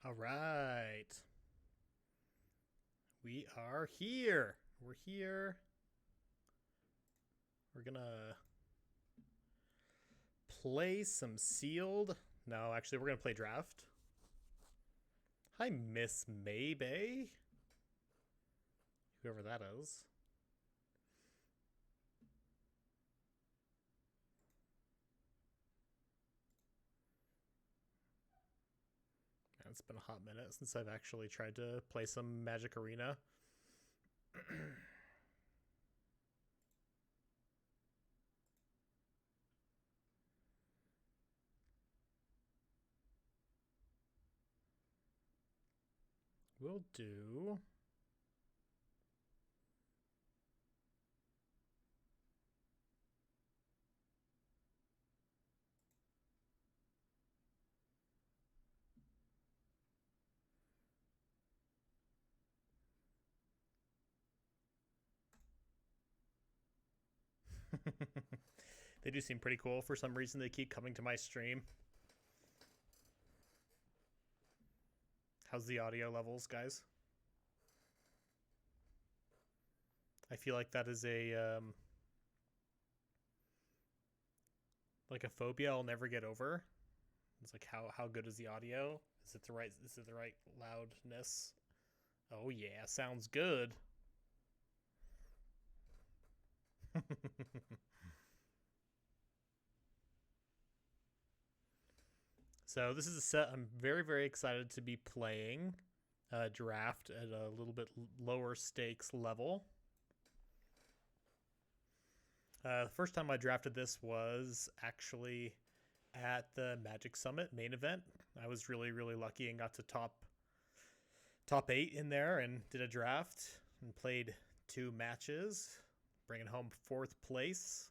All right. We are here. We're here. We're going to play some sealed. No, actually, we're going to play draft. Hi, Miss Maybay. Whoever that is. It's been a hot minute since I've actually tried to play some Magic Arena. We'll do. They do seem pretty cool. For some reason, they keep coming to my stream. How's the audio levels, guys? I feel like that is a like a phobia I'll never get over. It's like how good is the audio? Is it the right loudness? Oh yeah, sounds good. So this is a set I'm very excited to be playing. Draft at a little bit lower stakes level. The first time I drafted this was actually at the Magic Summit main event. I was really lucky and got to top 8 in there and did a draft and played 2 matches, bringing home 4th place.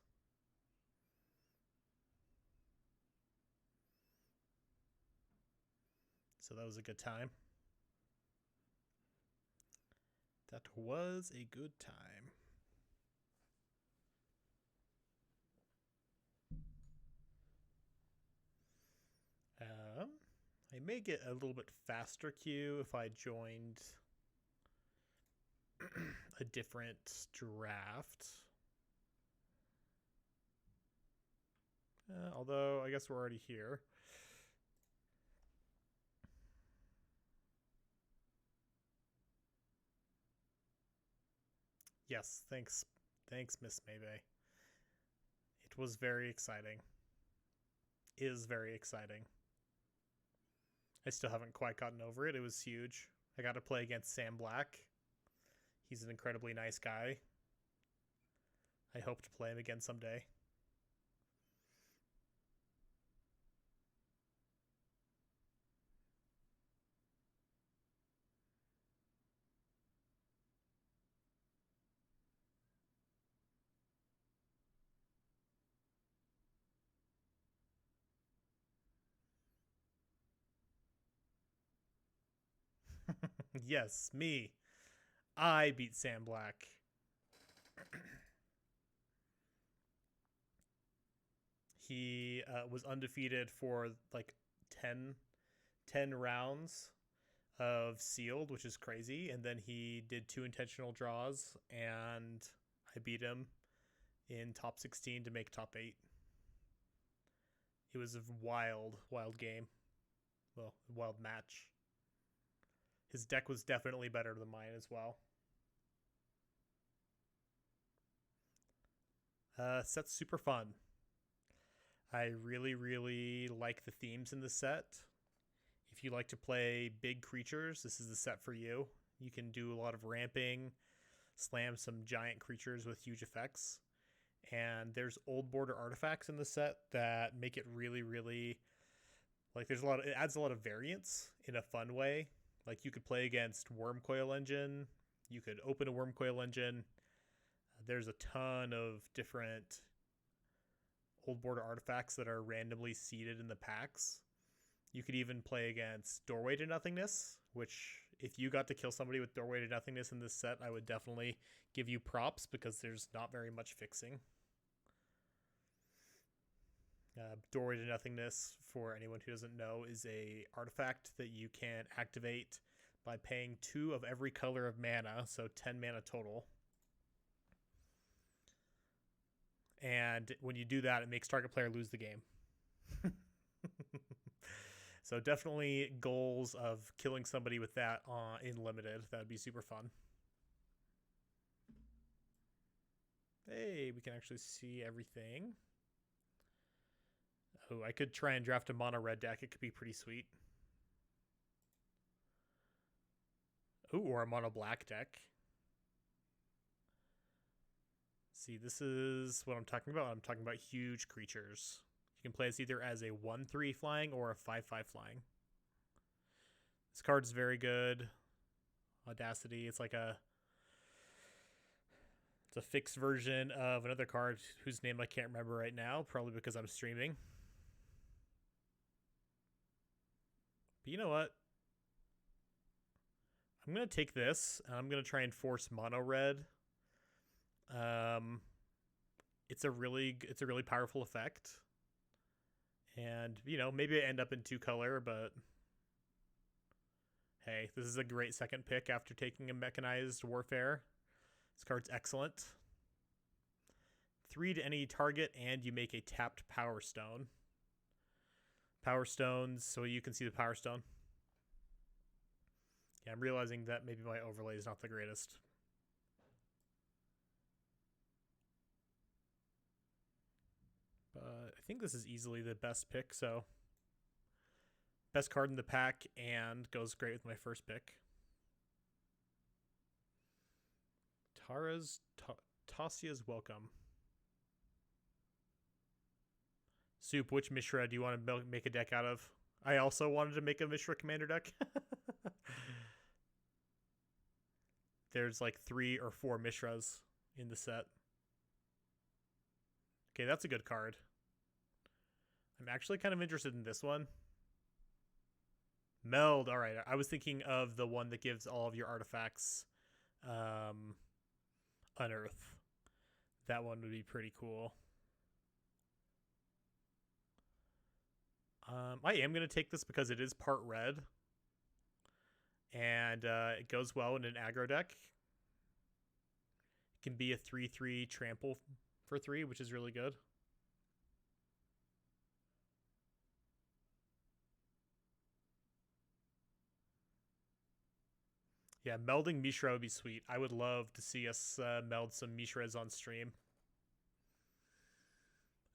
So that was a good time. That was a good time. I may get a little bit faster queue if I joined a different draft. Although, I guess we're already here. Yes, thanks, Miss Maybay. It was very exciting. Is very exciting. I still haven't quite gotten over it. It was huge. I got to play against Sam Black. He's an incredibly nice guy. I hope to play him again someday. Yes, me. I beat Sam Black. He was undefeated for like 10 rounds of sealed, which is crazy. And then he did 2 intentional draws, and I beat him in top 16 to make top 8. It was a wild game. Well, wild match. His deck was definitely better than mine as well. Set's super fun. I really like the themes in the set. If you like to play big creatures, this is the set for you. You can do a lot of ramping, slam some giant creatures with huge effects. And there's old border artifacts in the set that make it really like it adds a lot of variance in a fun way. Like you could play against Wormcoil Engine, you could open a Wormcoil Engine. There's a ton of different old border artifacts that are randomly seeded in the packs. You could even play against Doorway to Nothingness, which if you got to kill somebody with Doorway to Nothingness in this set, I would definitely give you props because there's not very much fixing. Doorway to Nothingness, for anyone who doesn't know, is a artifact that you can activate by paying 2 of every color of mana, so 10 mana total. And when you do that, it makes target player lose the game. So definitely goals of killing somebody with that in limited. That would be super fun. Hey, we can actually see everything. Oh, I could try and draft a mono red deck. It could be pretty sweet. Oh, or a mono black deck. See, this is what I'm talking about. I'm talking about huge creatures. You can play this either as a 1/3 flying or a 5/5 flying. This card's very good. Audacity. It's a fixed version of another card whose name I can't remember right now, probably because I'm streaming. But you know what? I'm going to take this, and I'm going to try and force mono red. It's a really powerful effect. And, maybe I end up in 2 color, but hey, this is a great second pick after taking a Mechanized Warfare. This card's excellent. 3 to any target, and you make a tapped Power Stone. Power Stones, so you can see the Power Stone. Yeah, I'm realizing that maybe my overlay is not the greatest. But I think this is easily the best pick, so best card in the pack and goes great with my first pick. Tasia's Welcome. Soup, which Mishra do you want to make a deck out of? I also wanted to make a Mishra Commander deck. There's like 3 or 4 Mishras in the set. Okay, that's a good card. I'm actually kind of interested in this one. Meld. All right, I was thinking of the one that gives all of your artifacts Unearth. That one would be pretty cool. I am going to take this because it is part red. And it goes well in an aggro deck. It can be a 3/3 trample for 3, which is really good. Yeah, melding Mishra would be sweet. I would love to see us meld some Mishras on stream.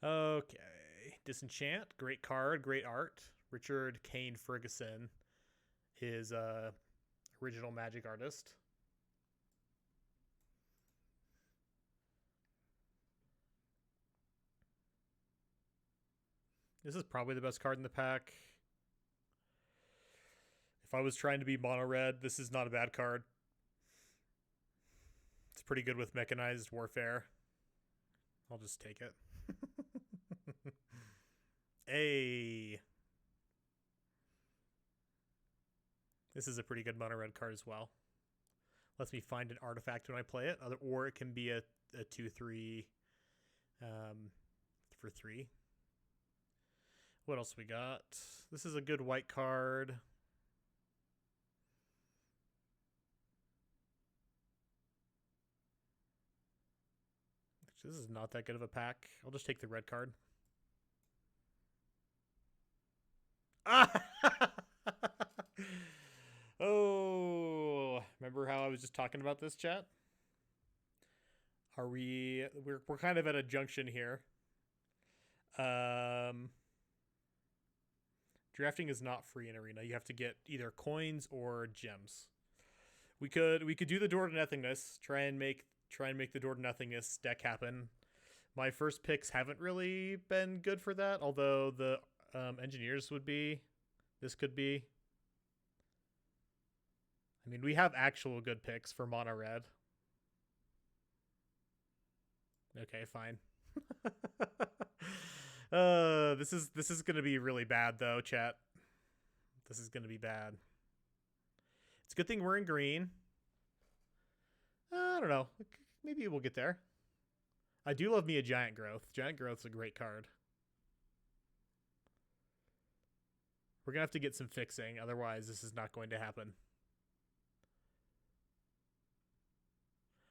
Okay. Disenchant, great card, great art. Richard Kane Ferguson is original Magic artist. This is probably the best card in the pack. If I was trying to be mono red, this is not a bad card. It's pretty good with Mechanized Warfare. I'll just take it. Hey. This is a pretty good mono red card as well. Lets me find an artifact when I play it, or it can be a 2/3 for 3. What else we got? This is a good white card. This is not that good of a pack. I'll just take the red card. Oh, remember how I was just talking about this, chat? We're kind of at a junction here. Drafting is not free in Arena. You have to get either coins or gems. We could do the Door to Nothingness. Try and make the Door to Nothingness deck happen. My first picks haven't really been good for that, although the Engineers would be. This could be. I mean, we have actual good picks for mono red. Okay, fine. This is gonna be really bad though, chat. This is gonna be bad. It's a good thing we're in green. I don't know. Maybe we'll get there. I do love me a Giant Growth. Giant Growth's a great card. We're going to have to get some fixing. Otherwise, this is not going to happen.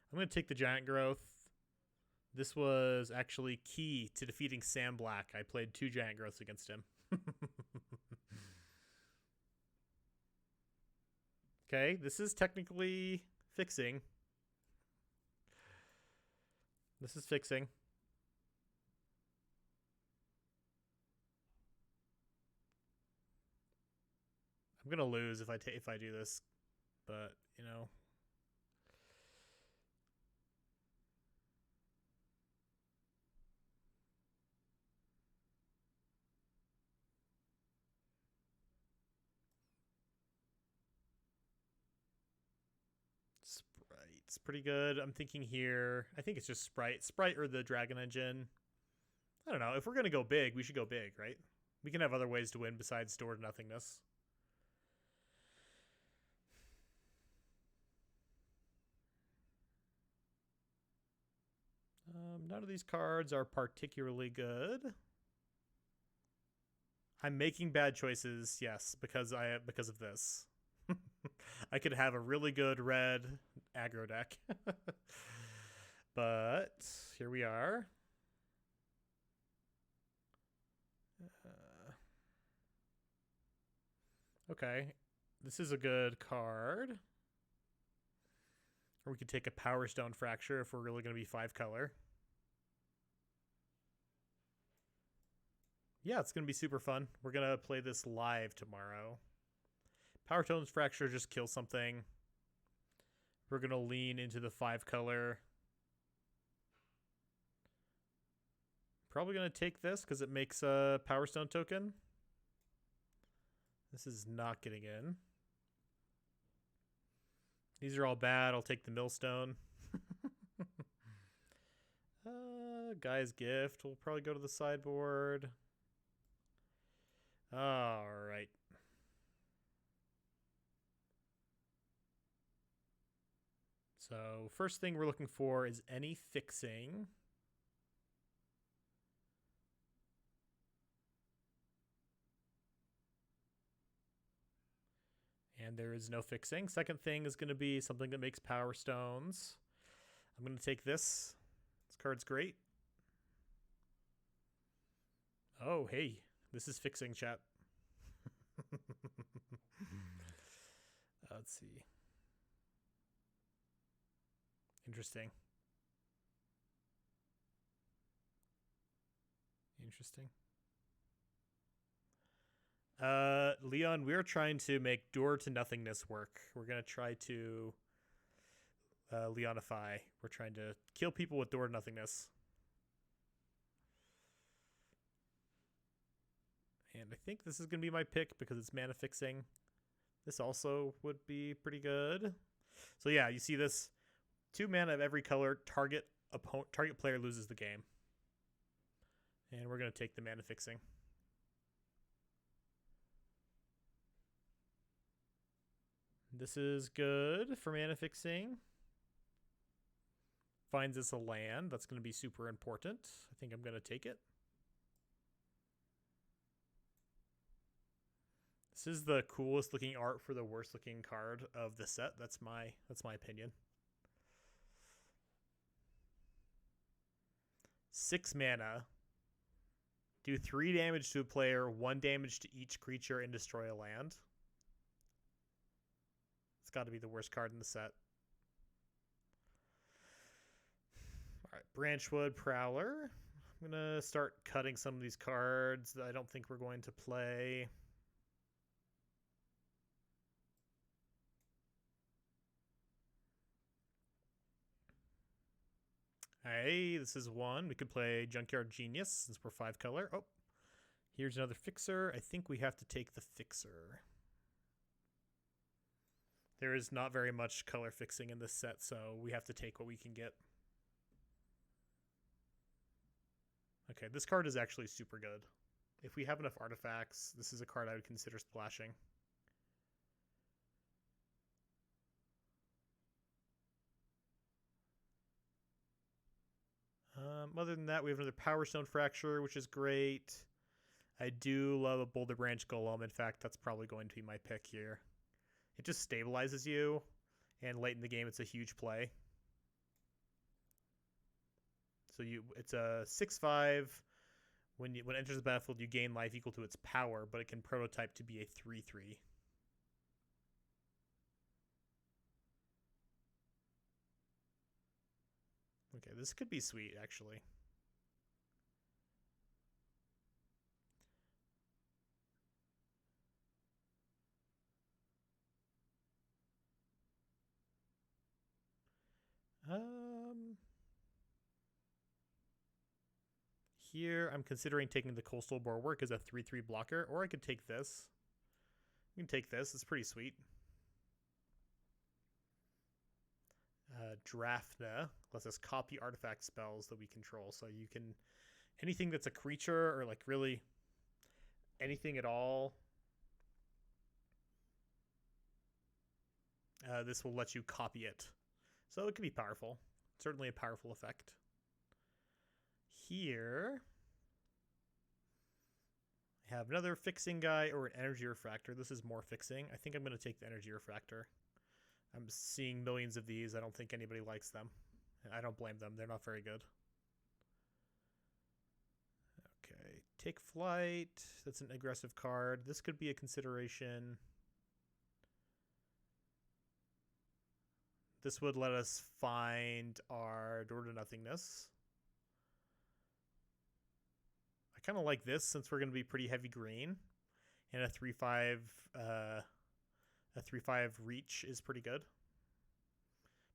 I'm going to take the Giant Growth. This was actually key to defeating Sam Black. I played 2 Giant Growths against him. Okay, this is technically fixing. This is fixing. I'm gonna lose if I do this, but you know. Sprite's pretty good. I'm thinking here. I think it's just Sprite or the Dragon Engine. I don't know. If we're gonna go big, we should go big, right? We can have other ways to win besides Door to Nothingness. None of these cards are particularly good. I'm making bad choices, yes, because of this. I could have a really good red aggro deck. But here we are. Okay, this is a good card. Or we could take a Power Stone Fracture if we're really going to be 5 color. Yeah, it's going to be super fun. We're going to play this live tomorrow. Power Stone Fracture just kills something. We're going to lean into the 5 color. Probably going to take this because it makes a Power Stone token. This is not getting in. These are all bad. I'll take the Millstone. Guy's Gift. We'll probably go to the sideboard. All right. So first thing we're looking for is any fixing. And there is no fixing. Second thing is going to be something that makes Power Stones. I'm going to take this. This card's great. Oh, hey. This is fixing, chat. Let's see. Interesting. Leon, we're trying to make Door to Nothingness work. We're going to try to Leonify. We're trying to kill people with Door to Nothingness. And I think this is going to be my pick because it's mana fixing. This also would be pretty good. So yeah, you see this. 2 mana of every color. Target player loses the game. And we're going to take the mana fixing. This is good for mana fixing. Finds us a land. That's going to be super important. I think I'm going to take it. This is the coolest looking art for the worst looking card of the set. That's my opinion. 6 mana. Do 3 damage to a player, 1 damage to each creature, and destroy a land. It's got to be the worst card in the set. All right, Branchwood Prowler. I'm going to start cutting some of these cards that I don't think we're going to play. Hey, this is one. We could play Junkyard Genius since we're 5 color. Oh, here's another fixer. I think we have to take the fixer. There is not very much color fixing in this set, so we have to take what we can get. Okay, this card is actually super good. If we have enough artifacts, this is a card I would consider splashing. Other than that, we have another Power Stone Fracture, which is great. I do love a Boulder Branch Golem. In fact, that's probably going to be my pick here. It just stabilizes you, and late in the game, it's a huge play. So it's a 6/5. When it enters the battlefield, you gain life equal to its power, but it can prototype to be a 3/3. Okay, this could be sweet, actually. Here, I'm considering taking the Coastal Bulwark as a 3/3 blocker, or I could take this. You can take this. It's pretty sweet. Drafna lets us copy artifact spells that we control. So you can... anything that's a creature, or like really anything at all, this will let you copy it. So it can be powerful. Certainly a powerful effect. Here, I have another fixing guy or an energy refractor. This is more fixing. I think I'm going to take the energy refractor. I'm seeing millions of these. I don't think anybody likes them. I don't blame them. They're not very good. Okay, take flight. That's an aggressive card. This could be a consideration. This would let us find our door to nothingness. I kind of like this since we're going to be pretty heavy green, and a 3/5 reach is pretty good.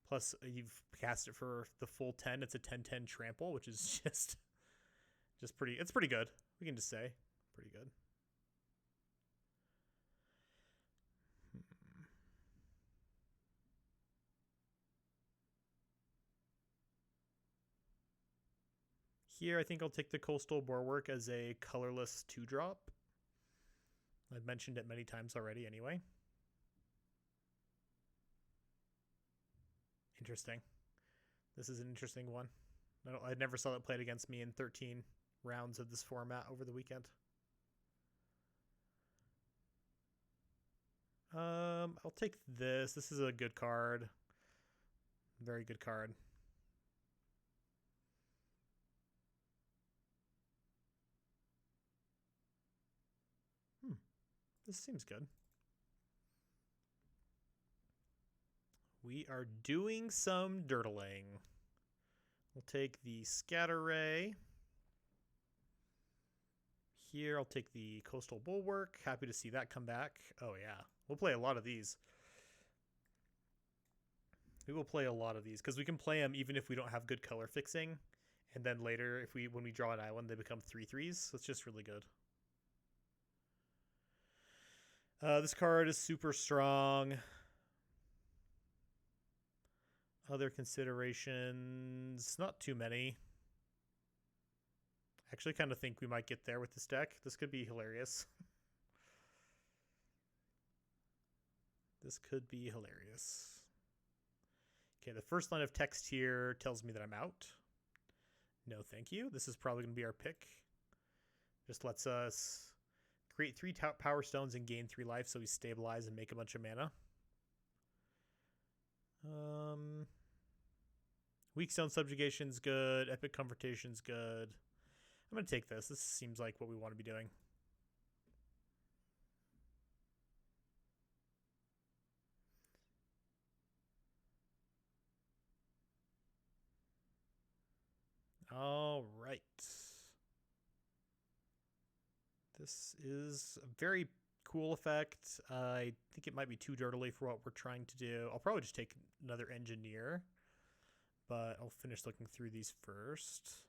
Plus, you've cast it for the full 10. It's a 10/10 trample, which is just pretty. It's pretty good. We can just say pretty good. Here, I think I'll take the Coastal Bulwark as a colorless 2-drop. I've mentioned it many times already anyway. Interesting. This is an interesting one. I never saw it played against me in 13 rounds of this format over the weekend. I'll take this. This is a good card. Very good card. This seems good. We are doing some dirtling. We'll take the Scatter Ray. Here, I'll take the Coastal Bulwark. Happy to see that come back. Oh, yeah. We'll play a lot of these. We will play a lot of these because we can play them even if we don't have good color fixing. And then later, when we draw an island, they become 3/3s. So it's just really good. This card is super strong. Other considerations, not too many. I actually kind of think we might get there with this deck. This could be hilarious. This could be hilarious. Okay, the first line of text here tells me that I'm out. No, thank you. This is probably going to be our pick. Just lets us create 3 power stones and gain 3 life, so we stabilize and make a bunch of mana. Weak Stone Subjugation's good. Epic Confrontation's good. I'm going to take this. This seems like what we want to be doing. All right. This is a very cool effect. I think it might be too dirtily for what we're trying to do. I'll probably just take another Engineer, but I'll finish looking through these first.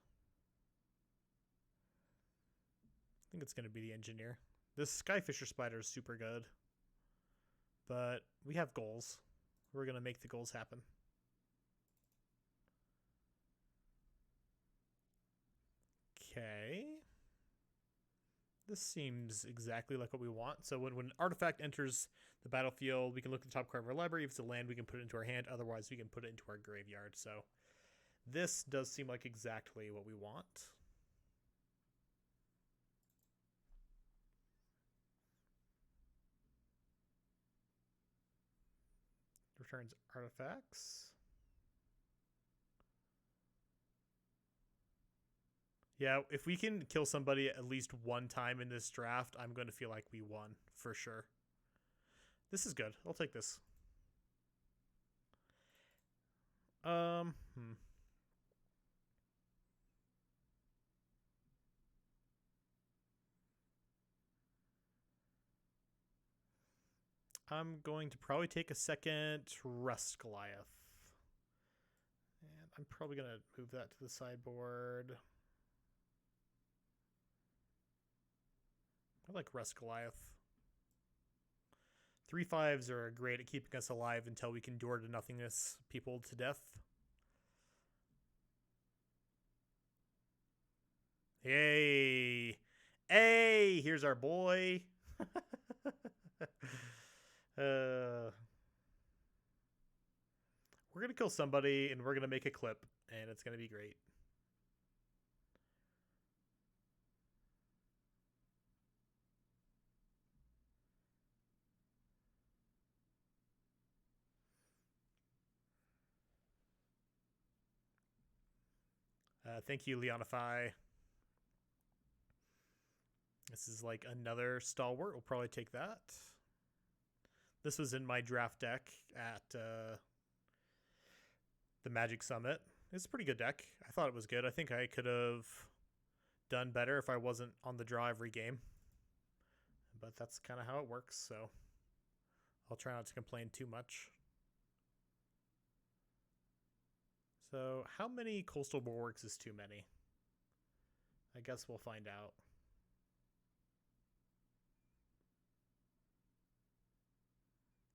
I think it's going to be the Engineer. This Skyfisher Spider is super good, but we have goals. We're going to make the goals happen. Okay. This seems exactly like what we want. So when an artifact enters the battlefield, we can look at the top card of our library. If it's a land, we can put it into our hand. Otherwise, we can put it into our graveyard. So this does seem like exactly what we want. returns artifacts. Yeah, if we can kill somebody at least one time in this draft, I'm going to feel like we won for sure. This is good. I'll take this. Hmm. I'm going to probably take a second Rust Goliath. And I'm probably going to move that to the sideboard. I like Rust Goliath. 3/5s are great at keeping us alive until we can door to nothingness people to death. Hey! Hey! Here's our boy! We're going to kill somebody, and we're going to make a clip, and it's going to be great. Thank you, Leonify. This is like another stalwart. We'll probably take that. This was in my draft deck at the Magic Summit. It's a pretty good deck. I thought it was good. I think I could have done better if I wasn't on the draw every game. But that's kind of how it works, so I'll try not to complain too much. So how many Coastal Bulwarks is too many? I guess we'll find out.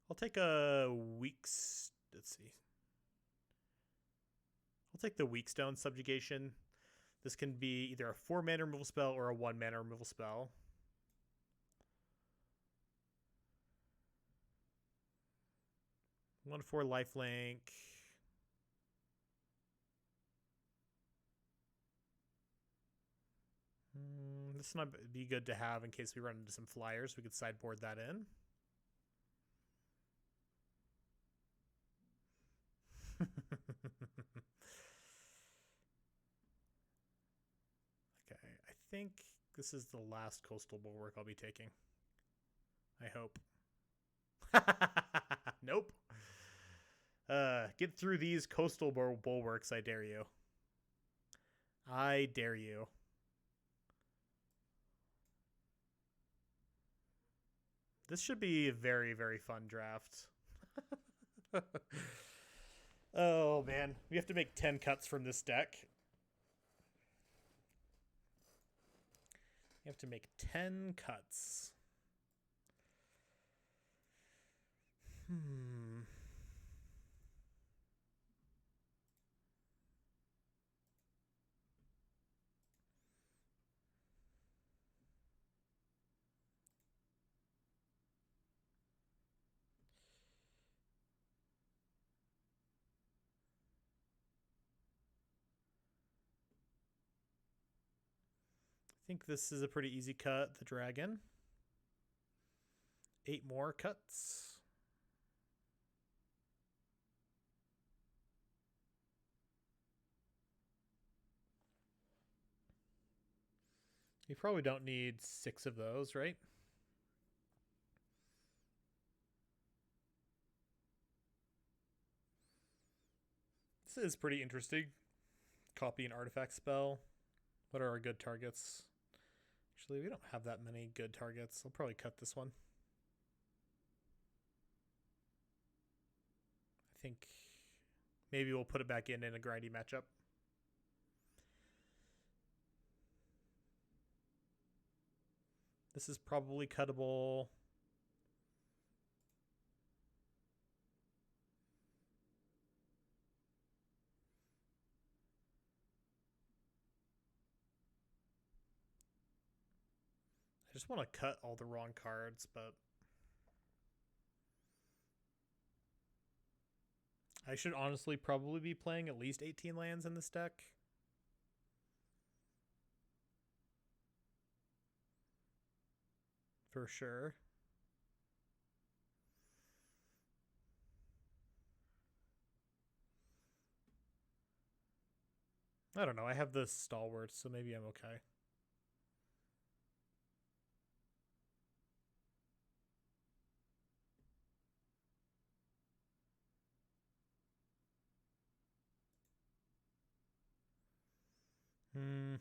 I'll take a Weeks. Let's see. I'll take the Weakstone Subjugation. This can be either a 4-mana removal spell or a 1-mana removal spell. One for lifelink. This might be good to have in case we run into some flyers. We could sideboard that in. Okay, I think this is the last Coastal Bulwark I'll be taking. I hope. Nope. Get through these Coastal Bulwarks, I dare you. I dare you. This should be a very, very fun draft. Oh, man. We have to make 10 cuts from this deck. You have to make 10 cuts. I think this is a pretty easy cut. The dragon. 8 more cuts. You probably don't need 6 of those, right? This is pretty interesting. Copy an artifact spell. What are our good targets? Actually, we don't have that many good targets. I'll probably cut this one. I think maybe we'll put it back in a grindy matchup. This is probably cuttable. I just want to cut all the wrong cards, but I should honestly probably be playing at least 18 lands in this deck. For sure. I don't know. I have the stalwarts, so maybe I'm okay. I'm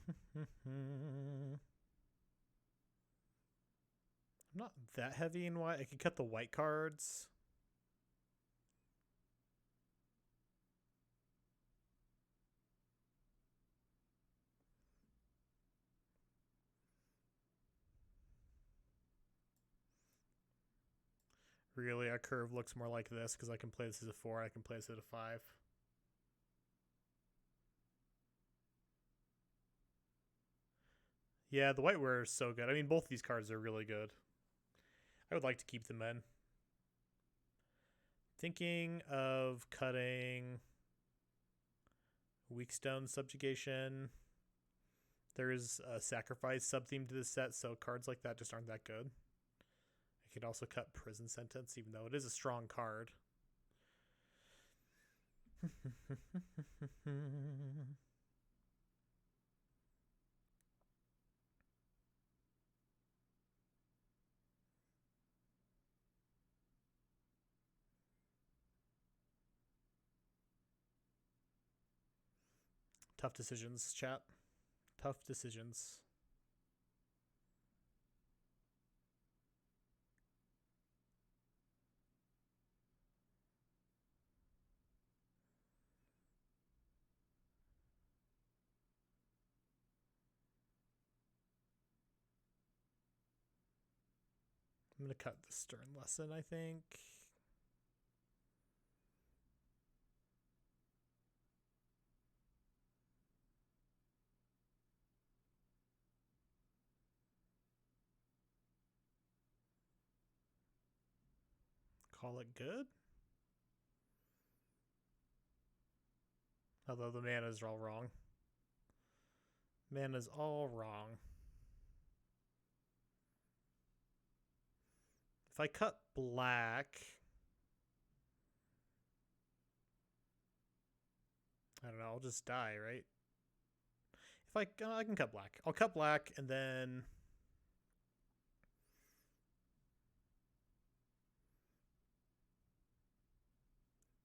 not that heavy in white. I could cut the white cards. Really, our curve looks more like this because I can play this as a 4. I can play this as a 5. Yeah, the white wear is so good. I mean, both these cards are really good. I would like to keep them in. Thinking of cutting Weakstone Subjugation. There is a sacrifice sub-theme to this set, so cards like that just aren't that good. I could also cut Prison Sentence, even though it is a strong card. Tough decisions, chat. Tough decisions. I'm going to cut the Stern Lesson, I think. Call it good. Although the manas are all wrong. Mana's all wrong. If I cut black, I don't know, I'll just die, right? If I can cut black. I'll cut black and then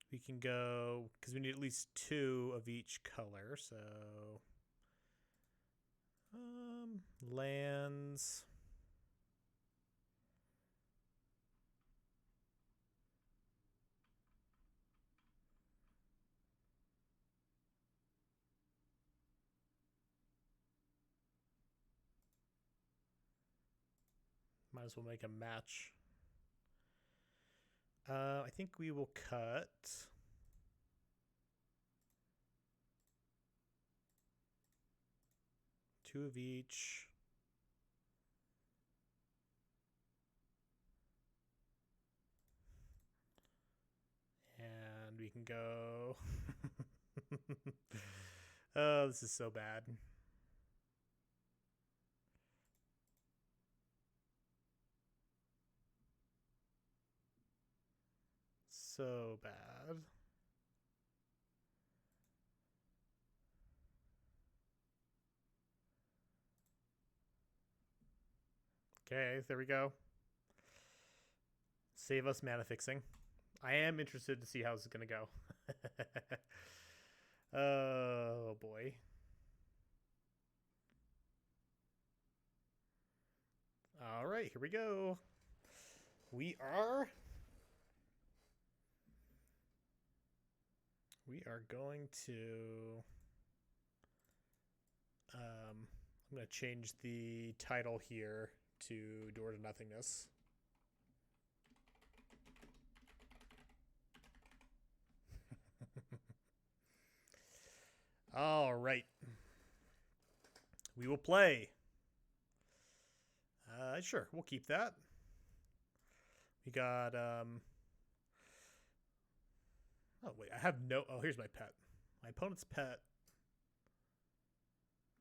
we can go, because we need at least 2 of each color, so lands. Might as well make a match. I think we will cut 2 of each. And we can go. Oh, this is so bad. So bad. Okay, there we go. Save us mana fixing. I am interested to see how this is going to go. Oh, boy. All right, here we go. We are going to I'm going to change the title here to Door to Nothingness. All right. We will play. Sure, we'll keep that. We got oh wait, I have no. Oh, here's my pet. My opponent's pet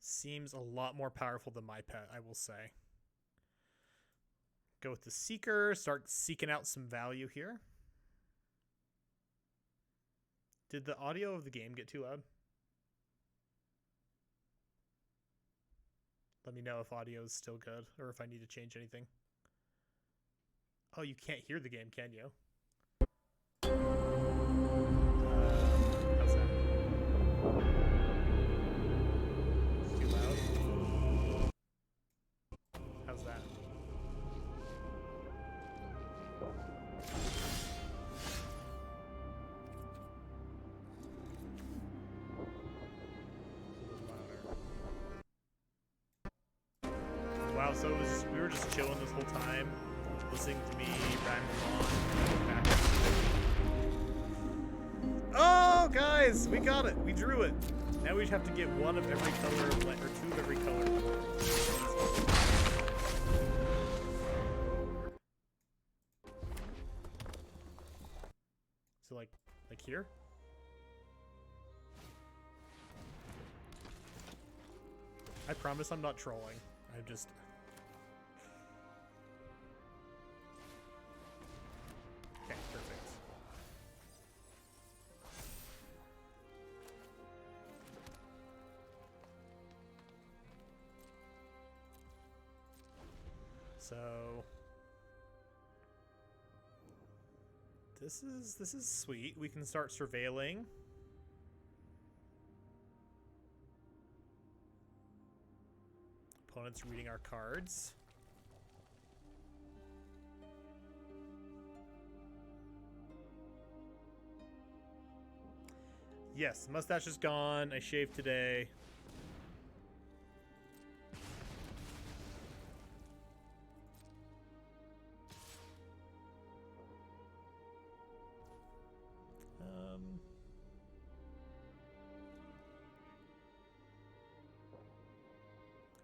seems a lot more powerful than my pet, I will say. Go with the Seeker, start seeking out some value here. Did the audio of the game get too loud? Let me know if audio is still good or if I need to change anything. Oh, you can't hear the game, can you? How's that? Too loud? How's that? Wow, so it was just, we were just chilling this whole time, listening to me ramble on. Oh, guys, we got it. We drew it. Now we just have to get one of every color, or two of every color. So like here? I promise I'm not trolling. I'm just... Okay, perfect. So... This is sweet. We can start surveilling. Opponent's reading our cards. Yes, mustache is gone. I shaved today.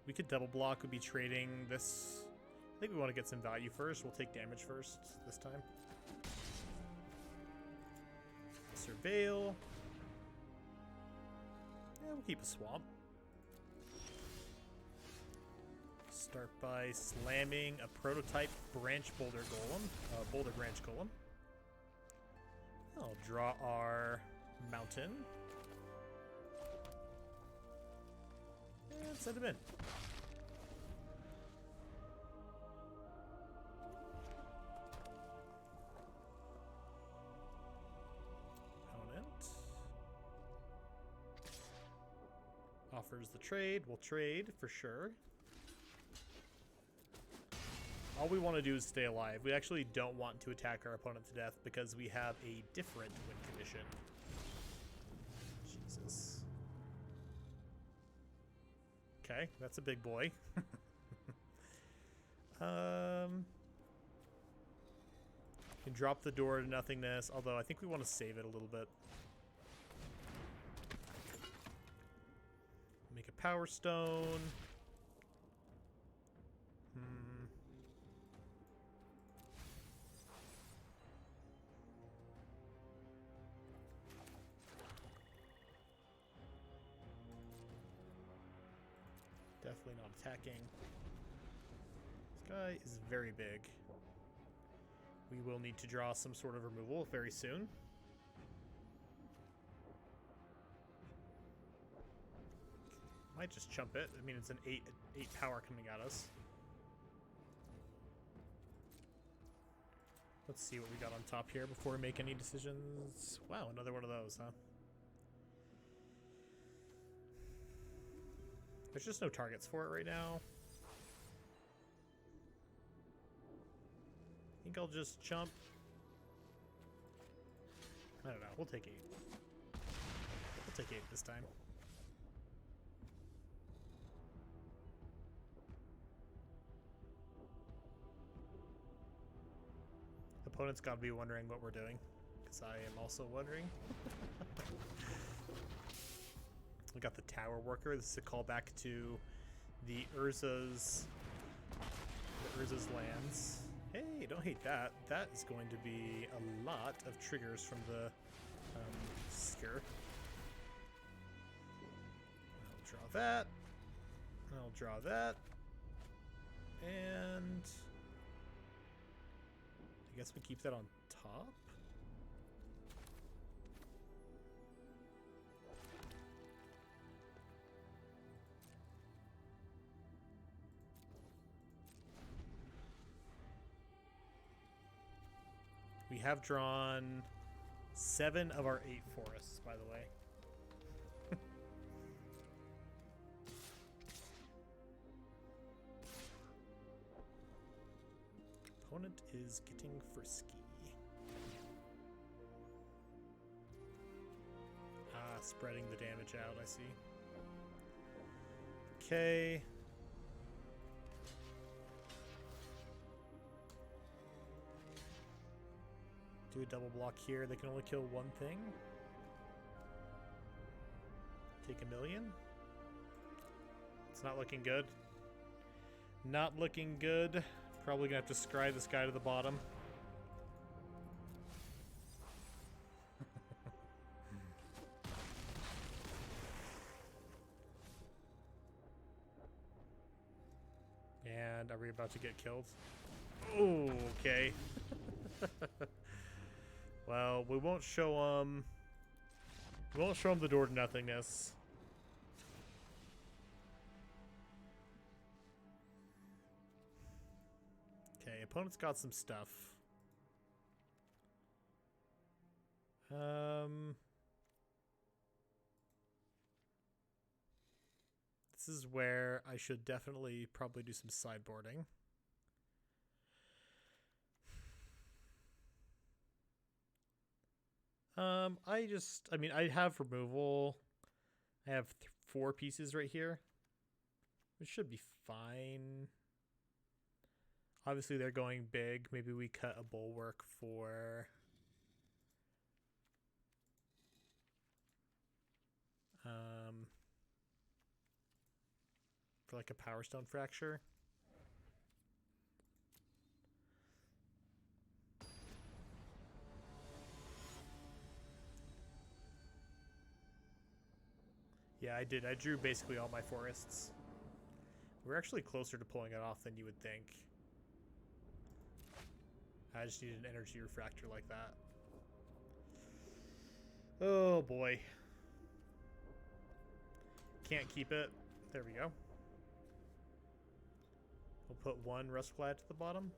We could double block. We'd be trading this. I think we want to get some value first. We'll take damage first this time. Surveil. Yeah, we'll keep a swamp. Start by slamming a prototype branch boulder golem. Boulder branch golem. I'll draw our mountain. And send him in. Opponent offers the trade. We'll trade for sure. All we want to do is stay alive. We actually don't want to attack our opponent to death because we have a different win condition. Jesus. Okay, that's a big boy. Can drop the door to nothingness, although I think we want to save it a little bit. Make a power stone. Definitely not attacking. This guy is very big. We will need to draw some sort of removal very soon. Might just chump it. I mean, it's an 8 power coming at us. Let's see what we got on top here before we make any decisions. Wow, another one of those, huh? There's just no targets for it right now. I think I'll just chump. I don't know. We'll take 8. We'll take 8 this time. Opponent's got to be wondering what we're doing, because I am also wondering. We got the Tower Worker. This is a callback to the Urza's lands. Hey, don't hate that. That is going to be a lot of triggers from the Sker. I'll draw that. I'll draw that. And I guess we keep that on top. We have drawn 7 of our 8 forests, by the way. Opponent is getting frisky. Spreading the damage out, I see. Okay. Do a double block here. They can only kill one thing. Take a million. It's not looking good. Not looking good. Probably gonna have to scry this guy to the bottom. And are we about to get killed? Oh, okay. Well, we won't show him. We won't show him the door to nothingness. Okay, opponent's got some stuff. This is where I should definitely probably do some sideboarding. I mean, I have removal. I have 4 pieces right here. It should be fine. Obviously, they're going big. Maybe we cut a bulwark for... for like a Power Stone Fracture. Yeah, I did. I drew basically all my forests. We're actually closer to pulling it off than you would think. I just need an energy refractor like that. Oh boy. Can't keep it. There we go. We'll put 1 Rustclad to the bottom.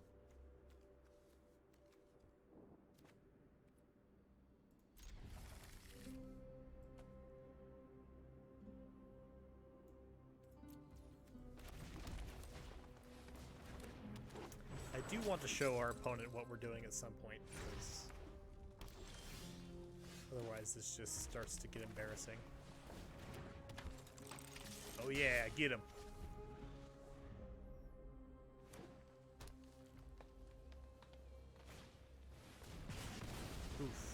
I do want to show our opponent what we're doing at some point, because otherwise this just starts to get embarrassing. Oh yeah, get him. Oof.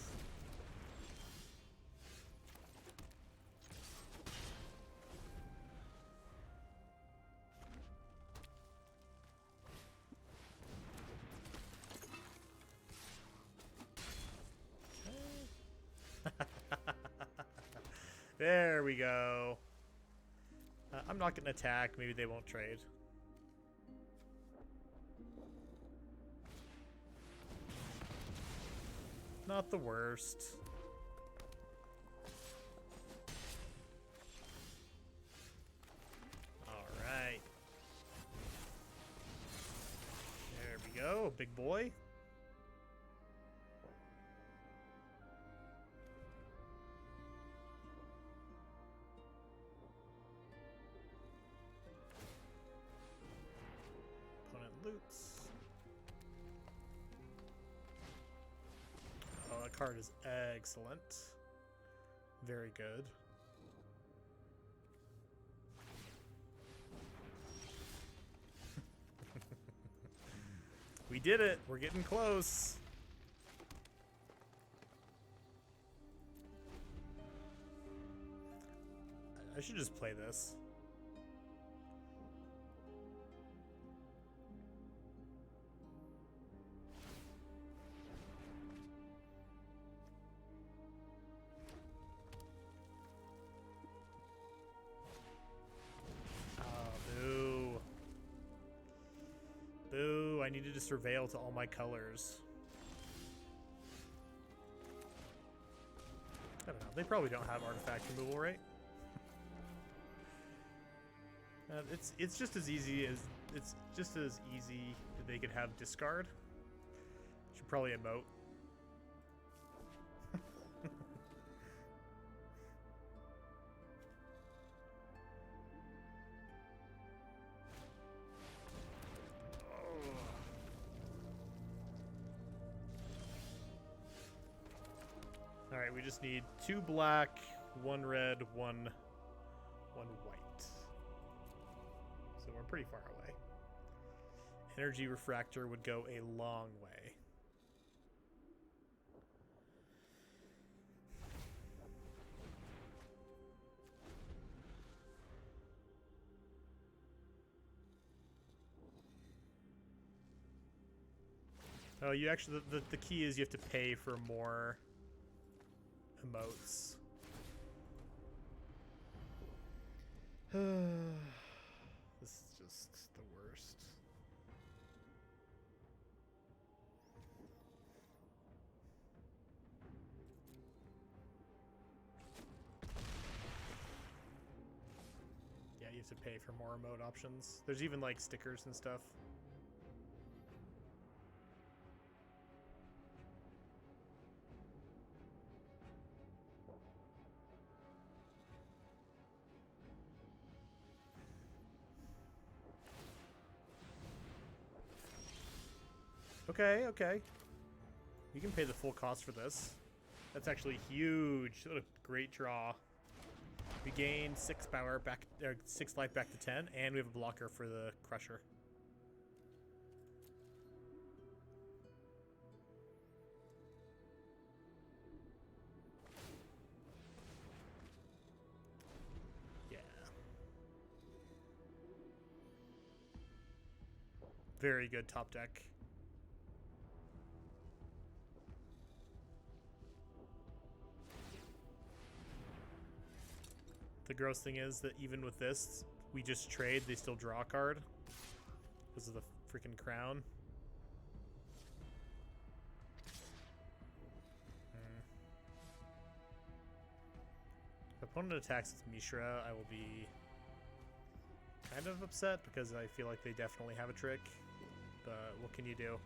There we go. I'm not going to attack. Maybe they won't trade. Not the worst. All right. There we go, big boy. Loots. Oh, that card is excellent. Very good. We did it. We're getting close. I should just play this. Boo, I needed to surveil to all my colors. I don't know, they probably don't have artifact removal, right? It's just as easy as that they could have discard. Should probably emote. Alright, we just need 2 black, 1 red, 1 white. So we're pretty far away. Energy Refractor would go a long way. Oh, you actually, the key is you have to pay for more emotes. This is just the worst. Yeah, you have to pay for more emote options. There's even like stickers and stuff. Okay, okay. You can pay the full cost for this. That's actually huge. What a great draw. We gain 6 power back, 6 life back to 10, and we have a blocker for the Crusher. Yeah. Very good top deck. The gross thing is that even with this, we just trade, they still draw a card because of the freaking crown. If opponent attacks with Mishra, I will be kind of upset because I feel like they definitely have a trick. But what can you do?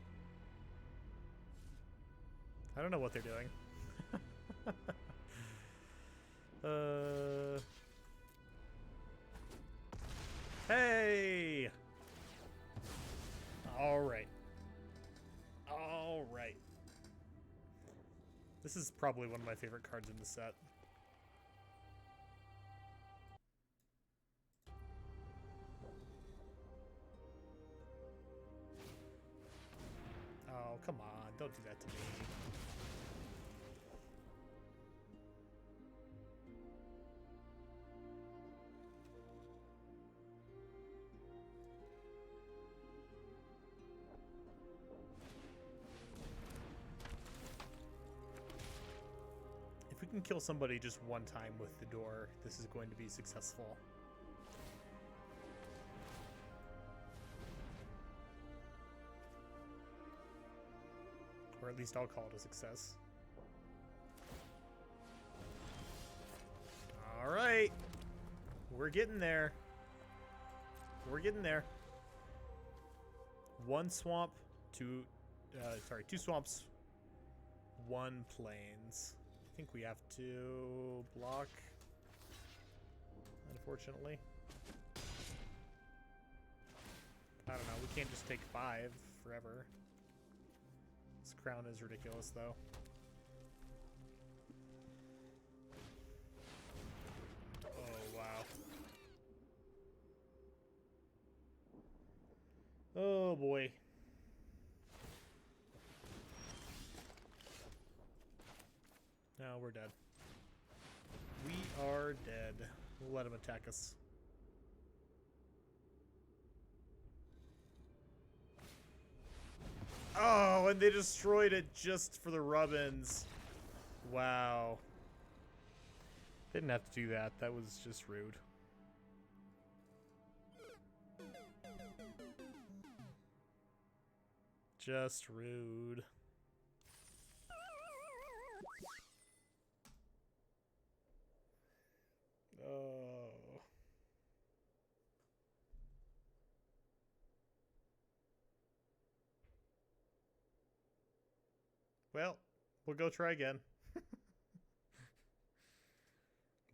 I don't know what they're doing. Hey! Alright. Alright. This is probably one of my favorite cards in the set. Oh, come on. Don't do that to me. If we can kill somebody just one time with the door, this is going to be successful. Or at least I'll call it a success. Alright. We're getting there. We're getting there. 1 swamp, 2 swamps, 1 plains. I think we have to block, unfortunately. I don't know, we can't just take 5 forever. This crown is ridiculous, though. Oh, wow. Oh, boy. No, we're dead. We are dead. We'll let him attack us. Oh, and they destroyed it just for the rubbins. Wow. Didn't have to do that. That was just rude. Just rude. Oh. Well, we'll go try again.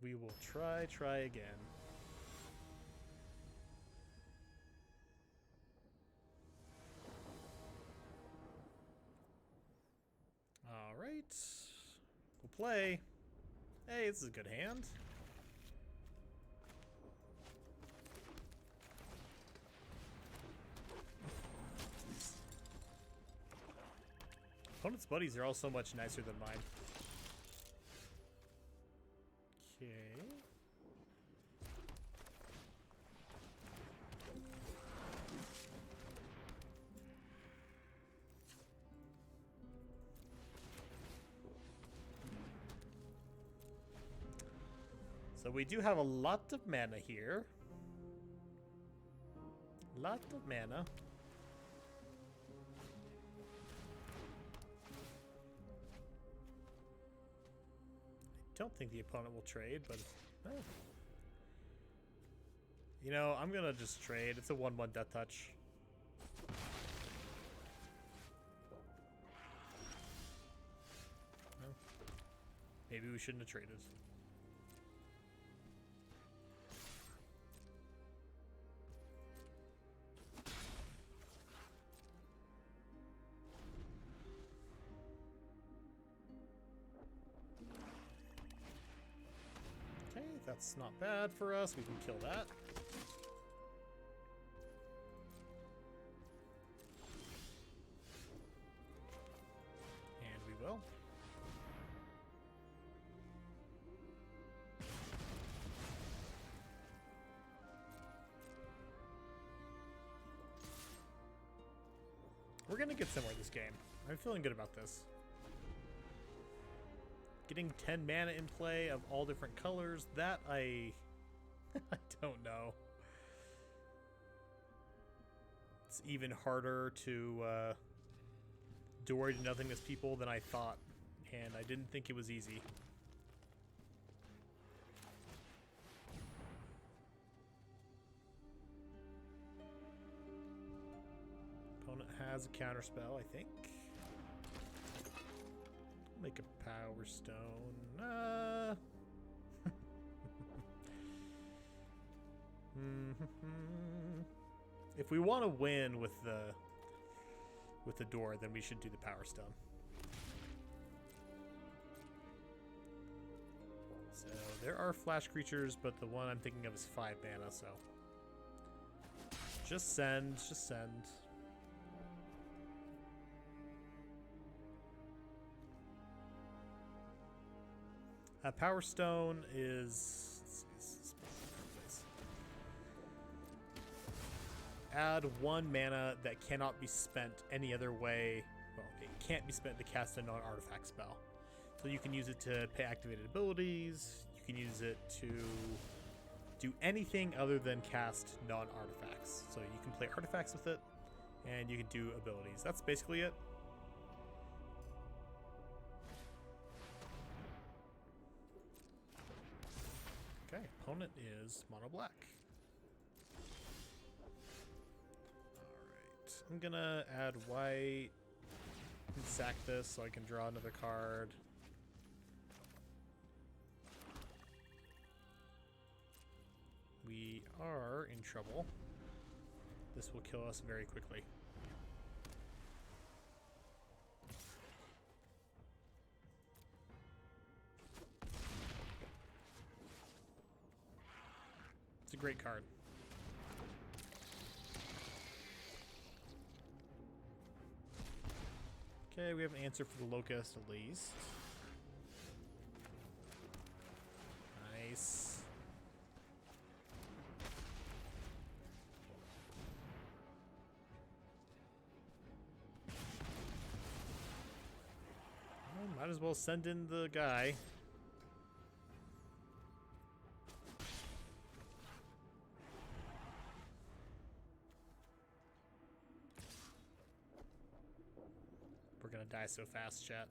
We will try again. All right. We'll play. Hey, this is a good hand. Opponent's buddies are all so much nicer than mine. Okay. So we do have a lot of mana here. Lot of mana. I don't think the opponent will trade, but you know, I'm gonna just trade. It's a 1/1 death touch. Well, maybe we shouldn't have traded. That's not bad for us. We can kill that. And we will. We're gonna get somewhere this game. I'm feeling good about this. Getting 10 mana in play of all different colors, that I don't know. It's even harder to dory to nothingness people than I thought, and I didn't think it was easy. Opponent has a counterspell, I think. Make a power stone. If we want to win with the door, then we should do the power stone. So there are flash creatures, but the one I'm thinking of is 5 mana, so just send, just send. Power Stone is... add 1 mana that cannot be spent any other way. Well, it can't be spent to cast a non-artifact spell. So you can use it to pay activated abilities. You can use it to do anything other than cast non-artifacts. So you can play artifacts with it, and you can do abilities. That's basically it. Okay, opponent is mono black. Alright, I'm gonna add white and sack this so I can draw another card. We are in trouble. This will kill us very quickly. It's a great card. Okay, we have an answer for the Locust at least. Nice. Well, might as well send in the guy. We're gonna die so fast, chat.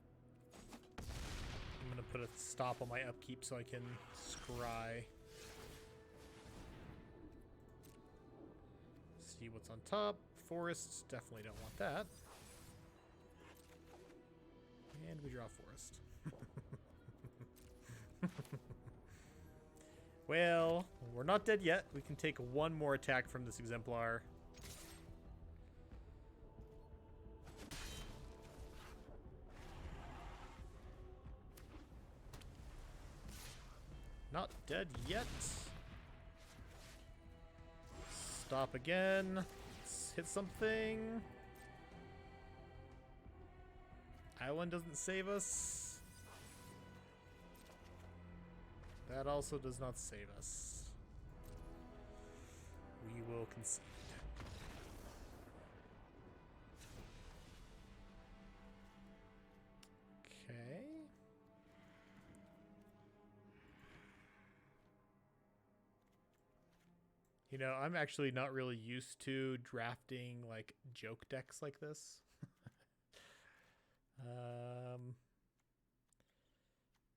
I'm gonna put a stop on my upkeep so I can scry. See what's on top. Forests, definitely don't want that. And we draw forest. Well, we're not dead yet. We can take one more attack from this exemplar. not dead yet. Stop again. Let's hit something. Island doesn't save us. That also does not save us. We will concede. Okay. You know, I'm actually not really used to drafting like joke decks like this.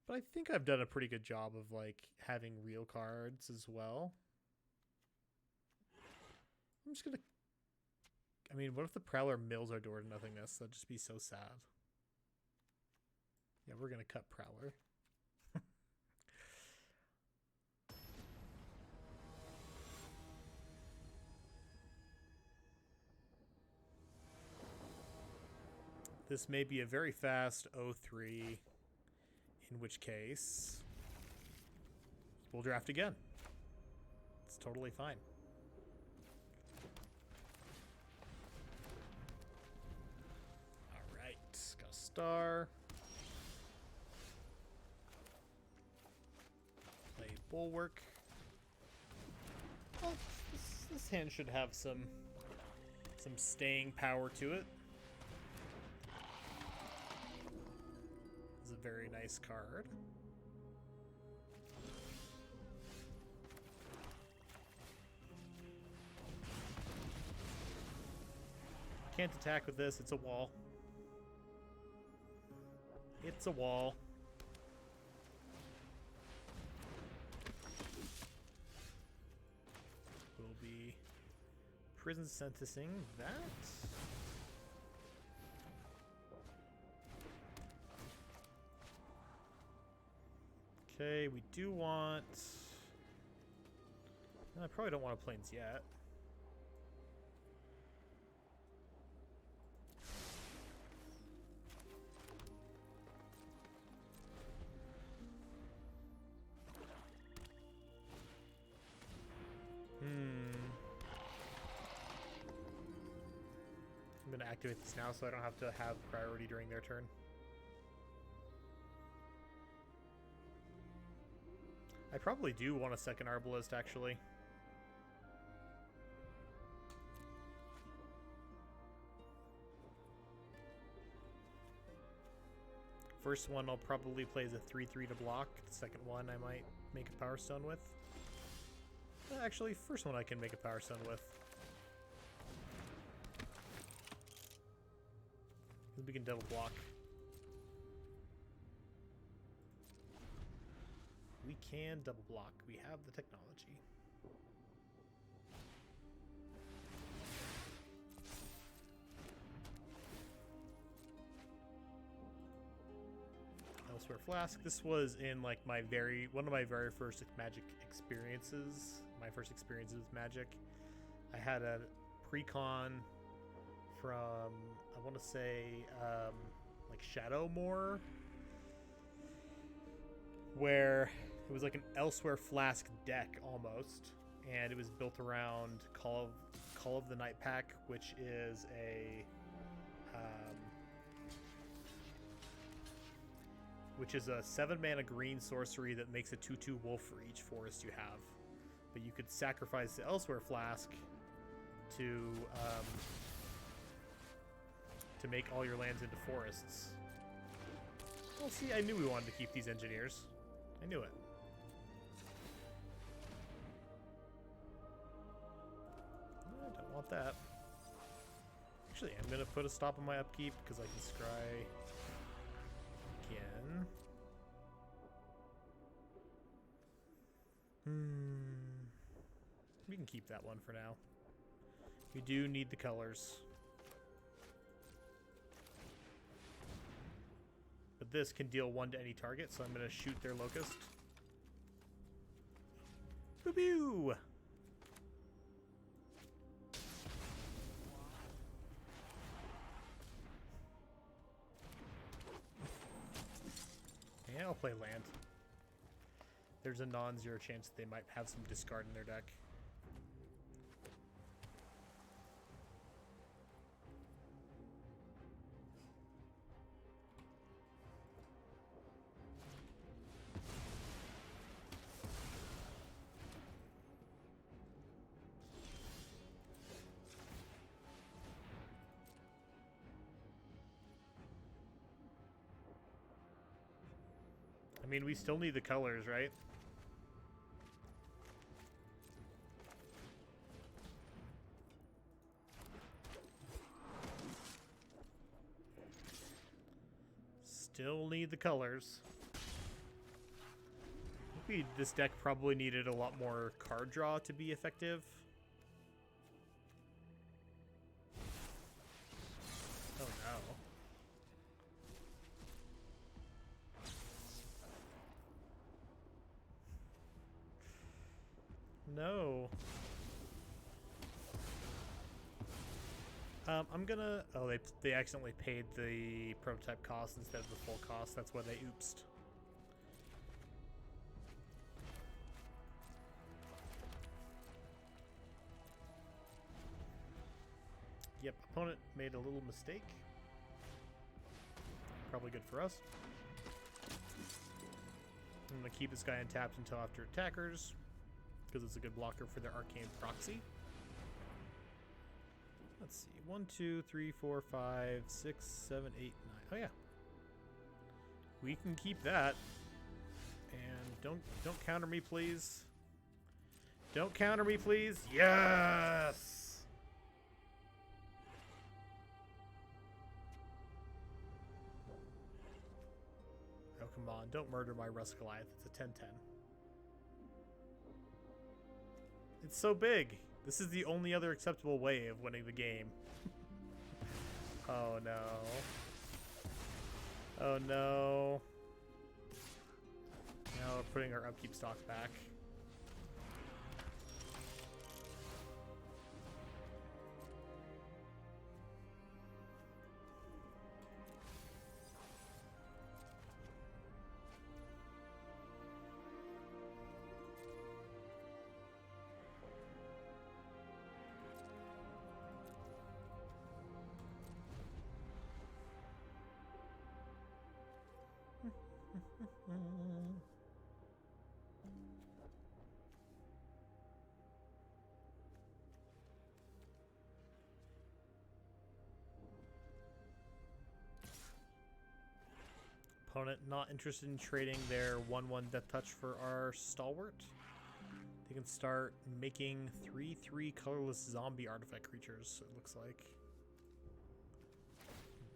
But I think I've done a pretty good job of like having real cards as well. I'm just gonna... I mean, what if the Prowler mills our door to nothingness? That'd just be so sad. Yeah, we're gonna cut Prowler. This may be a very fast 0-3, in which case we'll draft again. It's totally fine. All right, got a star. Play Bulwark. Well, this hand should have some staying power to it. Very nice card. Can't attack with this. It's a wall. It's a wall. We'll be prison sentencing that. Okay, we do want... I probably don't want planes yet. I'm going to activate this now so I don't have to have priority during their turn. I probably do want a second Arbalist, actually. First one I'll probably play as a 3/3 to block. The second one I might make a Power Stone with. Actually, first one I can make a Power Stone with. We can double block. We can double block. We have the technology. Elsewhere Flask. This was in like one of my very first Magic experiences. My first experiences with Magic. I had a precon from, I want to say, like Shadowmoor, where it was like an Elsewhere Flask deck almost, and it was built around Call of the Night Pack, which is a which is a 7-mana green sorcery that makes a 2/2 wolf for each forest you have. But you could sacrifice the Elsewhere Flask to make all your lands into forests. Well, see, I knew we wanted to keep these engineers. I knew it. I don't want that. Actually, I'm going to put a stop on my upkeep because I can scry again. We can keep that one for now. We do need the colors. But this can deal 1 to any target, so I'm going to shoot their Locust. Boo boo! Yeah, I'll play land. there's a non-zero chance that they might have some discard in their deck. I mean, we still need the colors, right? Still need the colors. This deck probably needed a lot more card draw to be effective. Oh no. No. I'm gonna... Oh, they accidentally paid the prototype cost instead of the full cost. That's why they oopsed. Yep, opponent made a little mistake. Probably good for us. I'm gonna keep this guy untapped until after attackers, because it's a good blocker for their Arcane Proxy. Let's see. 1, 2, 3, 4, 5, 6, 7, 8, 9. Oh yeah. We can keep that. And don't counter me, please. Don't counter me, please. Yes! Oh, come on. Don't murder my Rust Goliath. It's a 10-10. It's so big. This is the only other acceptable way of winning the game. Oh no. Oh no. Now we're putting our upkeep stock back. Opponent not interested in trading their 1/1 Death Touch for our Stalwart. They can start making 3/3 colorless zombie artifact creatures, it looks like.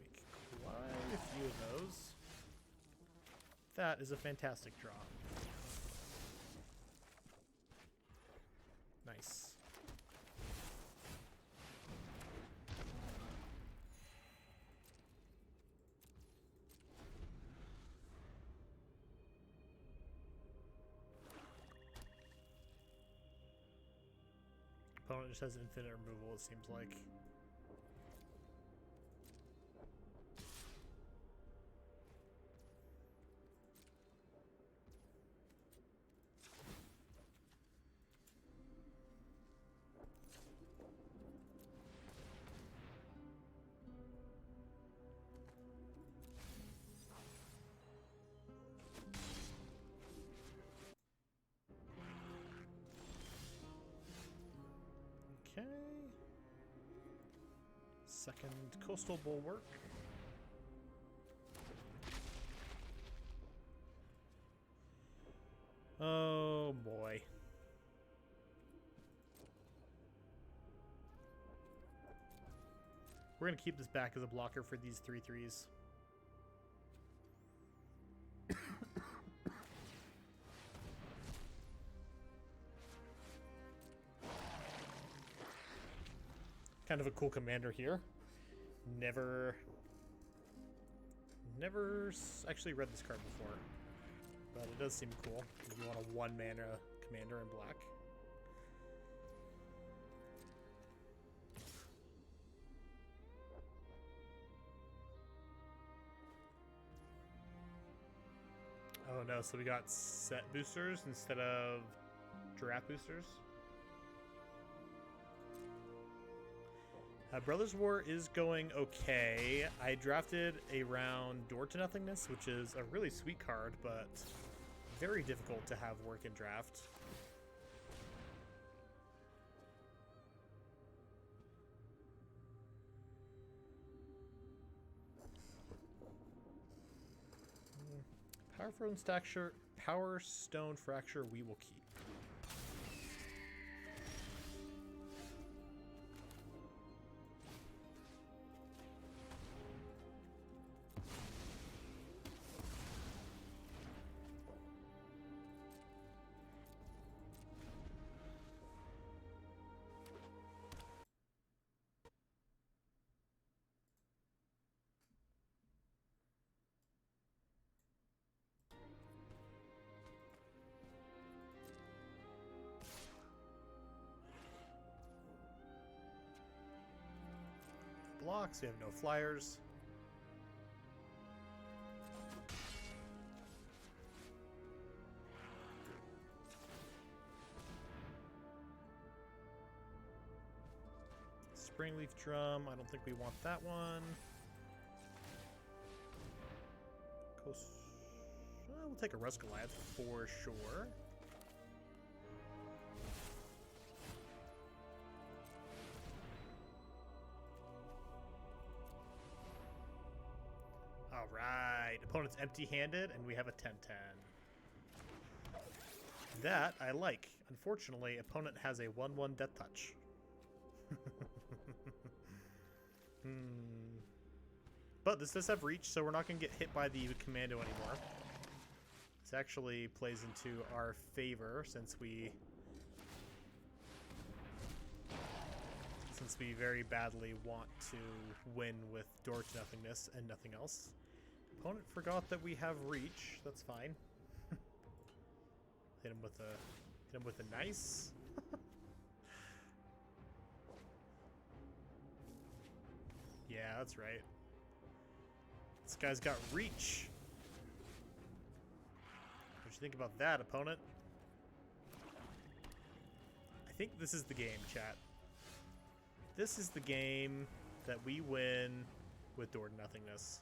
Make quite a few of those. That is a fantastic draw. Nice. Opponent just has infinite removal, it seems like. Okay. Second Coastal Bulwark. Oh boy. We're gonna keep this back as a blocker for these 3/3s. Kind of a cool commander here. Never actually read this card before, but it does seem cool. If you want a 1-mana commander in black. Oh no, so we got set boosters instead of draft boosters. Brothers War is going okay. I drafted a round Door to Nothingness, which is a really sweet card, but very difficult to have work in draft. Power Stone Fracture we will keep. Blocks, we have no flyers. Springleaf Drum, I don't think we want that one. We'll take a Rust Goliath for sure. Alright, opponent's empty-handed, and we have a 10-10. That I like. Unfortunately, opponent has a 1-1 Death Touch. But this does have reach, so we're not going to get hit by the commando anymore. This actually plays into our favor since we very badly want to win with Door to Nothingness and nothing else. Opponent forgot that we have reach. That's fine. Hit him with a nice. Yeah, that's right. This guy's got reach. What you think about that, opponent? I think this is the game, chat. This is the game that we win with Door to Nothingness.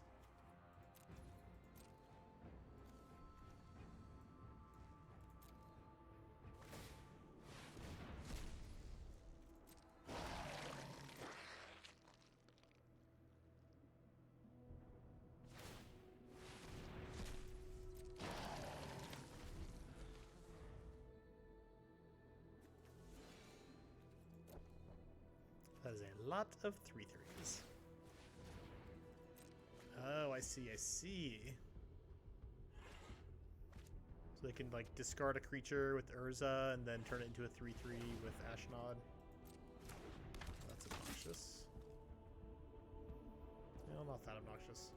That is a lot of 3/3s. Oh, I see, I see. So they can, like, discard a creature with Urza and then turn it into a 3/3 with Ashnod. That's obnoxious. No, not that obnoxious.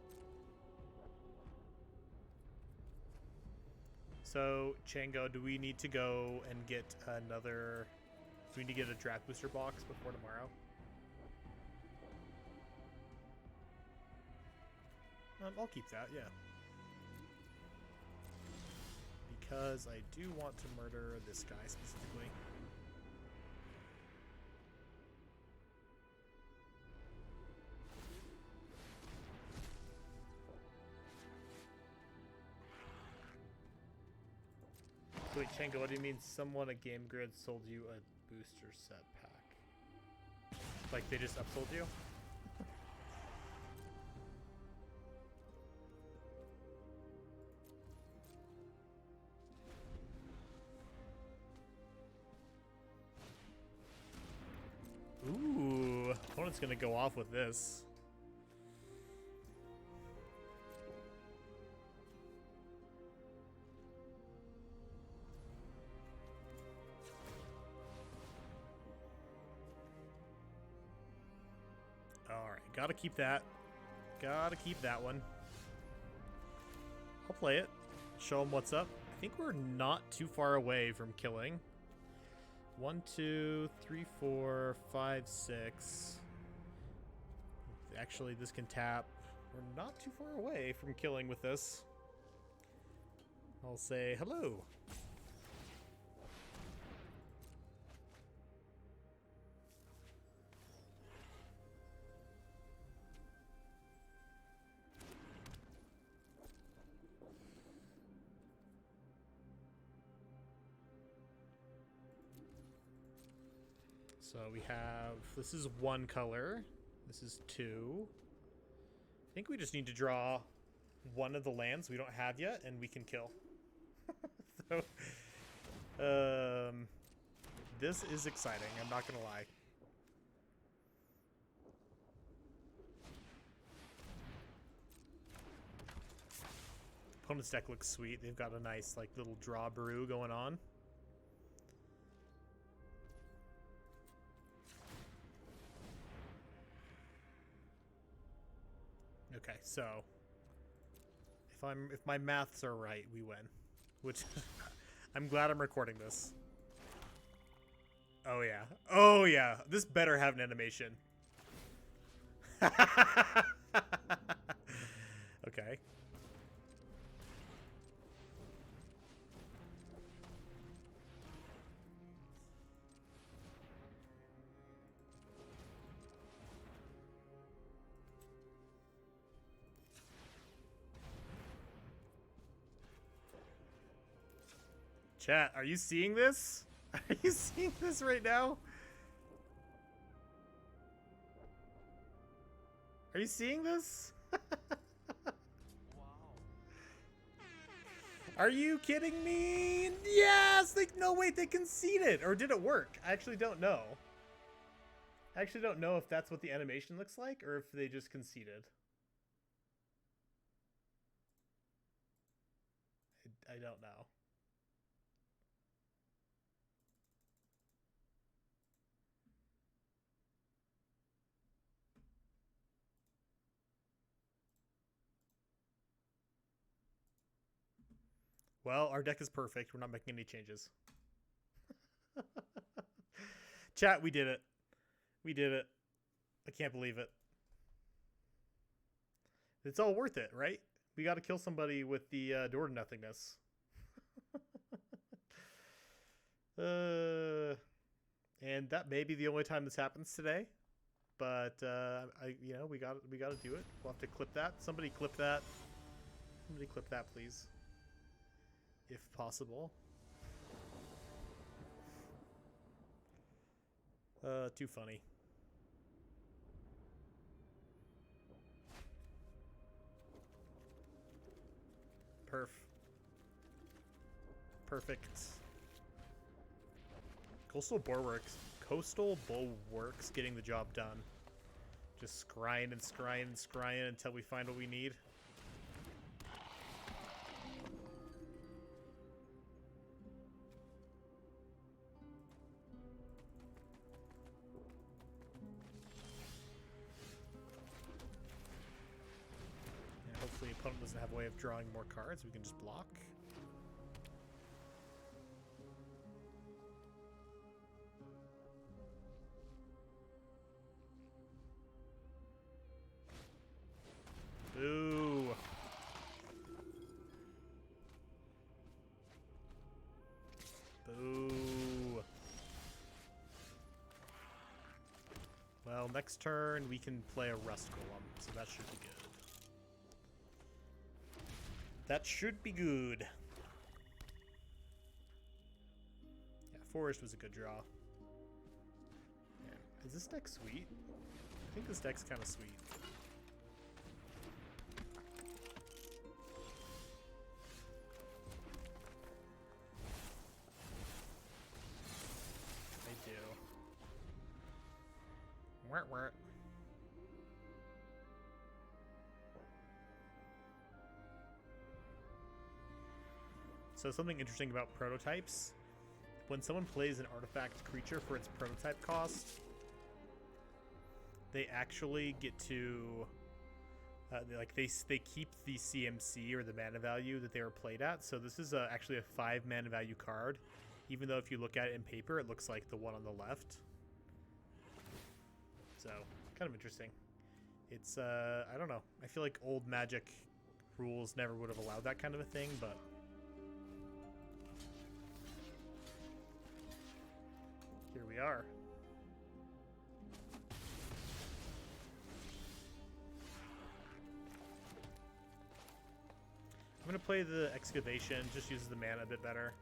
So, Chango, do we need to go and get another... Do we need to get a draft booster box before tomorrow? I'll keep that, yeah. Because I do want to murder this guy specifically. Wait, Chango, what do you mean someone at Game Grid sold you a booster set pack? Like they just upsold you? Ooh, opponent's gonna go off with this. Alright, gotta keep that. Gotta keep that one. I'll play it. Show them what's up. I think we're not too far away from killing. 1, 2, 3, 4, 5, 6. Actually, this can tap. We're not too far away from killing with this. I'll say hello. So we have, this is one color, this is two. I think we just need to draw one of the lands we don't have yet, and we can kill. So, this is exciting, I'm not gonna lie. Opponent's deck looks sweet. They've got a nice, like, little draw brew going on. Okay, so if my maths are right, we win. Which I'm glad I'm recording this. Oh yeah. Oh yeah. This better have an animation. Okay. Chat, are you seeing this? Are you seeing this right now? Are you seeing this? Are you kidding me? Yes! Like, no, wait, they conceded. Or did it work? I actually don't know. I actually don't know if that's what the animation looks like or if they just conceded. I don't know. Well, our deck is perfect. We're not making any changes. Chat, we did it. We did it. I can't believe it. It's all worth it, right? We got to kill somebody with the door to nothingness. And that may be the only time this happens today, but we got to do it. We'll have to clip that. Somebody clip that. Somebody clip that, please, if possible. Too funny. Perfect. Coastal Bulwarks getting the job done. Just scrying and scrying and scrying until we find what we need. And hopefully the opponent doesn't have a way of drawing more cards. We can just block. Boo. Boo. Well, next turn we can play a Rust Golem, so that should be good. That should be good. Yeah, Forest was a good draw. Yeah. Is this deck sweet? I think this deck's kind of sweet. Where? So something interesting about prototypes. When someone plays an artifact creature for its prototype cost, they actually get to they keep the CMC or the mana value that they were played at. So this is actually a 5 mana value card, even though if you look at it in paper, it looks like the one on the left. So, kind of interesting. It's, I don't know. I feel like old Magic rules never would have allowed that kind of a thing, but Here we are. I'm going to play the Excavation, just uses the mana a bit better.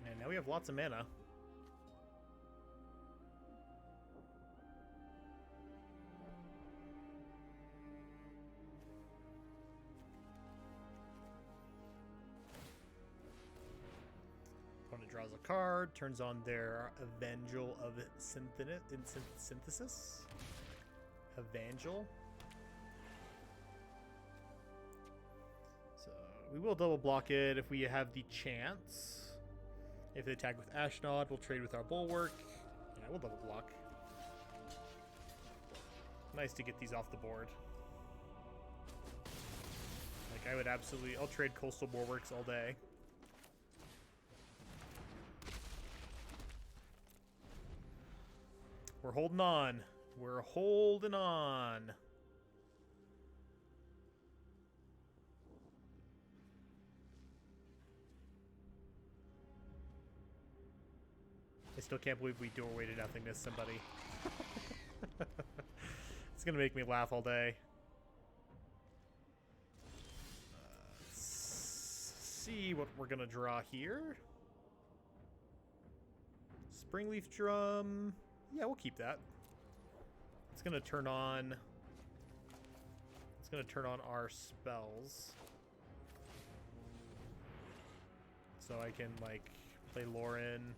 And now we have lots of mana. Opponent draws a card, turns on their Evangel of Synthesis. Evangel. So we will double block it if we have the chance. If they attack with Ashnod, we'll trade with our Bulwark. Yeah, we'll double block. Nice to get these off the board. Like, I would absolutely... I'll trade Coastal Bulwarks all day. We're holding on. We're holding on. I still can't believe we doorway to nothingness somebody. It's gonna make me laugh all day. Let's see what we're gonna draw here. Springleaf Drum. Yeah, we'll keep that. It's gonna turn on. It's gonna turn on our spells, so I can like play Lauren.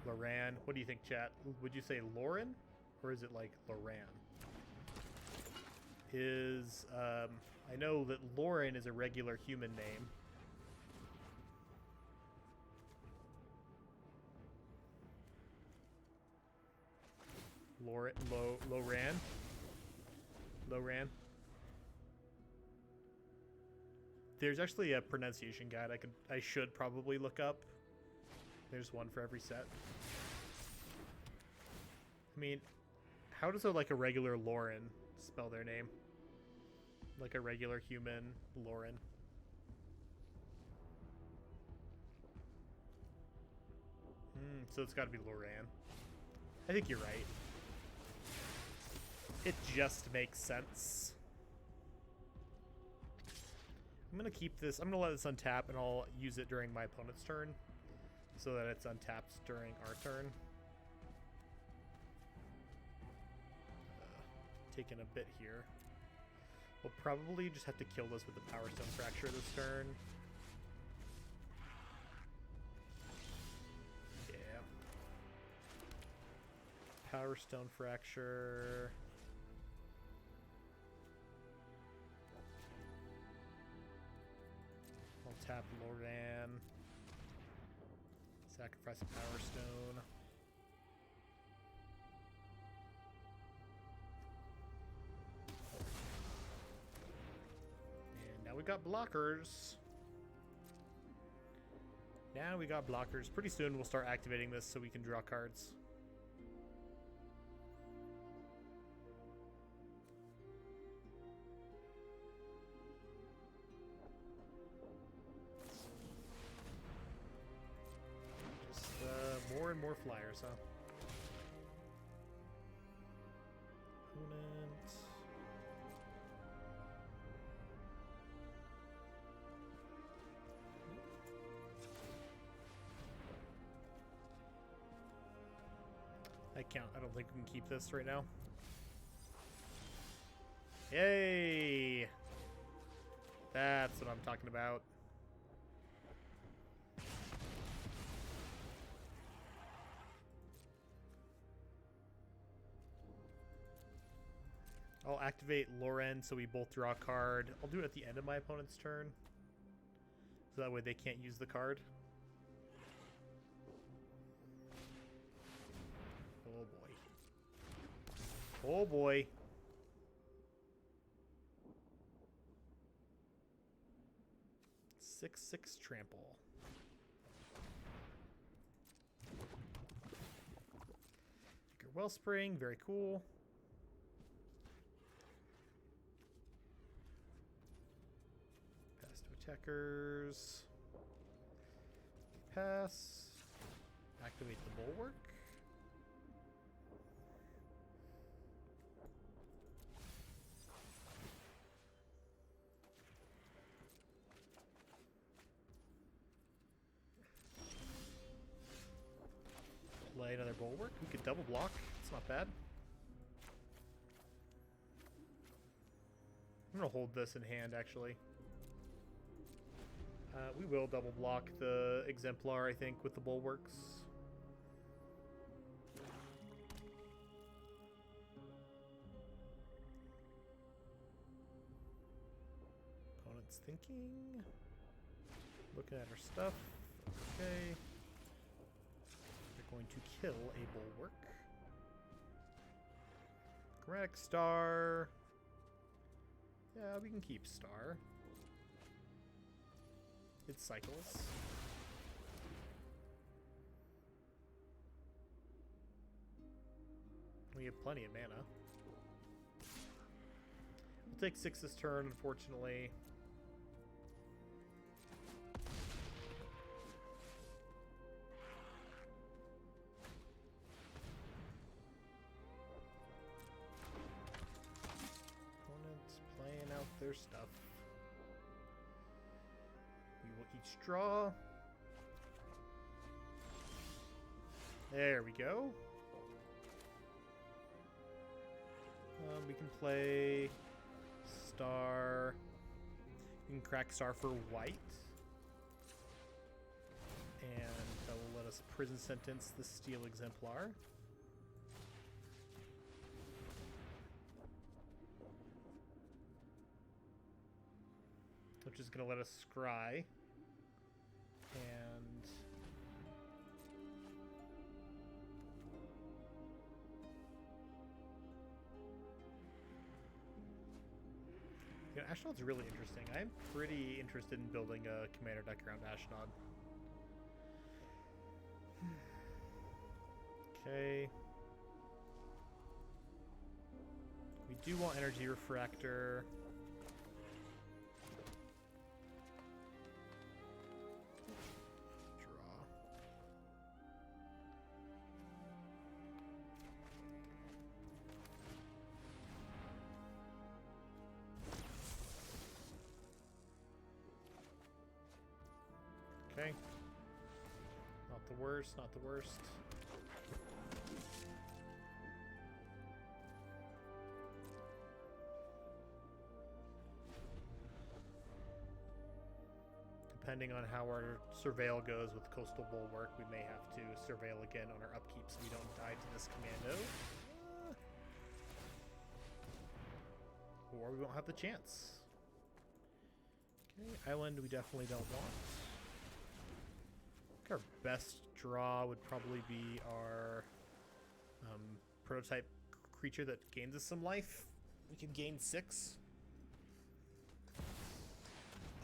Loran. What do you think, chat? Would you say Lauren, or is it like Loran? I know that Lauren is a regular human name. Loran. There's actually a pronunciation guide I should probably look up. There's one for every set. I mean, how does a regular Lauren spell their name? Like a regular human Lauren. So it's got to be Loran. I think you're right. It just makes sense. I'm going to keep this. I'm going to let this untap, and I'll use it during my opponent's turn so that it's untapped during our turn. Taking a bit here. We'll probably just have to kill this with the Power Stone Fracture this turn. Yeah. Power Stone Fracture. I'll tap Loran. Sacrifice a Power Stone. And now we got blockers. Pretty soon we'll start activating this so we can draw cards. More and more flyers, huh? Opponent. I don't think we can keep this right now. Yay! That's what I'm talking about. I'll activate Lauren so we both draw a card. I'll do it at the end of my opponent's turn, so that way they can't use the card. Oh boy. Oh boy. Six trample. Wellspring, very cool. Attackers. Pass. Activate the bulwark. Play another bulwark. We could double block. It's not bad. I'm gonna hold this in hand, actually. We will double block the Exemplar, I think, with the bulwarks. Opponent's thinking. Looking at our stuff. Okay. They're going to kill a bulwark. Chromatic Star. Yeah, we can keep Star. It cycles. We have plenty of mana. We'll take 6 this turn, unfortunately. Opponents playing out their stuff. We will each draw. There we go. We can play Star. We can crack Star for white. And that will let us prison sentence the Steel Exemplar. Which is going to let us scry. And you know, Ashnod's really interesting. I'm pretty interested in building a commander deck around Ashnod. Okay. We do want Energy Refractor. Okay. Not the worst, not the worst. Depending on how our surveil goes with Coastal Bulwark, we may have to surveil again on our upkeep so we don't die to this commando. Or we won't have the chance. Okay, island we definitely don't want. I think our best draw would probably be our prototype creature that gains us some life. We could gain 6.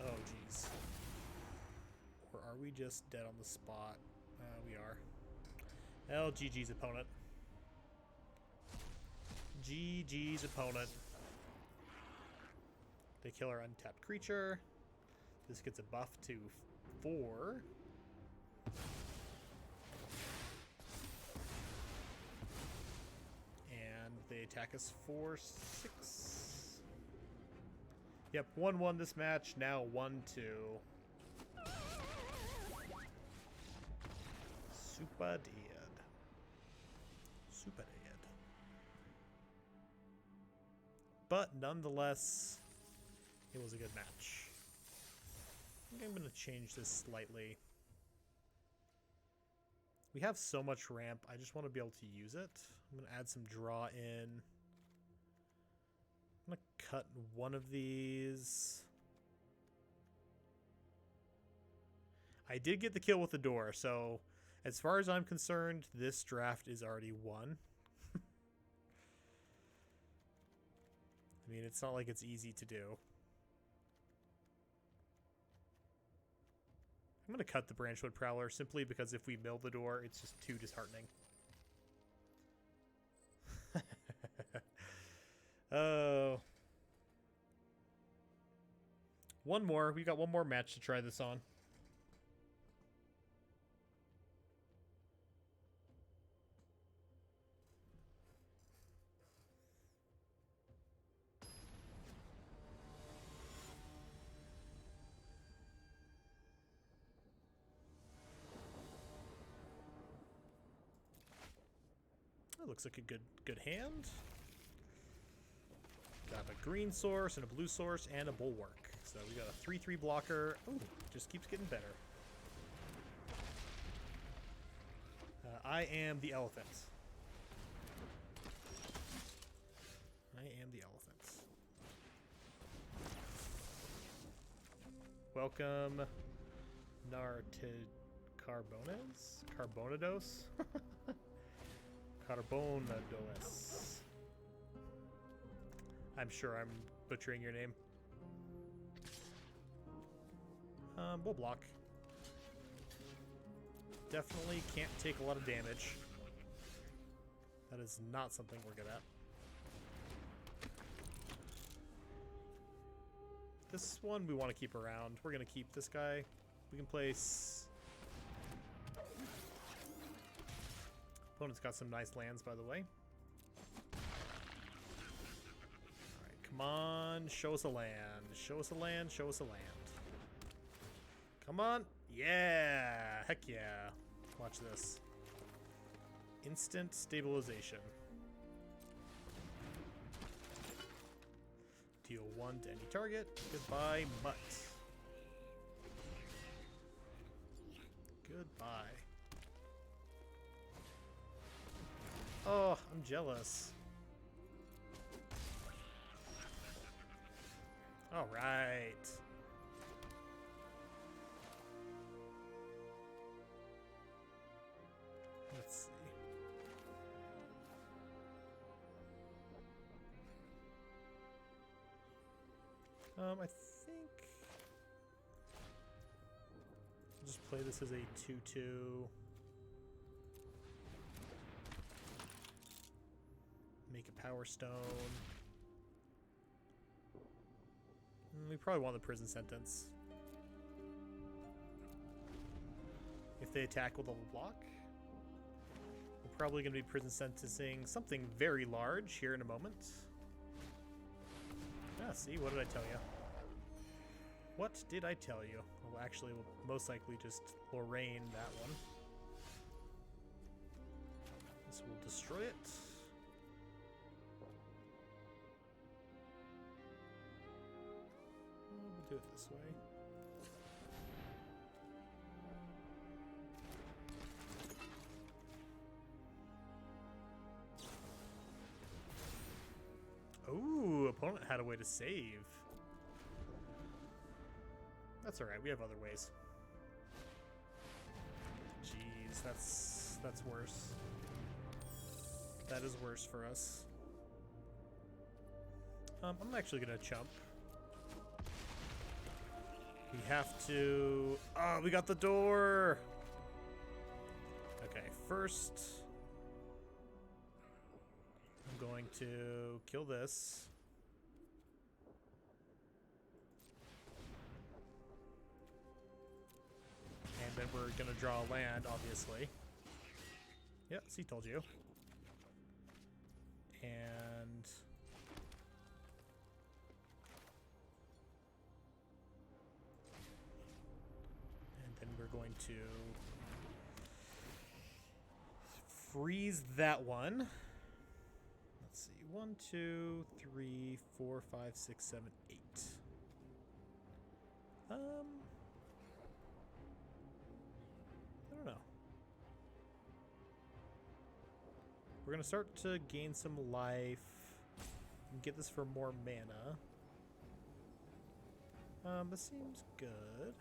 Oh, jeez. Or are we just dead on the spot? We are. Well, GG's opponent. GG's opponent. They kill our untapped creature. This gets a buff to 4. And they attack us for 6. Yep, 1-1 this match. Now 1-2. Super dead. Super dead. But nonetheless, it was a good match. I think I'm going to change this slightly. We have so much ramp, I just want to be able to use it. I'm going to add some draw in. I'm going to cut one of these. I did get the kill with the door, so as far as I'm concerned, this draft is already won. I mean, it's not like it's easy to do. I'm going to cut the Branchwood Prowler simply because if we mill the door, it's just too disheartening. Oh. one more. We got one more match to try this on. That looks like a good hand. Got a green source and a blue source and a bulwark. So we got a 3/3 blocker. Ooh, just keeps getting better. I am the elephant. I am the elephant. Welcome, Carbones? Carbonados? Carbonados. I'm sure I'm butchering your name. We'll block. Definitely can't take a lot of damage. That is not something we're good at. This one we want to keep around. We're going to keep this guy. We can place... Opponent's got some nice lands, by the way. Alright, come on. Show us a land. Show us a land. Show us a land. Come on. Yeah. Heck yeah. Watch this. Instant stabilization. Deal 1 to any target. Goodbye, Mutt. Goodbye. Oh, I'm jealous. All right. Let's see. I think I'll just play this as a 2/2. Make a Power Stone. We probably want the prison sentence. If they attack with a block, we're probably going to be prison sentencing something very large here in a moment. Ah, see, what did I tell you? What did I tell you? Well, actually, we'll most likely just Lorraine that one. This will destroy it. We'll do it this way. Ooh, opponent had a way to save. That's alright, we have other ways. Jeez, that's worse. That is worse for us. I'm actually gonna chump. We have to... Oh, we got the door! Okay, first... I'm going to kill this. And then we're gonna draw a land, obviously. Yeah, see, told you. And... then we're going to freeze that one. Let's see. 1, 2, 3, 4, 5, 6, 7, 8. I don't know. We're gonna start to gain some life and get this for more mana. This seems good.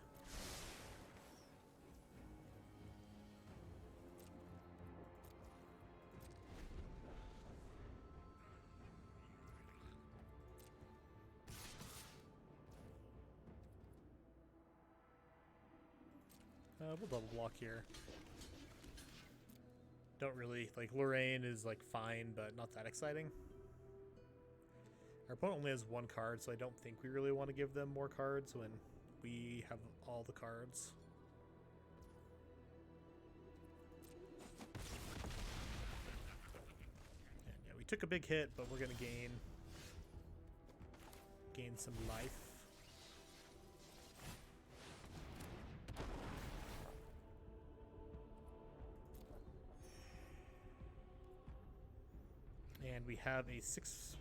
We'll double block here. Don't really, like, Lorraine is, like, fine, but not that exciting. Our opponent only has one card, so I don't think we really want to give them more cards when we have all the cards. And yeah, we took a big hit, but we're going to gain some life. And we have a six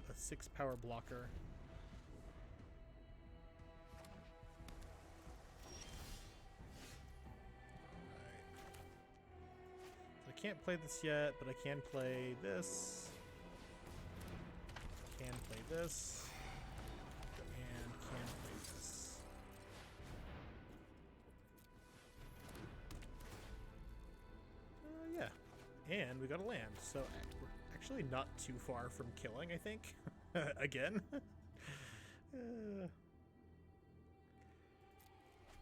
power blocker. So I can't play this yet, but I can play this. Can play this. And can play this. Yeah. And we got a land, so we're actually not too far from killing, I think. Again.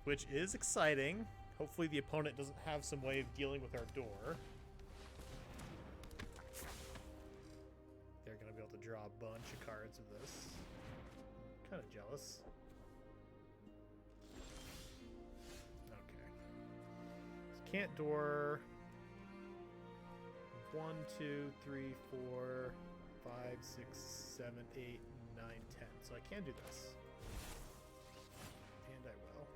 Which is exciting. Hopefully the opponent doesn't have some way of dealing with our door. They're going to be able to draw a bunch of cards of this. I'm kind of jealous. Okay. So can't door... 1, 2, 3, 4, 5, 6, 7, 8, 9, 10. So I can do this. And I will.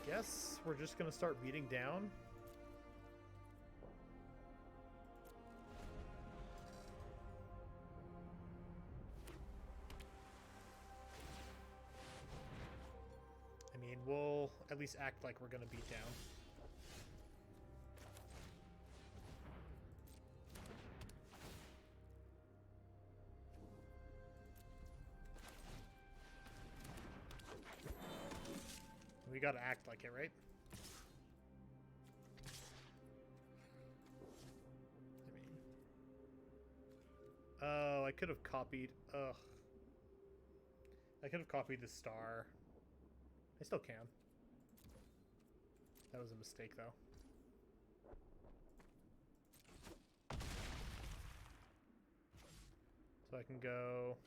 I guess we're just going to start beating down. We'll at least act like we're going to beat down. We got to act like it, right? I mean... Oh, I could have copied... Ugh. I could have copied the star. I still can. That was a mistake, though. So I can go...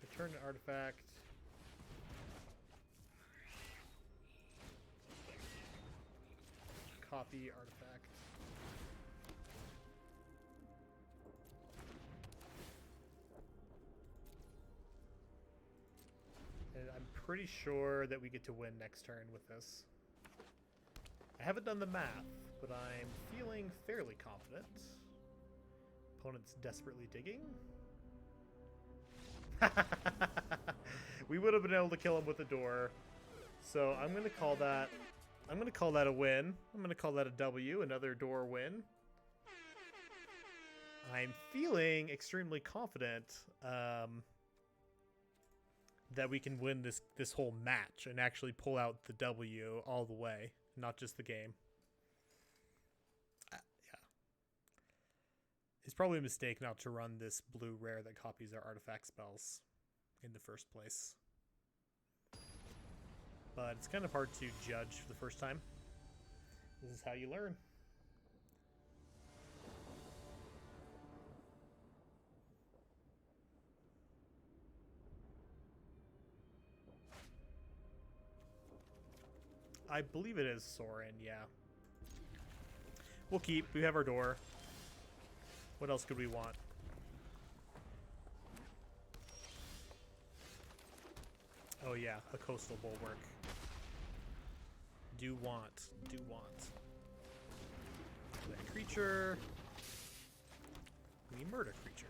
return an artifact. Copy artifact. And I'm pretty sure that we get to win next turn with this. I haven't done the math, but I'm feeling fairly confident. Opponent's desperately digging. We would have been able to kill him with the door. So I'm going to call that... I'm going to call that a win. I'm going to call that a W, another door win. I'm feeling extremely confident that we can win this whole match and actually pull out the W all the way, not just the game. Yeah. It's probably a mistake not to run this blue rare that copies our artifact spells in the first place. But it's kind of hard to judge for the first time. This is how you learn. I believe it is Sorin, yeah. We'll keep. We have our door. What else could we want? Oh yeah, a coastal bulwark. Do want. That creature. We murder creature.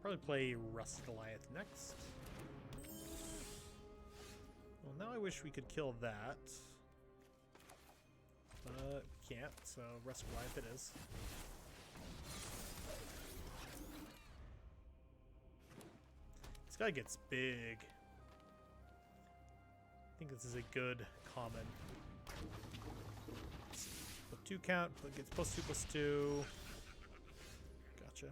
Probably play Rust Goliath next. Well, now I wish we could kill that. But we can't, so Rust Goliath it is. This guy gets big. I think this is a good common. Put 2 count, but gets +2/+2. Gotcha.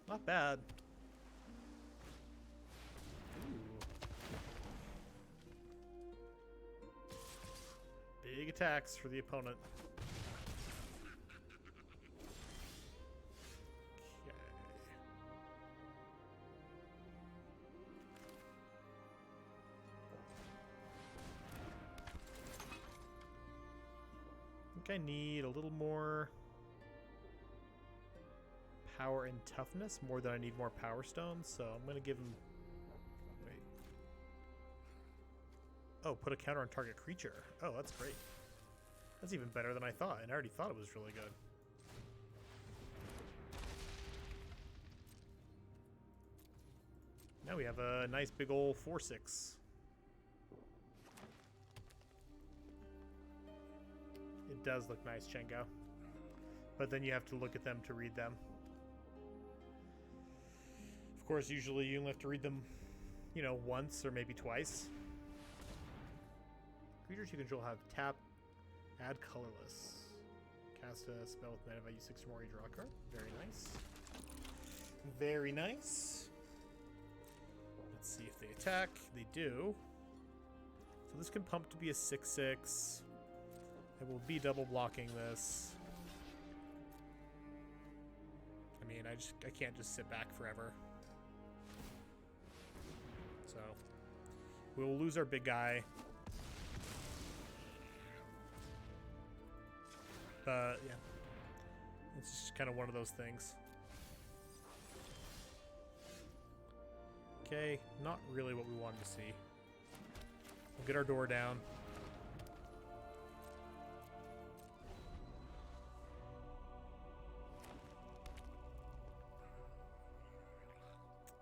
Not bad. Ooh. Big attacks for the opponent. I need a little more power and toughness, more than I need more power stones, so I'm going to give him... Wait. Oh, put a counter on target creature. Oh, that's great. That's even better than I thought, and I already thought it was really good. Now we have a nice big ol' 4/6. It does look nice, Chengo. But then you have to look at them to read them. Of course, usually you only have to read them, you know, once or maybe twice. Creatures you control have tap, add colorless. Cast a spell with mana value 6 or more, you draw a card. Very nice. Very nice. Let's see if they attack. They do. So this can pump to be a 6/6. I will be double blocking this. I mean, I can't just sit back forever. So we will lose our big guy. But yeah, it's just kind of one of those things. Okay, not really what we wanted to see. We'll get our door down.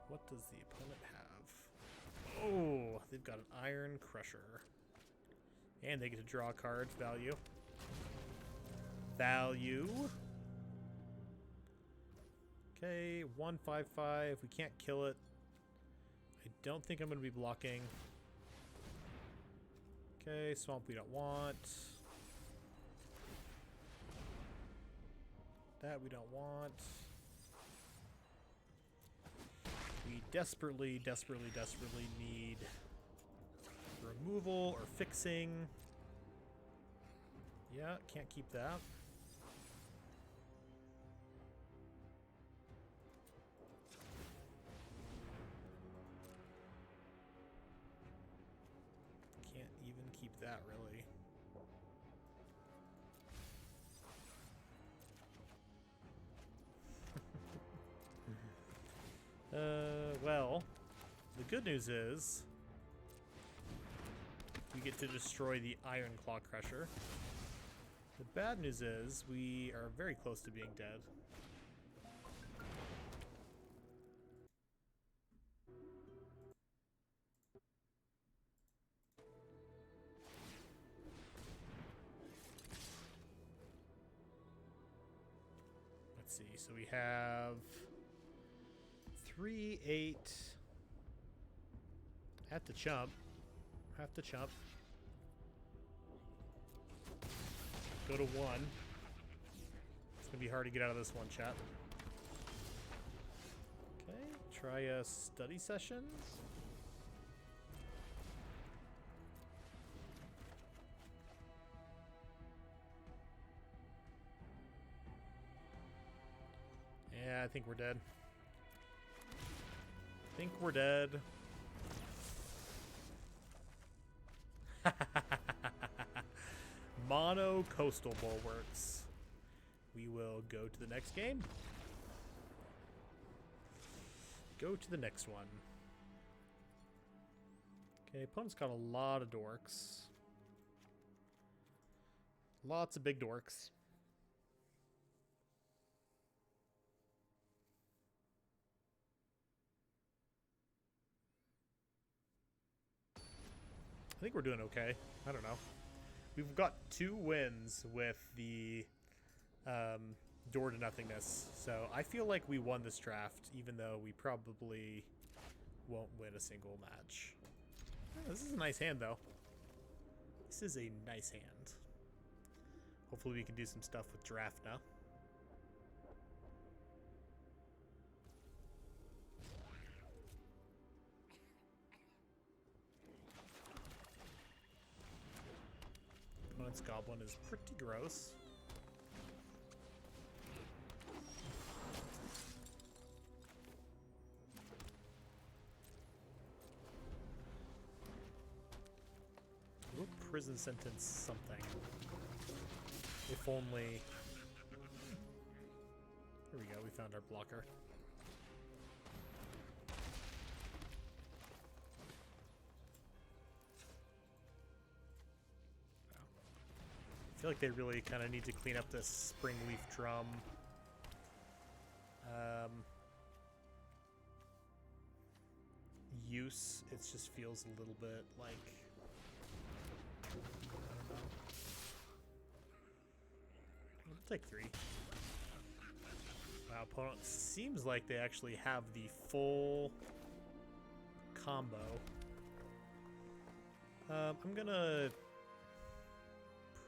What does the opponent have? Oh, they've got an Iron Crusher. And they get to draw a card. Value. Value. Okay, 1/5/5. We can't kill it. I don't think I'm going to be blocking. Okay, Swamp we don't want. That we don't want. We desperately, desperately, desperately need removal or fixing. Yeah, can't keep that. Can't even keep that, really. Well, the good news is we get to destroy the Iron Claw Crusher. The bad news is we are very close to being dead. Let's see, so we have 3, 8. Have to chump. Have to chump. Go to 1. It's gonna be hard to get out of this one, chat. Okay, try a study session. Yeah, I think we're dead. I think we're dead. Mono Coastal Bulwarks. We will go to the next game. Go to the next one. Okay, opponent's got a lot of dorks. Lots of big dorks. I think we're doing okay. I don't know. We've got 2 wins with the door to nothingness. So I feel like we won this draft, even though we probably won't win a single match. Oh, this is a nice hand, though. This is a nice hand. Hopefully we can do some stuff with draft now. Resistance Goblin is pretty gross. Ooh, prison sentence something. If only... Here we go, we found our blocker. I feel like they really kind of need to clean up this Springleaf Drum. Use, it just feels a little bit like... I don't know. I'll take 3. Wow, opponent seems like they actually have the full combo. I'm gonna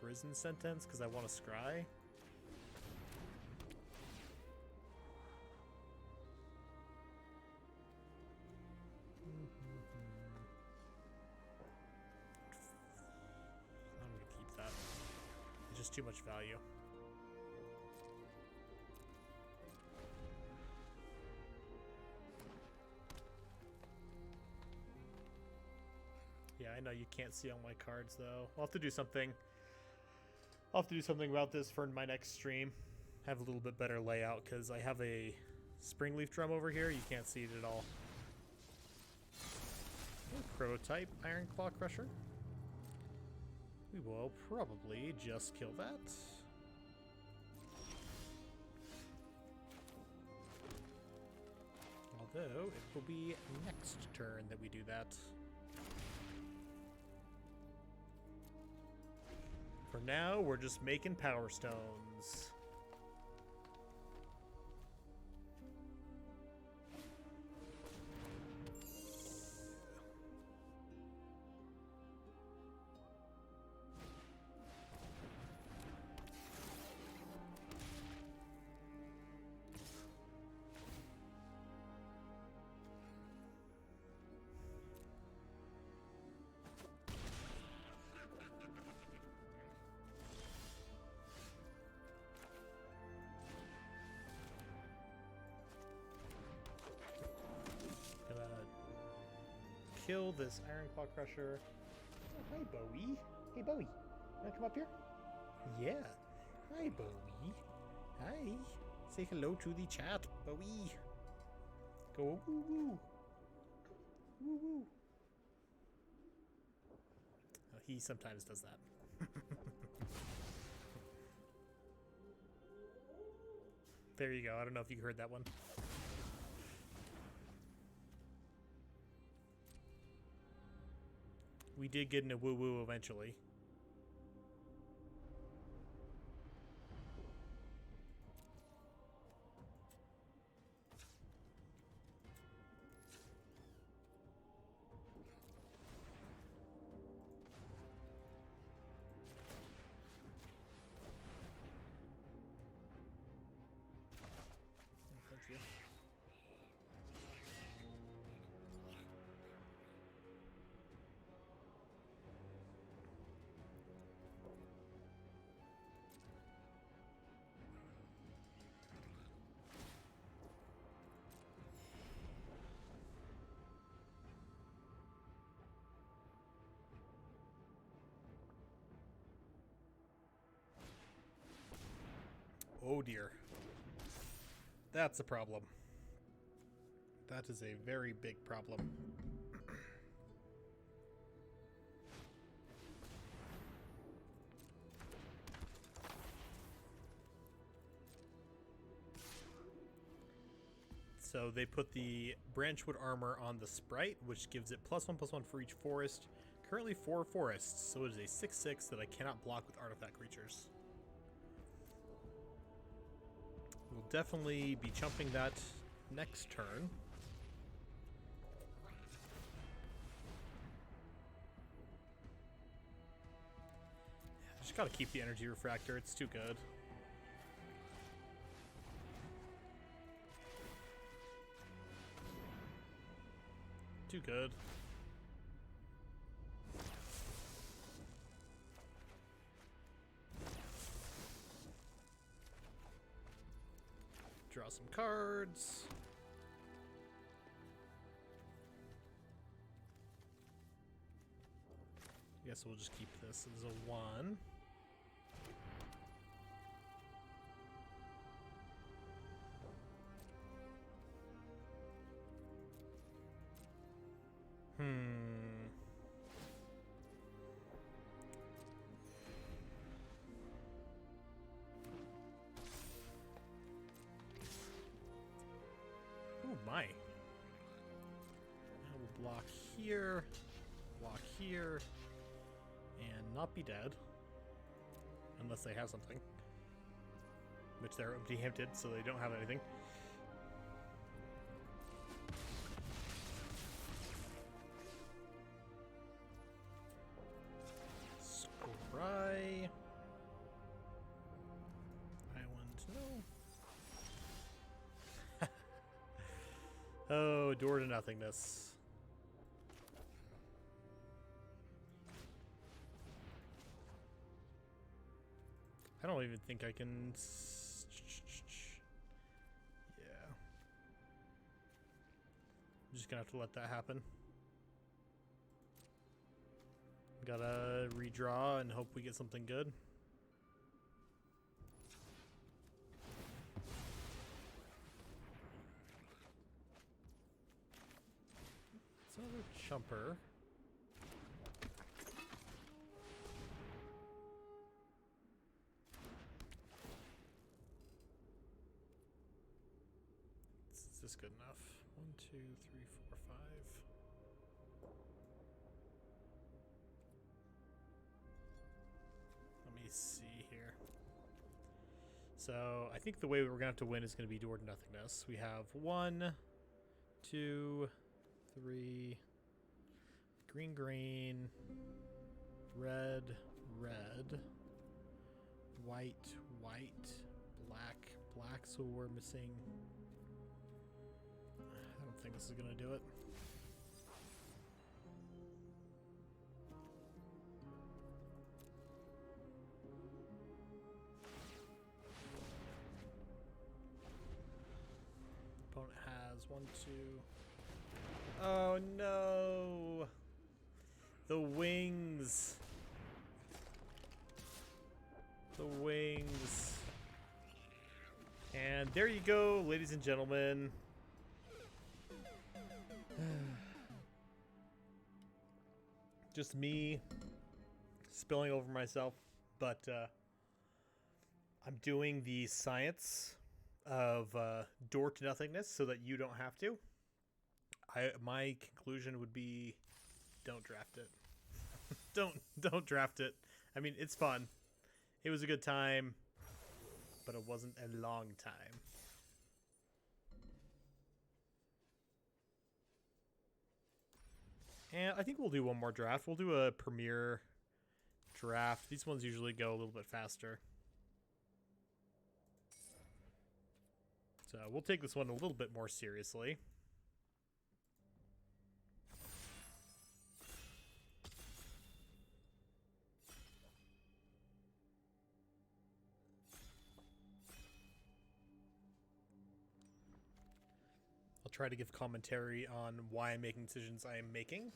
prison sentence because I want to scry. I'm gonna keep that. It's just too much value. Yeah, I know you can't see all my cards though. I'll have to do something. I'll have to do something about this for my next stream. Have a little bit better layout because I have a Springleaf Drum over here. You can't see it at all. Prototype Iron Claw Crusher. We will probably just kill that. Although it will be next turn that we do that. For now, we're just making Power Stones. Kill this Iron Claw Crusher. Oh, hi, Bowie. Hey, Bowie. Wanna come up here? Yeah. Hi, Bowie. Hi. Say hello to the chat, Bowie. Go woo woo. Woo woo. Oh, he sometimes does that. There you go. I don't know if you heard that one. We did get into woo-woo eventually. Thank you. Oh dear. That's a problem. That is a very big problem. So they put the Branchwood armor on the Sprite, which gives it +1/+1 for each forest. Currently 4 forests, so it is a 6/6 that I cannot block with artifact creatures. We'll definitely be chumping that next turn. Just gotta keep the energy refractor, it's too good. Too good. Draw some cards. I guess we'll just keep this as a 1. Oh my. Now we'll block here, and not be dead. Unless they have something. Which they're empty-handed, so they don't have anything. Scry. Island, no. Oh, door to nothingness. I don't even think I can... Yeah. I'm just gonna have to let that happen. Gotta redraw and hope we get something good. It's another chumper. Is this good enough? 1, 2, 3, 4, 5. Let me see here. So I think the way we're gonna have to win is gonna be door to nothingness. We have 1, 2, 3, green, green, red, red, white, white, black, black. So we're missing. I don't think this is gonna do it. Opponent has 1, 2. Oh no! The wings! The wings. And there you go, ladies and gentlemen. Just me spilling over myself, but I'm doing the science of door to nothingness so that you don't have to. My conclusion would be, don't draft it. don't draft it. I mean, it's fun. It was a good time, but it wasn't a long time. And I think we'll do one more draft. We'll do a premier draft. These ones usually go a little bit faster. So we'll take this one a little bit more seriously. Try to give commentary on why I'm making decisions I am making.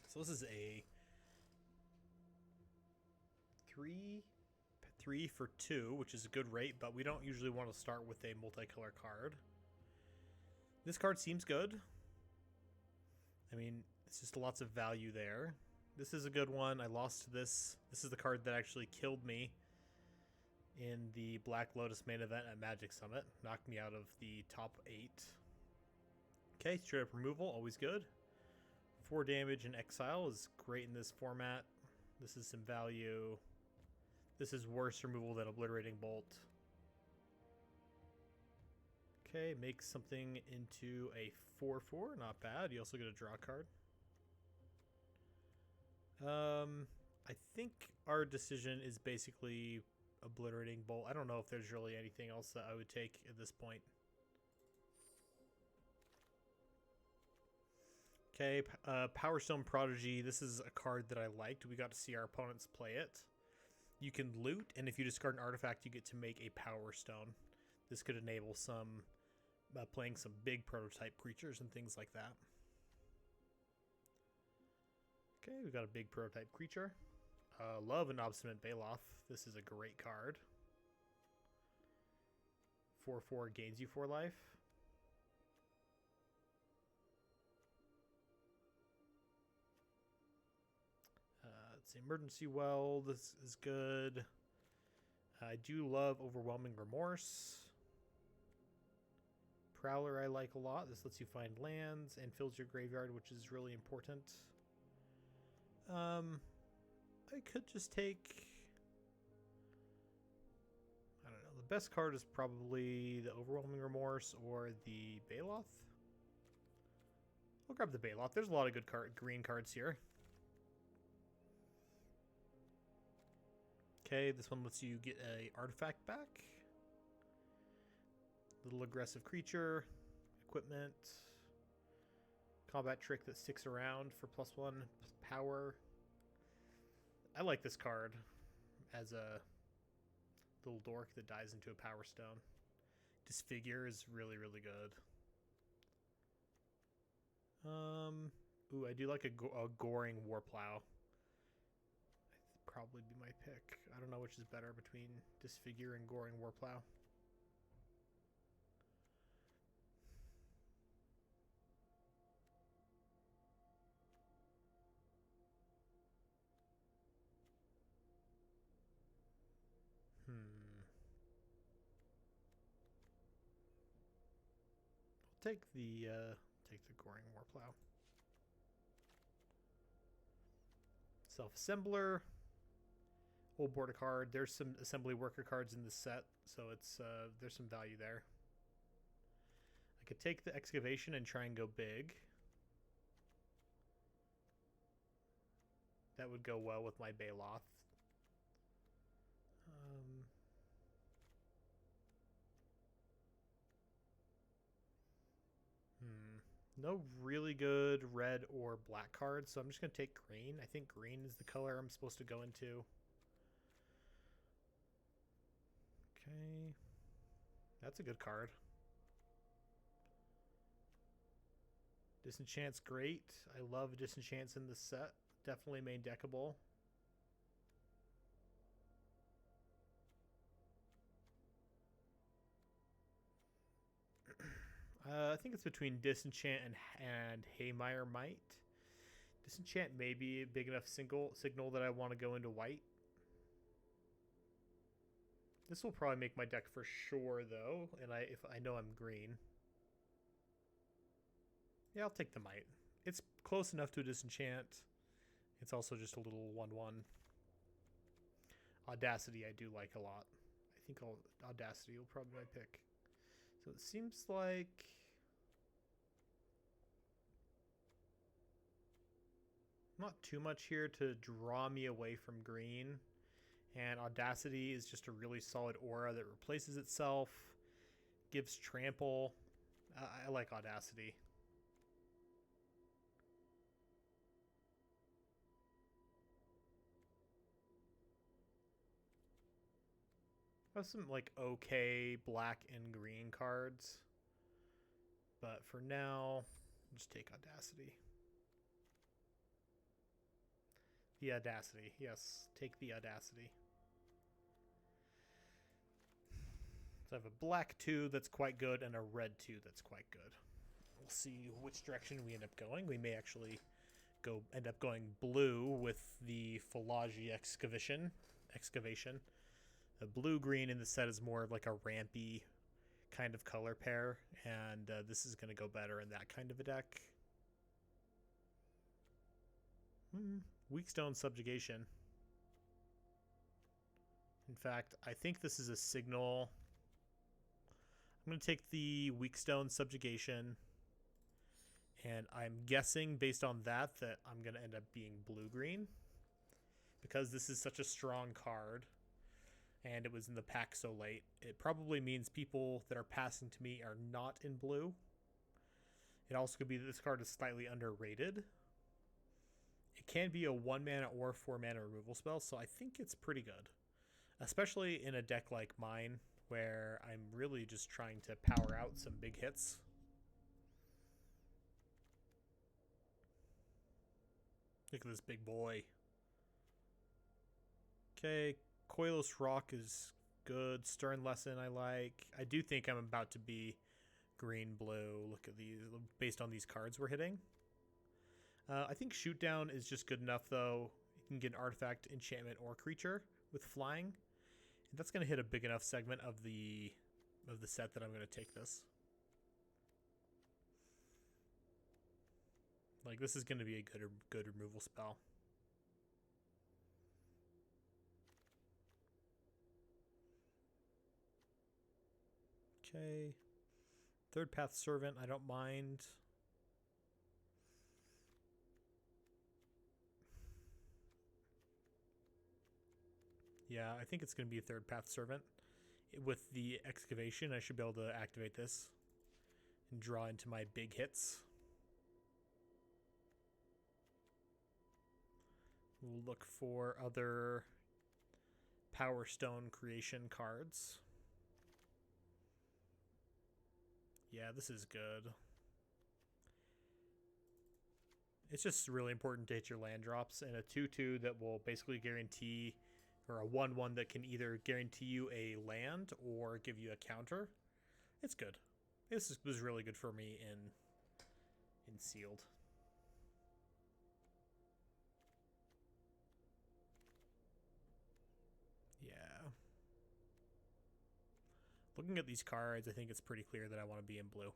So this is a 3 for 2, which is a good rate, but we don't usually want to start with a multicolor card. This card seems good. I mean, it's just lots of value there. This is a good one. I lost to this. This is the card that actually killed me in the Black Lotus main event at Magic Summit. Knocked me out of the top 8. Okay, straight up removal, always good. 4 damage and exile is great in this format. This is some value. This is worse removal than Obliterating Bolt. Okay, make something into a 4/4, not bad. You also get a draw card. I think our decision is basically Obliterating Bolt. I don't know if there's really anything else that I would take at this point. Okay, Power Stone Prodigy. This is a card that I liked. We got to see our opponents play it. You can loot, and if you discard an artifact, you get to make a Power Stone. This could enable some playing some big prototype creatures and things like that. Okay, we've got a big prototype creature. Love an Obstinate Baloth. This is a great card. 4/4 gains you 4 life. Let's see, Emergency Well. This is good. I do love Overwhelming Remorse. Prowler I like a lot. This lets you find lands and fills your graveyard, which is really important. I could just take... I don't know. The best card is probably the Overwhelming Remorse or the Baloth. I'll grab the Baloth. There's a lot of good green cards here. Okay, this one lets you get a artifact back. Little aggressive creature. Equipment. Combat trick that sticks around for +1 power. I like this card as a little dork that dies into a Power Stone. Disfigure is really, really good. Ooh, I do like a Goring Warplow. Probably be my pick. I don't know which is better between Disfigure and Goring Warplow. I'll take the Goring Warplow. Self-Assembler. Old board a card. There's some assembly worker cards in this set, so it's there's some value there. I could take the Excavation and try and go big. That would go well with my Baloth. No really good red or black cards, so I'm just going to take green. I think green is the color I'm supposed to go into. Okay. That's a good card. Disenchant's great. I love Disenchants in this set. Definitely main deckable. I think it's between Disenchant and Haymire Might. Disenchant may be a big enough signal that I want to go into white. This will probably make my deck for sure, though, and if I know I'm green. Yeah, I'll take the Might. It's close enough to a Disenchant. It's also just a little 1/1. Audacity I do like a lot. I think Audacity will probably be my pick. So it seems like... not too much here to draw me away from green. And Audacity is just a really solid aura that replaces itself. Gives trample. I like Audacity. I have some like okay black and green cards. But for now, I'll just take Audacity. The Audacity. Yes, take the Audacity. So I have a black 2 that's quite good and a red 2 that's quite good. We'll see which direction we end up going. We may actually end up going blue with the Philology Excavation. The blue-green in the set is more of like a rampy kind of color pair, and this is going to go better in that kind of a deck. Weakstone Subjugation. In fact, I think this is a signal. I'm going to take the Weakstone Subjugation, and I'm guessing based on that I'm going to end up being blue-green, because this is such a strong card, and it was in the pack so late. It probably means people that are passing to me are not in blue. It also could be that this card is slightly underrated. It can be a 1-mana or 4-mana removal spell, so I think it's pretty good. Especially in a deck like mine, where I'm really just trying to power out some big hits. Look at this big boy. Okay, Coilless Rock is good. Stern Lesson I like. I do think I'm about to be green-blue. Look at these, based on these cards we're hitting. I think Shoot Down is just good enough, though. You can get an artifact, enchantment, or creature with flying. And that's going to hit a big enough segment of the set that I'm going to take this. Like, this is going to be a good removal spell. Okay. Third Path Servant, I don't mind. Yeah, I think it's going to be a Third Path Servant. With the Excavation, I should be able to activate this and draw into my big hits. We'll look for other Power Stone creation cards. Yeah, this is good. It's just really important to hit your land drops, and a 2/2 that will basically guarantee, or a 1/1 that can either guarantee you a land or give you a counter. It's good. This was really good for me in Sealed. Yeah. Looking at these cards, I think it's pretty clear that I want to be in blue.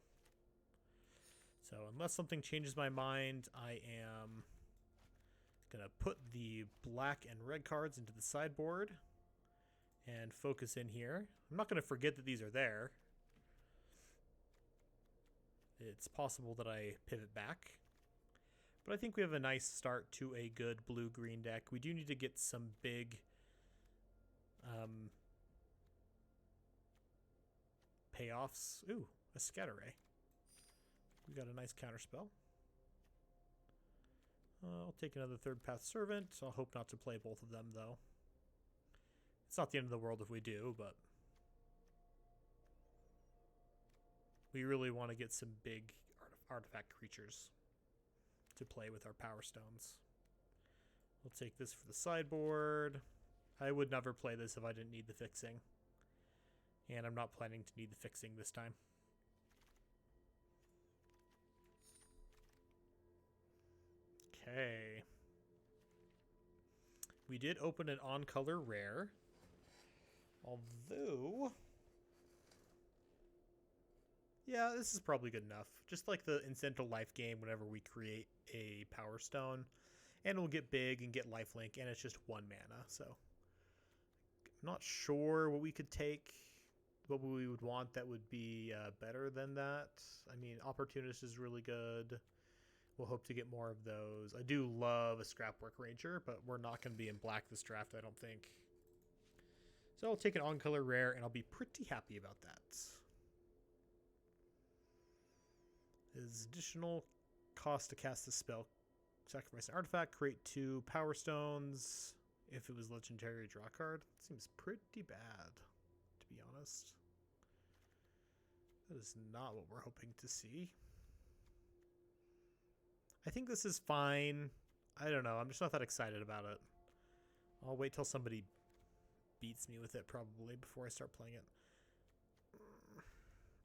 So unless something changes my mind, I am going to put the black and red cards into the sideboard and focus in here. I'm not going to forget that these are there. It's possible that I pivot back. But I think we have a nice start to a good blue-green deck. We do need to get some big payoffs. Ooh, a Scatter Ray. We got a nice counter spell. I'll take another Third Path Servant. I'll hope not to play both of them, though. It's not the end of the world if we do, but we really want to get some big artifact creatures to play with our Power Stones. We'll take this for the sideboard. I would never play this if I didn't need the fixing. And I'm not planning to need the fixing this time. Okay. We did open an on-color rare. Although, yeah, this is probably good enough. Just like the Incidental Life game whenever we create a Power Stone. And we'll get big and get lifelink, and it's just 1 mana. So, I'm not sure what we could take, what we would want that would be better than that. I mean, Opportunist is really good. We'll hope to get more of those. I do love a Scrapwork Ranger, but we're not going to be in black this draft, I don't think. So I'll take an on-color rare, and I'll be pretty happy about that. There's additional cost to cast the spell. Sacrifice an artifact, create 2 Power Stones. If it was legendary, draw a card. Seems pretty bad, to be honest. That is not what we're hoping to see. I think this is fine. I don't know. I'm just not that excited about it. I'll wait till somebody beats me with it probably before I start playing it.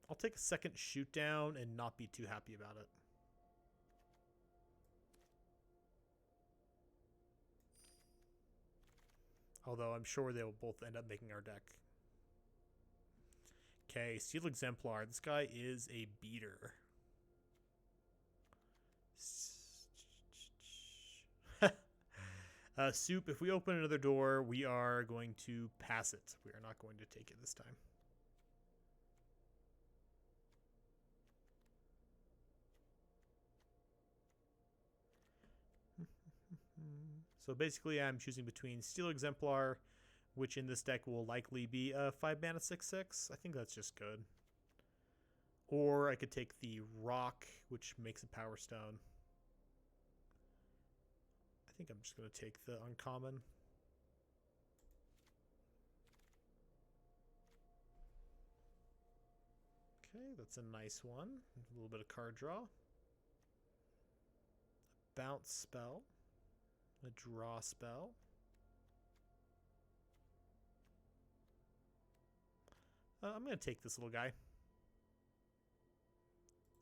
I'll take a second Shoot Down and not be too happy about it. Although I'm sure they will both end up making our deck. Okay, Steel Exemplar. This guy is a beater. Soup, if we open another door, we are going to pass it. We are not going to take it this time. So basically, I'm choosing between Steel Exemplar, which in this deck will likely be a 5 mana 6/6. I think that's just good. Or I could take the Rock, which makes a Power Stone. I think I'm just going to take the uncommon. that's a nice one. A little bit of card draw. Bounce spell. A draw spell. I'm going to take this little guy.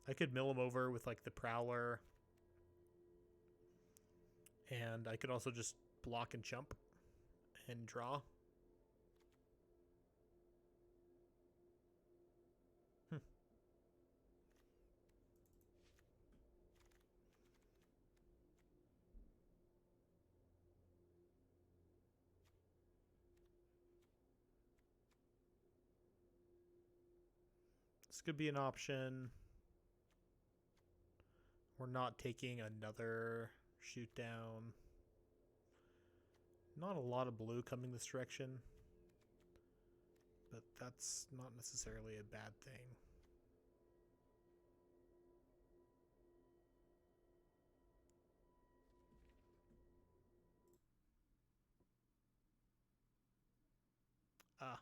I could mill him over with like the Prowler. And I could also just block and chump and draw. This could be an option. We're not taking another shoot down. Not a lot of blue coming this direction, but that's not necessarily a bad thing. Ah.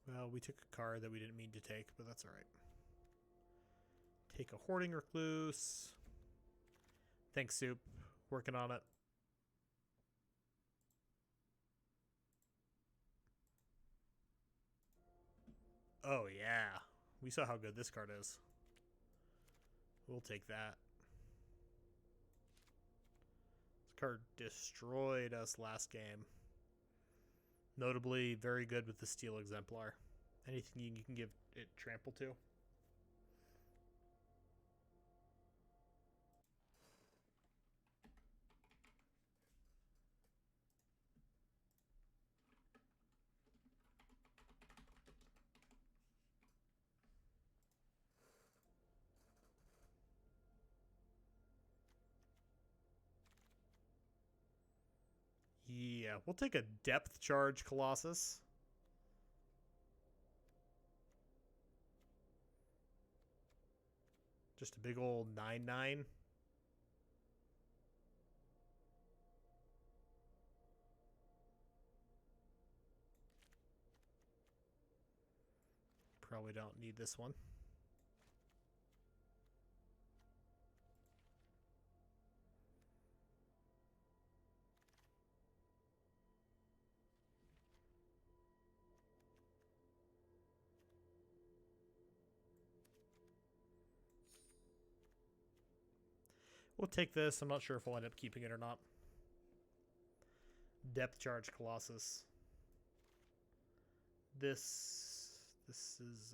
Well, we took a card that we didn't mean to take, but that's all right. Take a Hoarding Recluse. Thanks, Soup. Working on it. Oh, yeah. We saw how good this card is. We'll take that. This card destroyed us last game. Notably, very good with the Steel Exemplar. Anything you can give it trample to. Yeah, we'll take a Depth Charge Colossus. Just a big old 9/9. Probably don't need this one. We'll take this. I'm not sure if we'll end up keeping it or not. Depth Charge Colossus. This is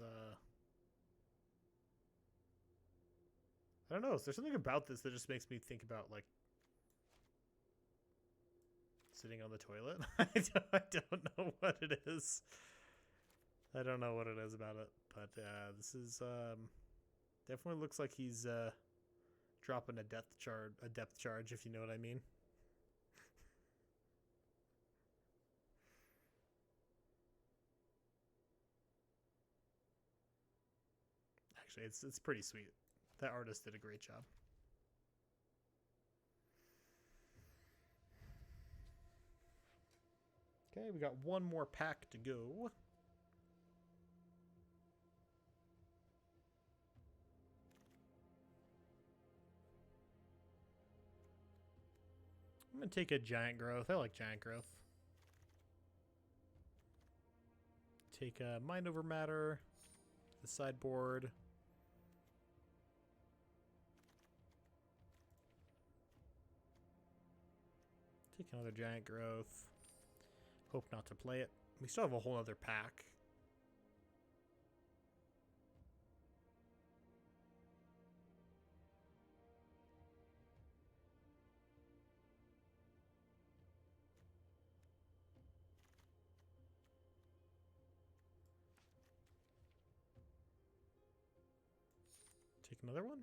I don't know. There's something about this that just makes me think about like sitting on the toilet. I don't know what it is. I don't know what it is about it, but this is definitely looks like he's dropping a depth charge, if you know what I mean. Actually, it's pretty sweet. That artist did a great job. Okay, we got one more pack to go. I'm going to take a Giant Growth. I like Giant Growth. Take a Mind Over Matter. The sideboard. Take another Giant Growth. Hope not to play it. We still have a whole other pack. Take another one.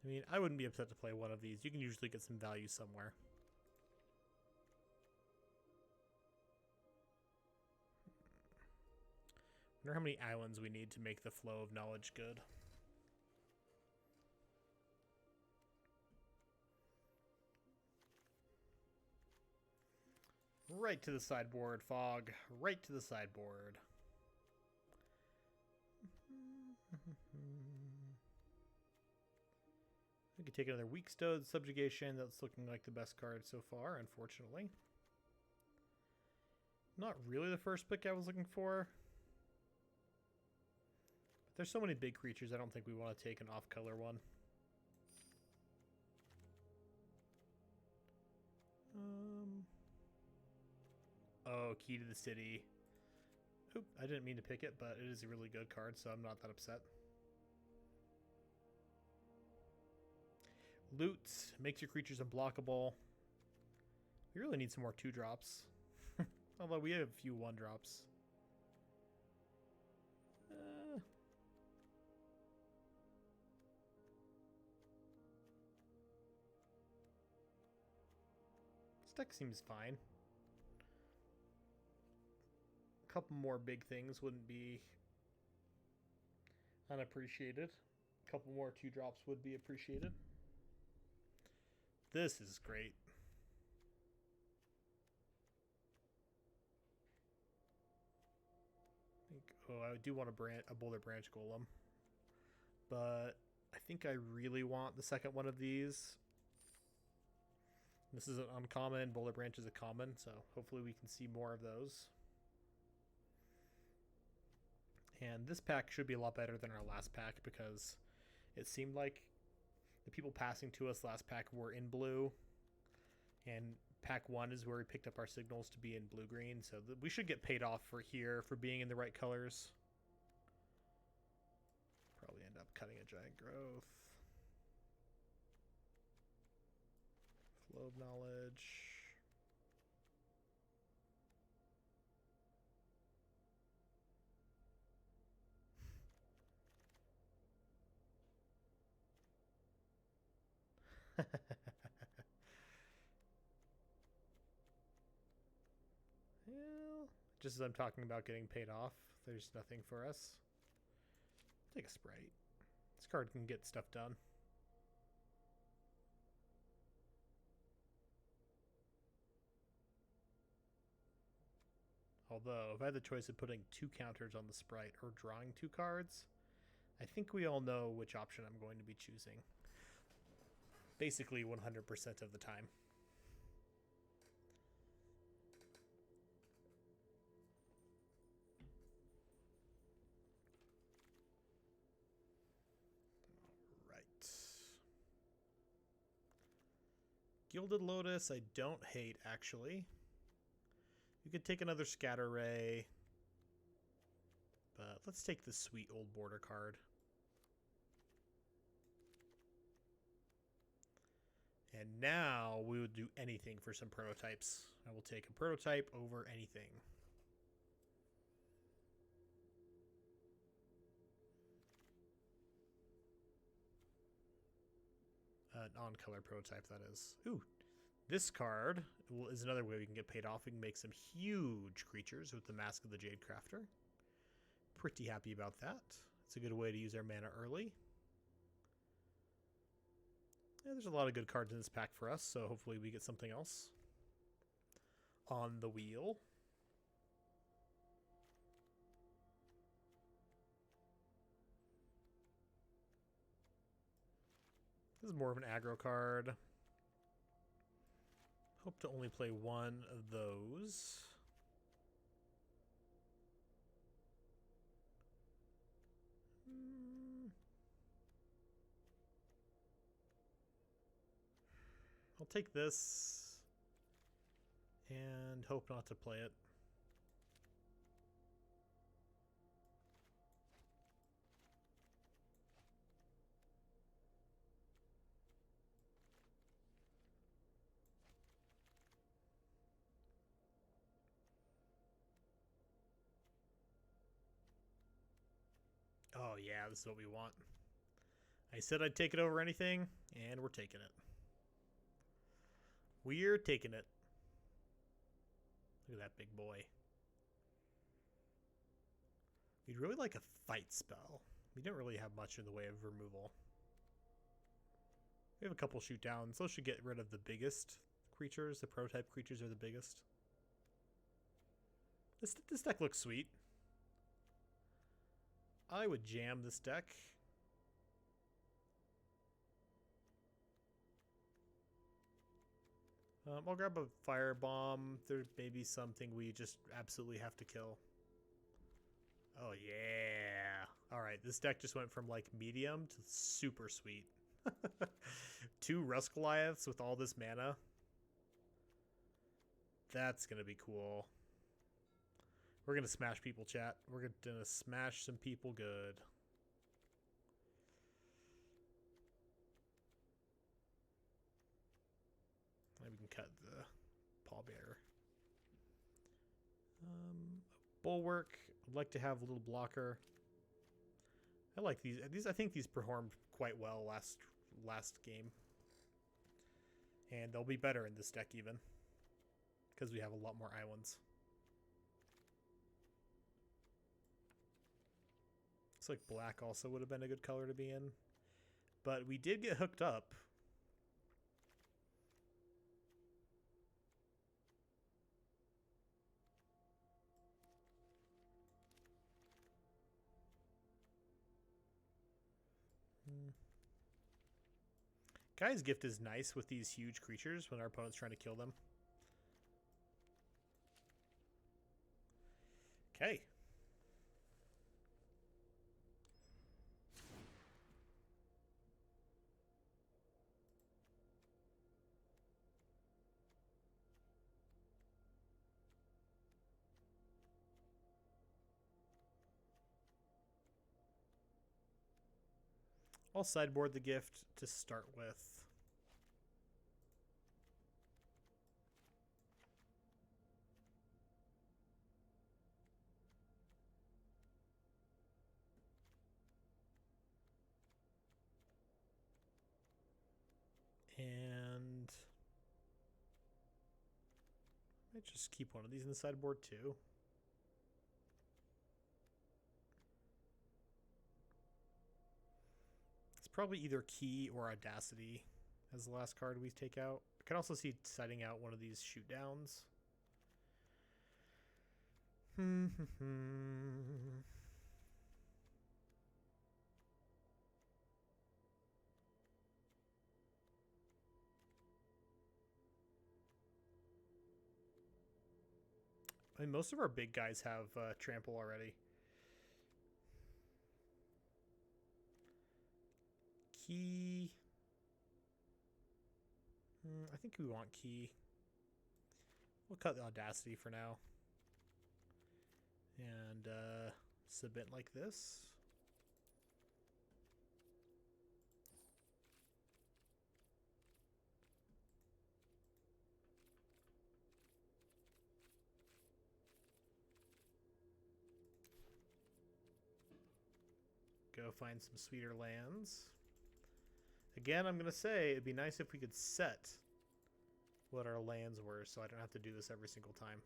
I mean, I wouldn't be upset to play one of these. You can usually get some value somewhere. I wonder how many islands we need to make the flow of knowledge good. Right to the sideboard, Fog. Right to the sideboard. We could take another Weak Stowed Subjugation. That's looking like the best card so far, unfortunately. Not really the first pick I was looking for. But there's so many big creatures, I don't think we want to take an off-color one. Oh, Key to the City. Oop, I didn't mean to pick it, but it is a really good card, so I'm not that upset. Loot makes your creatures unblockable. We really need some more 2-drops. Although we have a few 1-drops. This deck seems fine. A couple more big things wouldn't be unappreciated. A couple more 2-drops would be appreciated. This is great. I do want a Boulder Branch Golem. But I think I really want the second one of these. This is an uncommon. Boulder Branch is a common, so hopefully we can see more of those. And this pack should be a lot better than our last pack because it seemed like the people passing to us last pack were in blue. And pack 1 is where we picked up our signals to be in blue-green. So we should get paid off for here for being in the right colors. Probably end up cutting a Giant Growth. Flow of Knowledge. Well, just as I'm talking about getting paid off, there's nothing for us. Take a Sprite. This card can get stuff done. Although, if I had the choice of putting 2 counters on the Sprite or drawing 2 cards, I think we all know which option I'm going to be choosing. Basically 100% of the time. Alright. Gilded Lotus I don't hate, actually. You could take another Scatter Ray. But let's take the sweet old border card. And now we would do anything for some prototypes. I will take a prototype over anything. An on-color prototype, that is. Ooh, this card is another way we can get paid off. We can make some huge creatures with the Mask of the Jade Crafter. Pretty happy about that. It's a good way to use our mana early. Yeah, there's a lot of good cards in this pack for us, so hopefully we get something else on the wheel. This is more of an aggro card. Hope to only play one of those. I'll take this and hope not to play it. Oh yeah, this is what we want. I said I'd take it over anything, and we're taking it. We're taking it. Look at that big boy. We'd really like a fight spell. We don't really have much in the way of removal. We have a couple shoot downs. Those should get rid of the biggest creatures. The prototype creatures are the biggest. This deck looks sweet. I would jam this deck. I'll grab a firebomb. There may be something we just absolutely have to kill. Oh yeah. Alright, this deck just went from like medium to super sweet. 2 Rust Goliaths with all this mana. That's gonna be cool. We're gonna smash people, chat. We're gonna smash some people good. Maybe we can cut the pallbearer. Bulwark. I'd like to have a little blocker. I like these. I think these performed quite well last game, and they'll be better in this deck even because we have a lot more islands. Looks like black also would have been a good color to be in, but we did get hooked up. Guy's Gift is nice with these huge creatures when our opponent's trying to kill them. Okay. I'll sideboard the gift to start with. And I might just keep one of these in the sideboard too. Probably either Key or Audacity as the last card we take out. I can also see setting out one of these shoot downs. I mean, most of our big guys have trample already. Key. I think we want Key. We'll cut the Audacity for now. And submit like this. Go find some sweeter lands. Again, I'm going to say it'd be nice if we could set what our lands were so I don't have to do this every single time.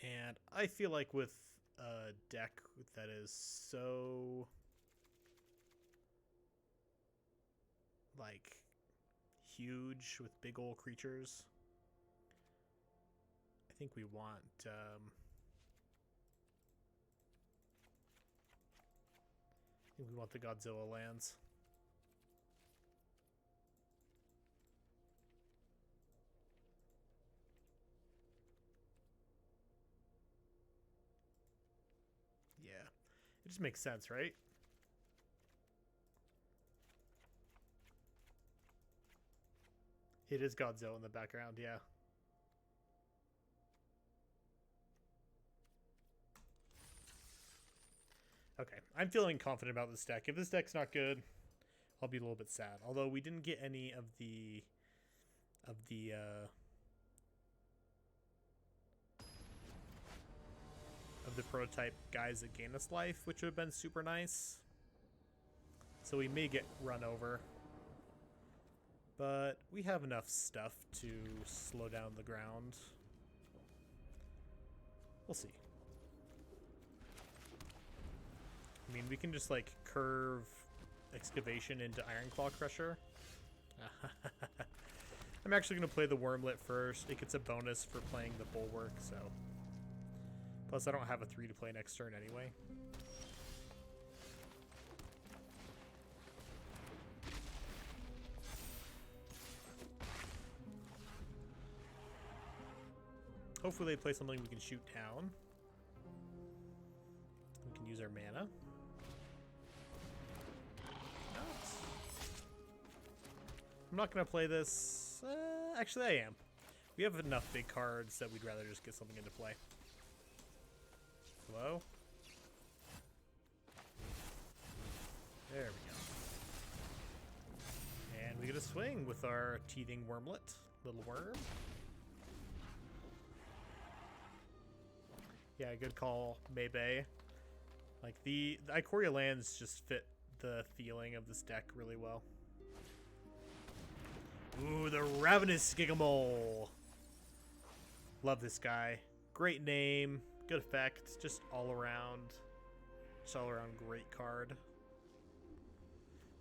And I feel like with a deck that is so like huge with big old creatures, I think we want the Godzilla lands. Yeah, it just makes sense, right? It is Godzilla in the background, yeah. Okay, I'm feeling confident about this deck. If this deck's not good, I'll be a little bit sad. Although we didn't get any of the prototype guys that gain us life, which would have been super nice. So we may get run over. But we have enough stuff to slow down the ground. We'll see. I mean, we can just like curve Excavation into Ironclaw Crusher. I'm actually going to play the Wormlet first. It gets a bonus for playing the Bulwark, so... Plus, I don't have a 3 to play next turn anyway. Hopefully they play something we can shoot down. We can use our mana. I'm not going to play this. Actually, I am. We have enough big cards that we'd rather just get something into play. Hello? There we go. And we get a swing with our teething Wormlet. Little worm. Yeah, good call, Maybe. Like, the Ikoria lands just fit the feeling of this deck really well. Ooh, the Ravenous Gigamole. Love this guy. Great name, good effect, just all around great card.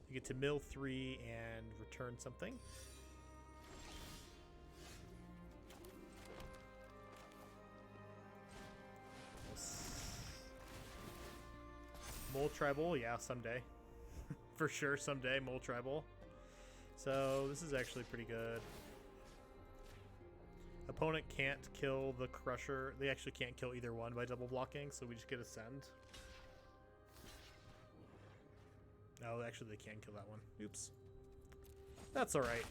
You get to mill 3 and return something. Mole Tribal, yeah, someday. For sure, someday, Mole Tribal. So, this is actually pretty good. Opponent can't kill the Crusher. They actually can't kill either one by double blocking, so we just get a send. No, actually they can kill that one. Oops. That's alright.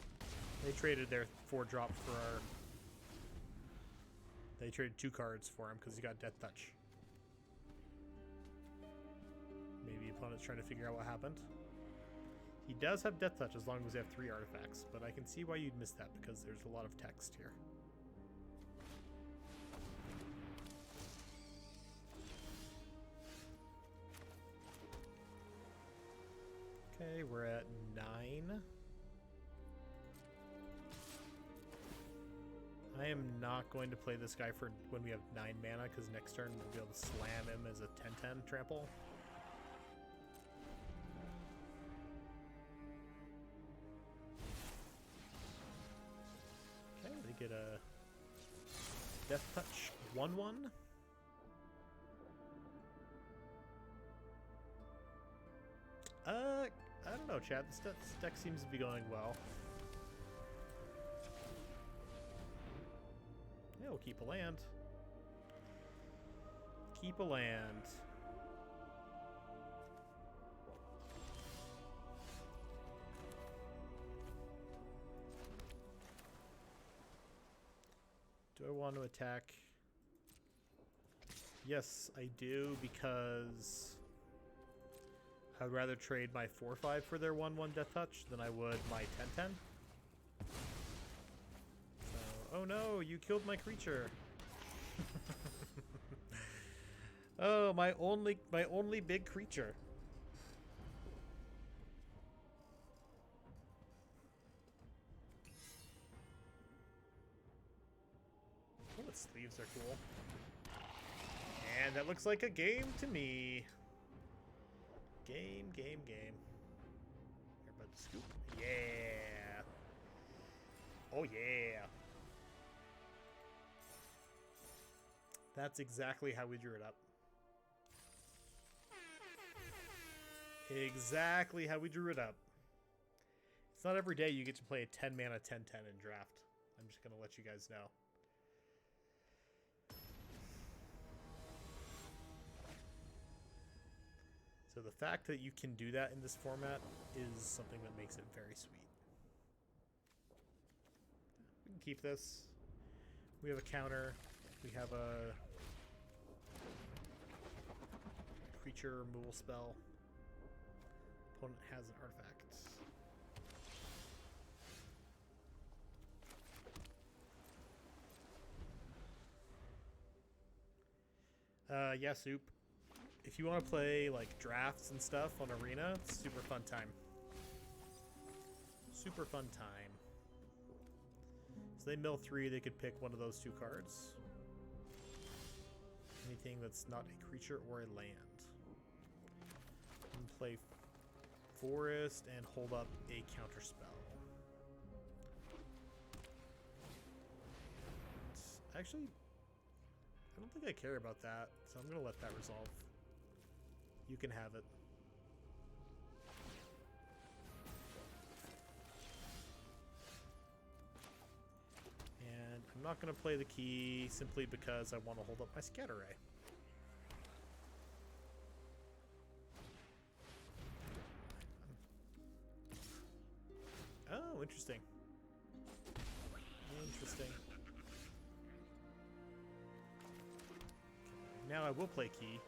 They traded their 4-drop for our... They traded 2 cards for him because he got Death Touch. Maybe opponent's trying to figure out what happened. He does have Death Touch as long as they have 3 artifacts, but I can see why you'd miss that because there's a lot of text here. Okay, we're at 9. I am not going to play this guy for when we have 9 mana because next turn we'll be able to slam him as a 10/10 trample. Okay, they get a Death Touch 1/1. I don't know, Chad. This deck seems to be going well. Yeah, we'll keep a land. Keep a land. Do I want to attack? Yes, I do, because I would rather trade my 4/5 for their 1/1 Death Touch than I would my 10/10. So, oh no, you killed my creature. Oh, my only big creature. Oh, the sleeves are cool. And that looks like a game to me. Game. Here, bud, scoop. Yeah. Oh, yeah. That's exactly how we drew it up. Exactly how we drew it up. It's not every day you get to play a 10 mana 10/10 in draft. I'm just going to let you guys know. So the fact that you can do that in this format is something that makes it very sweet. We can keep this. We have a counter. We have a creature removal spell. Opponent has an artifact. Yeah, Soup. If you want to play like drafts and stuff on Arena, it's super fun time. Super fun time. So they mill 3, they could pick one of those 2 cards. Anything that's not a creature or a land. And play Forest and hold up a counter spell. Actually, I don't think I care about that, so I'm gonna let that resolve. You can have it. And I'm not gonna play the key simply because I want to hold up my scatter ray. Oh, interesting. Interesting. Okay, now I will play key.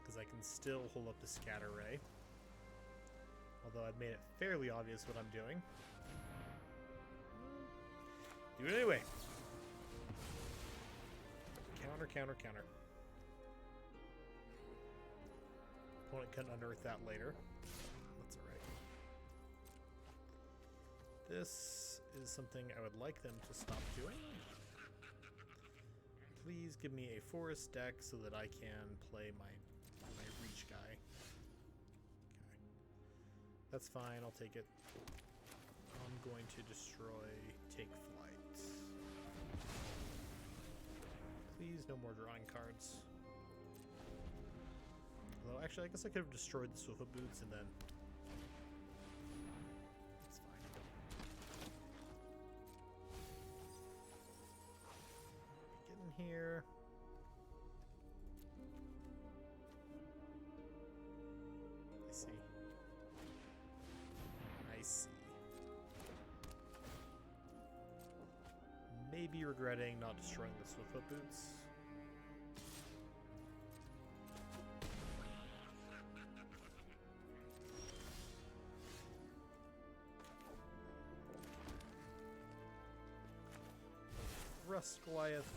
Because I can still hold up the scatter ray. Although I've made it fairly obvious what I'm doing. Do it anyway. Counter, counter, counter. Opponent can unearth that later. That's alright. This is something I would like them to stop doing. Please give me a forest deck so that I can play my reach guy. Okay. That's fine, I'll take it. I'm going to destroy Take Flight. Please, no more drawing cards. Although, actually, I guess I could have destroyed the Swift Boots and then... That's fine. Get in here. I see. I see. Maybe regretting not destroying the Swift Boots. Rust Goliath.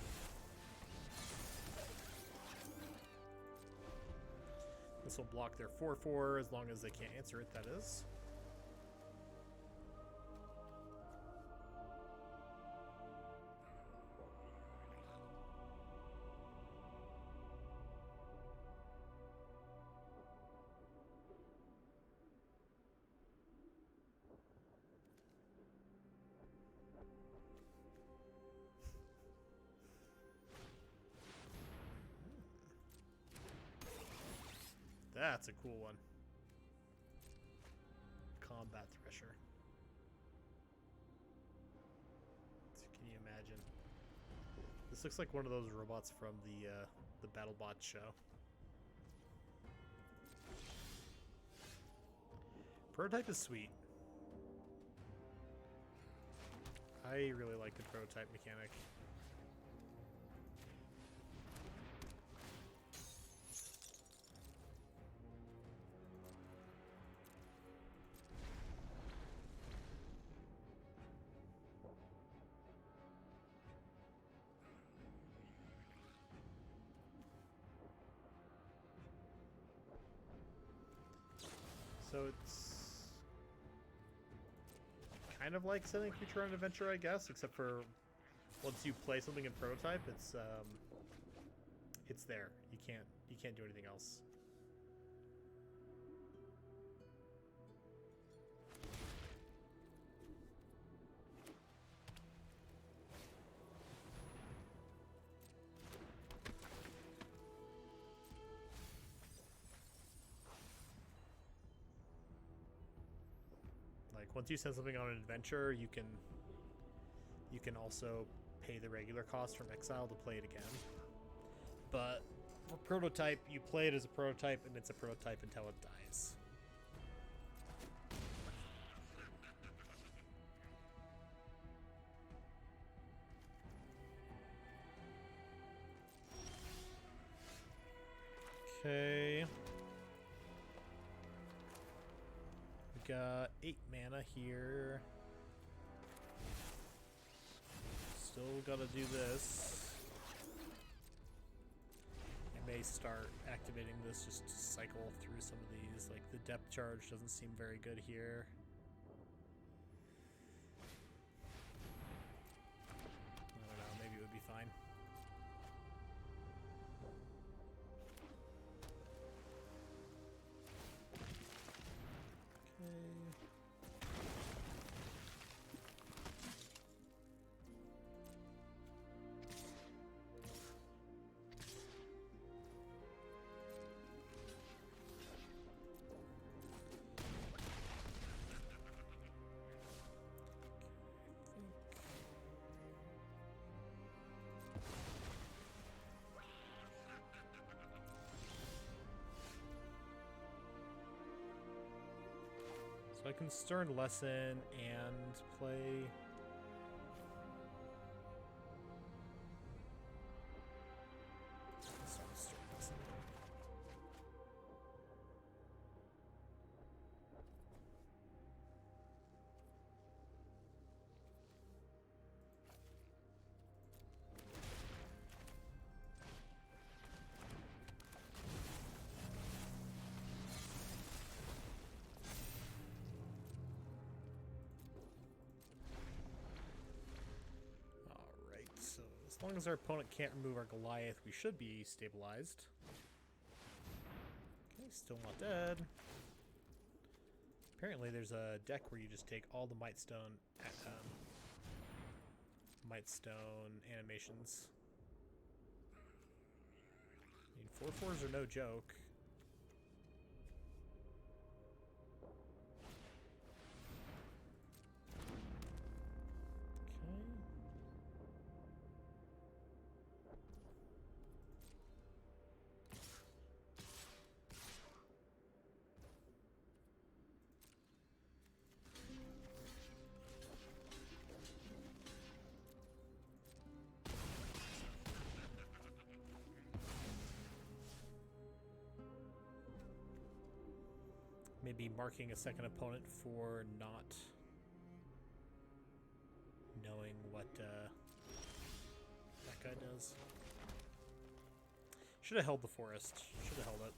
This will block their 4/4 as long as they can't answer it, that is. That's a cool one. Combat Thresher. So can you imagine? This looks like one of those robots from the BattleBot show. Prototype is sweet. I really like the prototype mechanic. So it's kind of like sending creature on an adventure, I guess, except for once you play something in prototype, it's there. You can't do anything else. Like once you send something on an adventure, you can also pay the regular cost from exile to play it again. But for prototype, you play it as a prototype, and it's a prototype until it dies. Okay. We got 8 mana here. Still gotta do this. I may start activating this just to cycle through some of these. Like the depth charge doesn't seem very good here. I don't know, maybe it would be fine. So I can Stern Lesson and play... Stern Lesson. As long as our opponent can't remove our Goliath, we should be stabilized. Okay, still not dead. Apparently there's a deck where you just take all the Mightstone animations. I mean, 4/4s are no joke. Maybe marking a second opponent for not knowing what that guy does. Should have held the forest. Should have held it.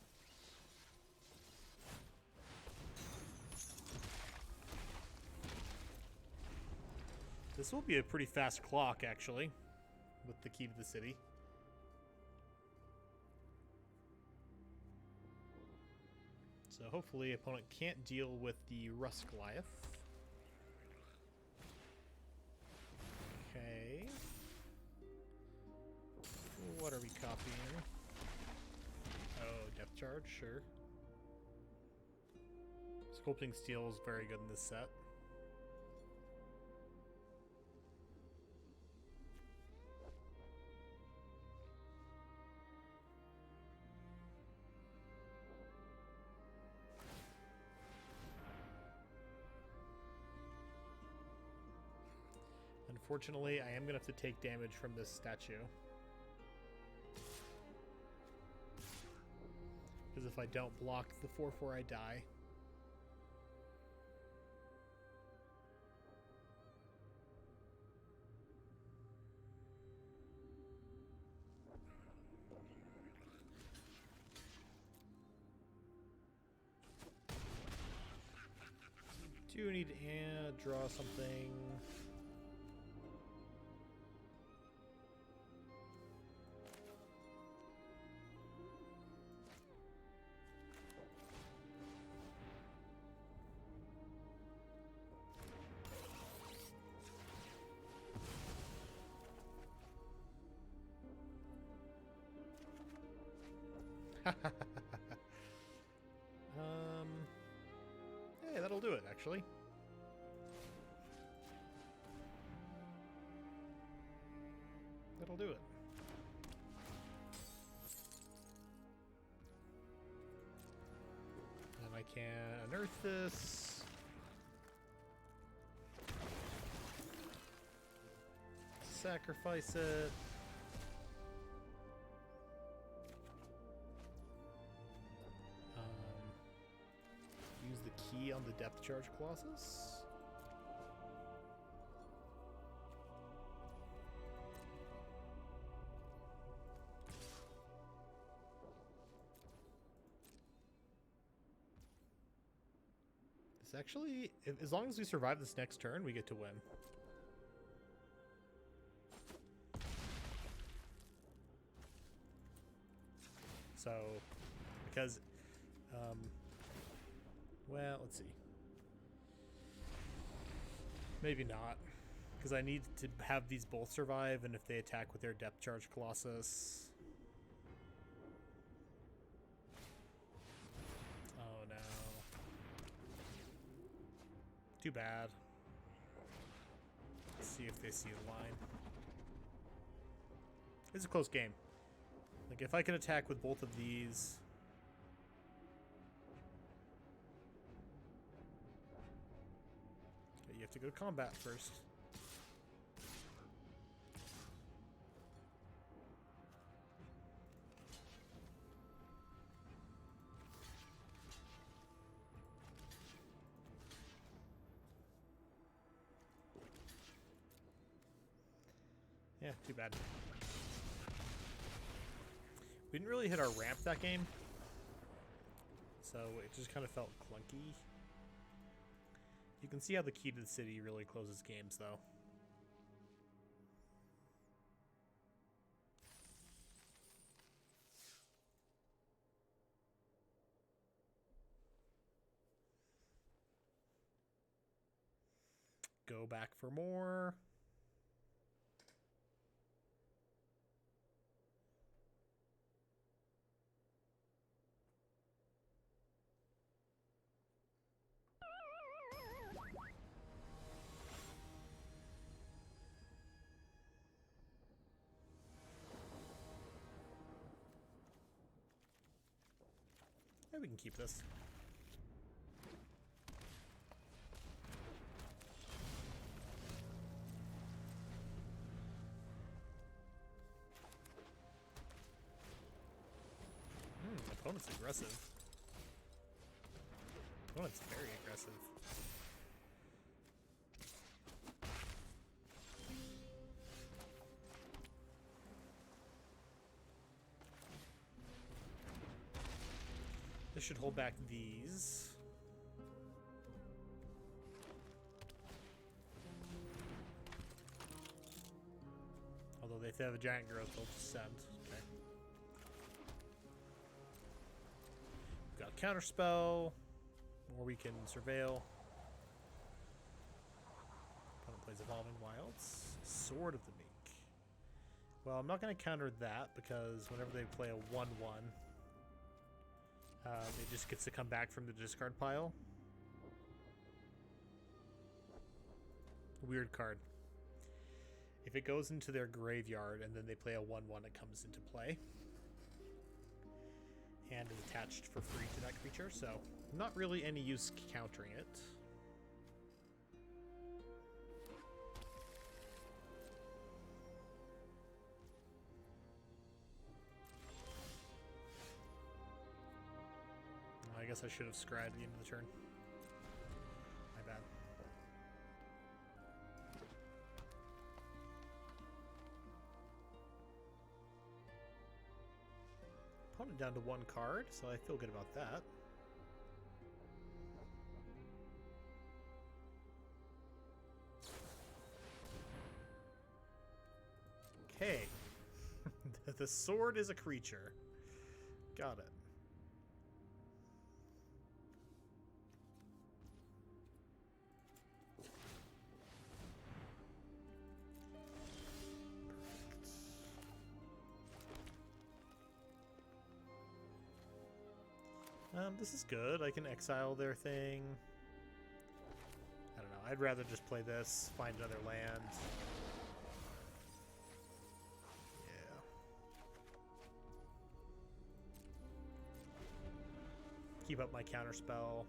This will be a pretty fast clock, actually, with the key to the city. So hopefully opponent can't deal with the Rust Goliath. Okay. What are we copying? Oh, Depth Charge, sure. Sculpting Steel is very good in this set. Unfortunately, I am going to have to take damage from this statue. Because if I don't block the 4/4, I die. Do need to draw something. Hey, that'll do it, actually. That'll do it. And I can unearth this. Sacrifice it. Use the key on the Depth Charge Colossus. This actually, as long as we survive this next turn, we get to win. So, because, well, let's see. Maybe not. Because I need to have these both survive, and if they attack with their Depth Charge Colossus... Oh no. Too bad. Let's see if they see the line. It's a close game. Like, if I can attack with both of these... to go to combat first. Yeah, too bad. We didn't really hit our ramp that game, so it just kind of felt clunky. You can see how the key to the city really closes games, though. Go back for more. Yeah, we can keep this. Opponent's aggressive. Opponent's very aggressive. This should hold back these. Although if they have a giant growth, they'll descend. Okay. We've got counterspell, or we can surveil. Opponent plays Evolving Wilds. Sword of the Meek. Well, I'm not going to counter that because whenever they play a 1/1, it just gets to come back from the discard pile. Weird card. If it goes into their graveyard and then they play a 1/1, it comes into play. And is attached for free to that creature, so not really any use countering it. I guess I should have scried at the end of the turn. My bad. Opponent down to 1 card, so I feel good about that. Okay. The sword is a creature. Got it. This is good. I can exile their thing. I don't know. I'd rather just play this, find another land. Yeah. Keep up my counterspell.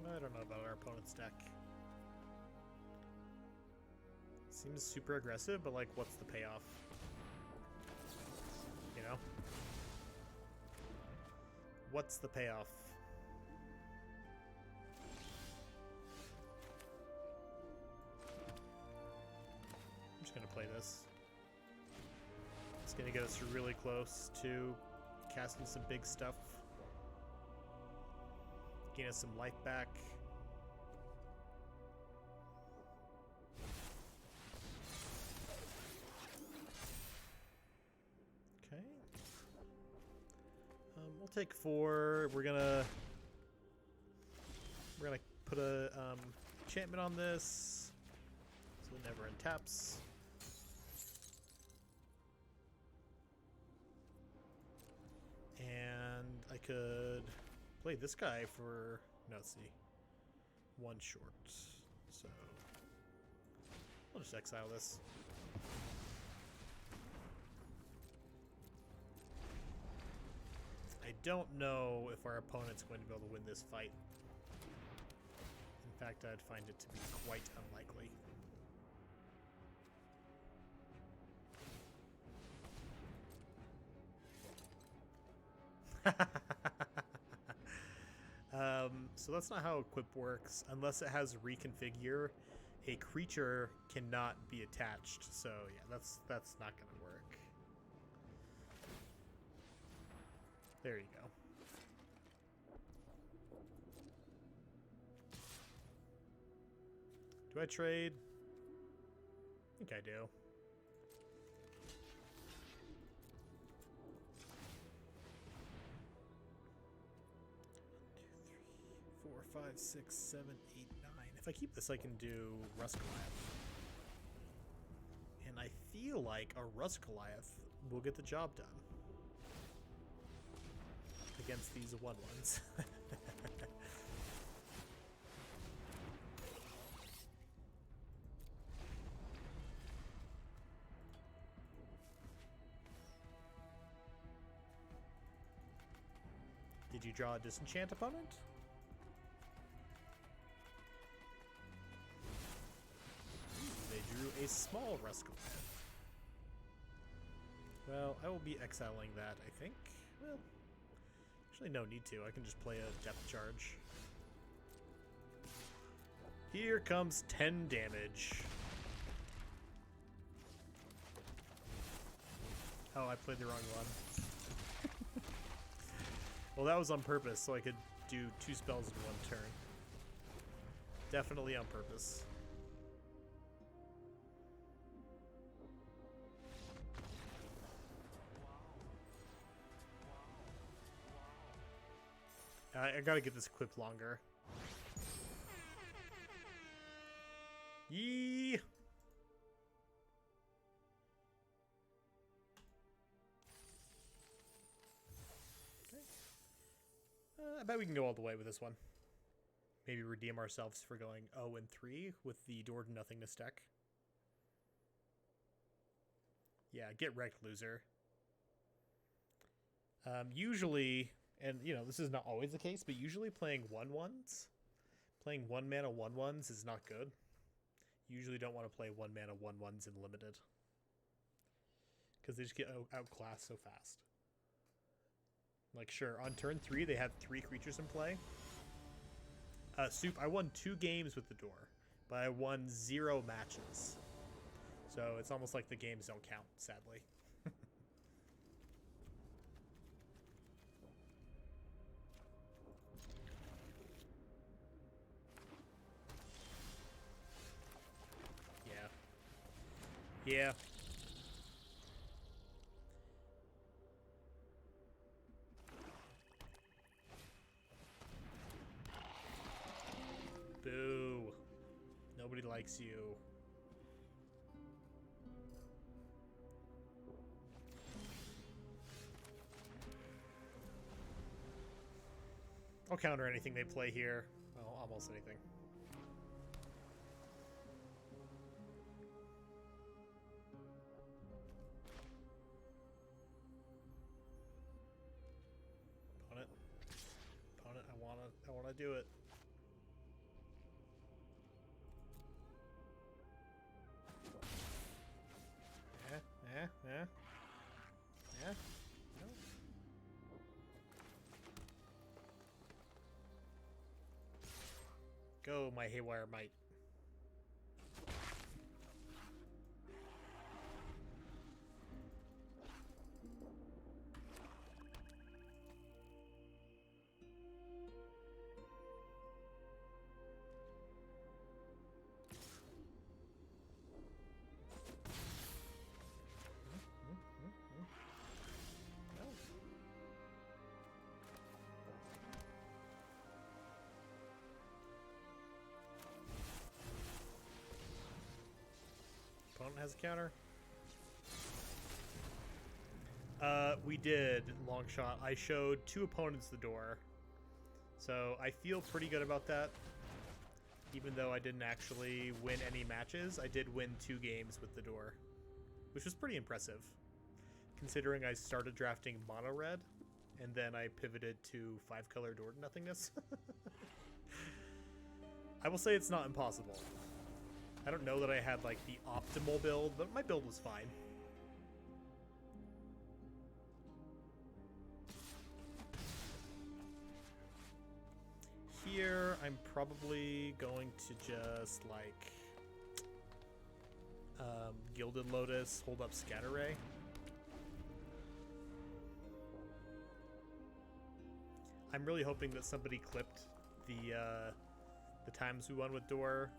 I don't know about our opponent's deck. Seems super aggressive, but like, what's the payoff? You know? What's the payoff? I'm just gonna play this. It's gonna get us really close to casting some big stuff. Gain us some life back. We'll take 4. We're gonna put a enchantment on this, so it never untaps. And I could play this guy for let's see, 1 short. So I'll just exile this. don't know if our opponent's going to be able to win this fight. In fact, I'd find it to be quite unlikely. So that's not how equip works. Unless it has reconfigure, a creature cannot be attached. So yeah, that's not gonna work. There you go. Do I trade? I think I do. 4, 5, 6, 7, 8, 9. If I keep this, I can do Rust Goliath. And I feel like a Rust Goliath will get the job done. Against these 1/1s. Did you draw a disenchant opponent? They drew a small Rust Goliath. Well, I will be exiling that, I think. Well, actually no need to. I can just play a depth charge. Here comes 10 damage. Oh, I played the wrong one. Well, that was on purpose, so I could do 2 spells in 1 turn. Definitely on purpose. I gotta get this equipped longer. Yee! I bet we can go all the way with this one. Maybe redeem ourselves for going 0-3 with the door to nothingness deck. Yeah, get wrecked, loser. Usually, and you know, this is not always the case, but usually playing 1/1s, playing 1 mana 1/1s is not good. You usually don't want to play 1 mana 1/1s in limited. Because they just get outclassed so fast. Like, sure, on turn 3, they had 3 creatures in play. Soup, I won 2 games with the door, but I won 0 matches. So it's almost like the games don't count, sadly. Yeah. Yeah. Boo. Nobody likes you. I'll counter anything they play here. Well, almost anything. Opponent. Opponent, I wanna do it. Yeah. No. Go, my Haywire Might. Opponent has a counter. We did, long shot. I showed 2 opponents the door. So I feel pretty good about that. Even though I didn't actually win any matches, I did win 2 games with the door. Which was pretty impressive. Considering I started drafting mono red and then I pivoted to 5-color Door to Nothingness. I will say it's not impossible. I don't know that I had like the optimal build, but my build was fine. Here, I'm probably going to just like Gilded Lotus, hold up Scatter Ray. I'm really hoping that somebody clipped the times we won with Door.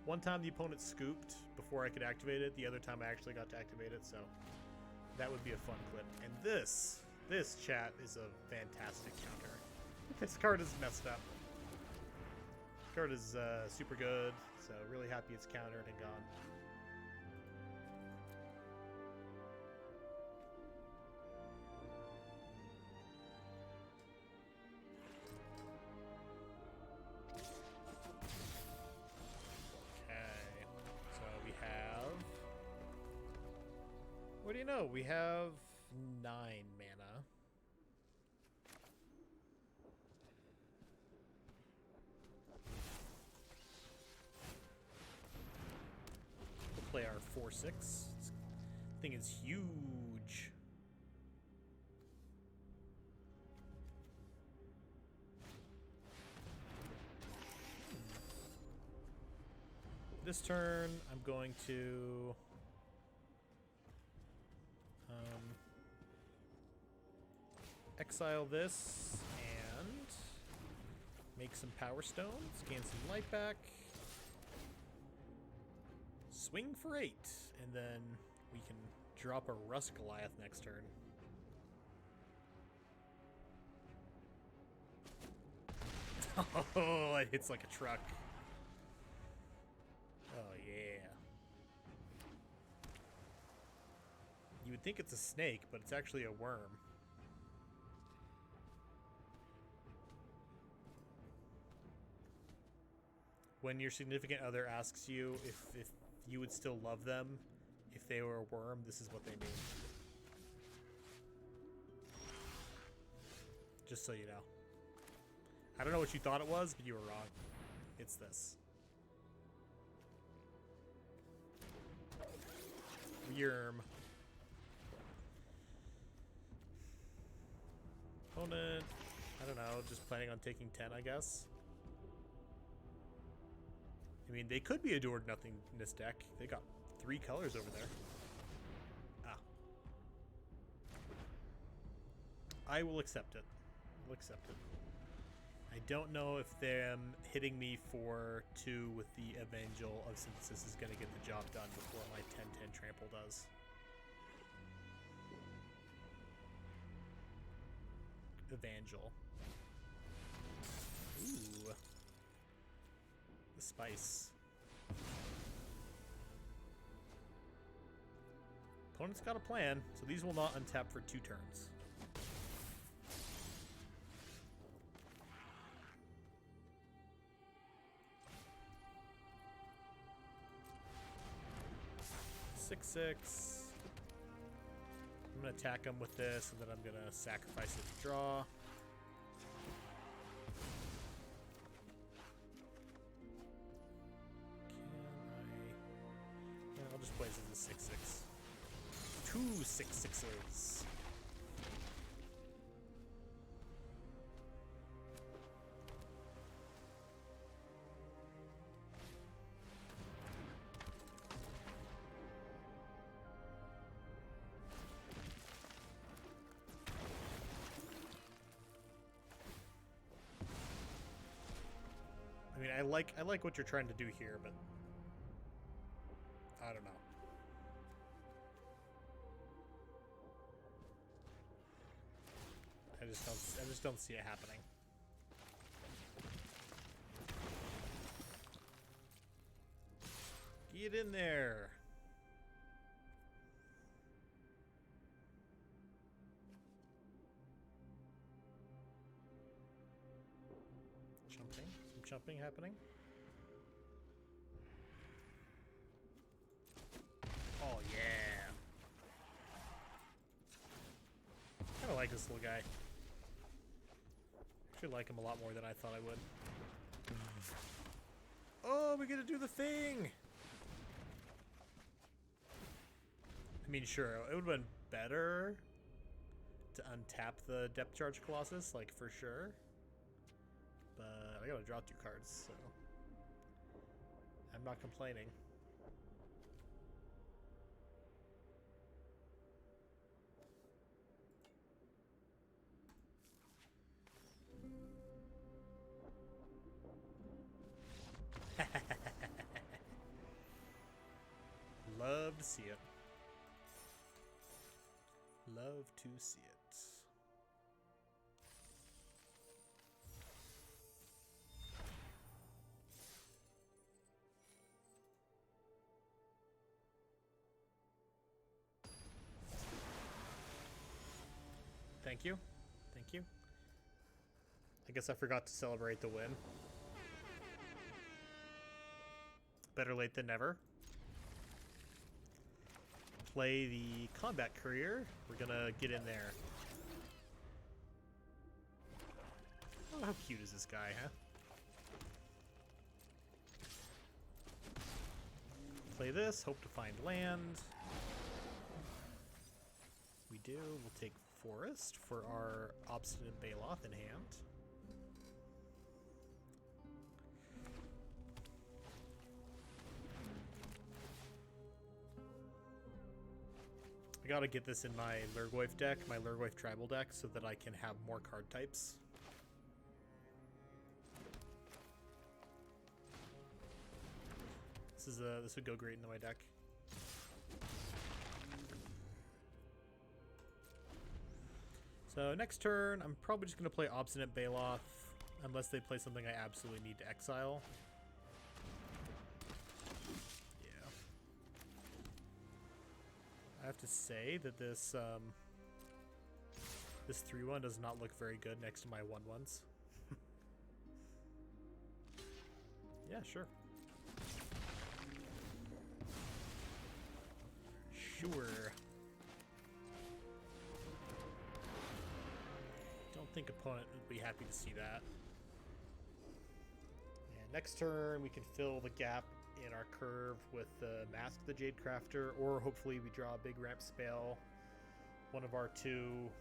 One time the opponent scooped before I could activate it. The other time I actually got to activate it, so that would be a fun clip. And this chat is a fantastic counter. This card is messed up. This card is super good, so really happy it's countered and gone. What do you know? We have 9 mana. We'll play our 4/6. This thing is huge. This turn, I'm going to exile this and make some Power Stones, gain some life back, swing for 8, and then we can drop a Rust Goliath next turn. Oh, it hits like a truck. Oh, yeah. You would think it's a snake, but it's actually a worm. When your significant other asks you if you would still love them if they were a worm, this is what they mean. Just so you know. I don't know what you thought it was, but you were wrong. It's this. Worm. Opponent, I don't know, just planning on taking 10, I guess. I mean, they could be a Door to Nothingness deck. They got 3 colors over there. Ah. I will accept it. I'll accept it. I don't know if them hitting me for 2 with the Evangel of Synthesis is going to get the job done before my 10/10 trample does. Evangel. Ooh. The spice. Opponent's got a plan, so these will not untap for 2 turns. Six. I'm gonna attack him with this, and then I'm gonna sacrifice it to draw. I'll just play this as a 6/6. 2 6/6s. I mean, I like what you're trying to do here, but I don't know. I just don't see it happening. Get in there. Some jumping happening. Oh yeah. I like this little guy. actually like him a lot more than I thought I would. Oh, we get to do the thing! I mean, sure, it would have been better to untap the Depth Charge Colossus, like, for sure. But I gotta draw 2 cards, so I'm not complaining. Love to see it. Love to see it. Thank you. Thank you. I guess I forgot to celebrate the win. Better late than never. Play the combat courier. We're gonna get in there. Oh, how cute is this guy, huh? Play this, hope to find land. We do. We'll take Forest for our Obstinate Baloth in hand. I gotta get this in my Lurgoyf deck, my Lurgoyf tribal deck, so that I can have more card types. This would go great into my deck. So next turn, I'm probably just gonna play Obstinate Baloth, unless they play something I absolutely need to exile. I have to say that this this 3/1 does not look very good next to my 1/1s. Yeah, sure. Sure. Don't think opponent would be happy to see that. And next turn we can fill the gap in our curve with the Mask the Jade Crafter, or hopefully we draw a big ramp spell, one of our 2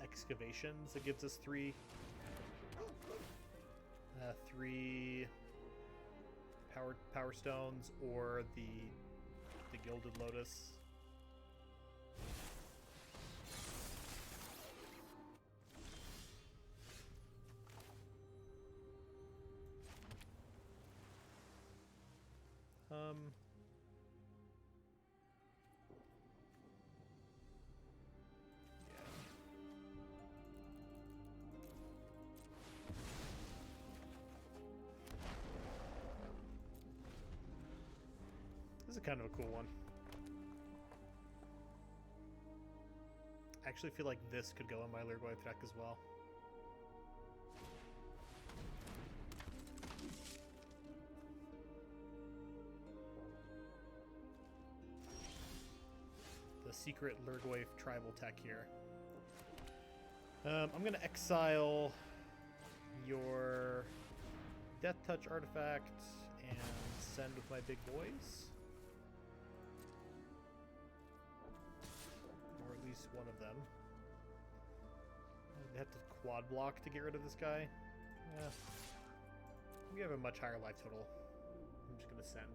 excavations that gives us 3 power stones, or the Gilded Lotus. This is kind of a cool one. I actually feel like this could go in my Lurgoyf deck as well. The secret Lurgoyf tribal tech here. I'm going to exile your Death Touch artifact and send with my big boys. Or at least one of them. I have to quad block to get rid of this guy. Yeah. We have a much higher life total. I'm just going to send.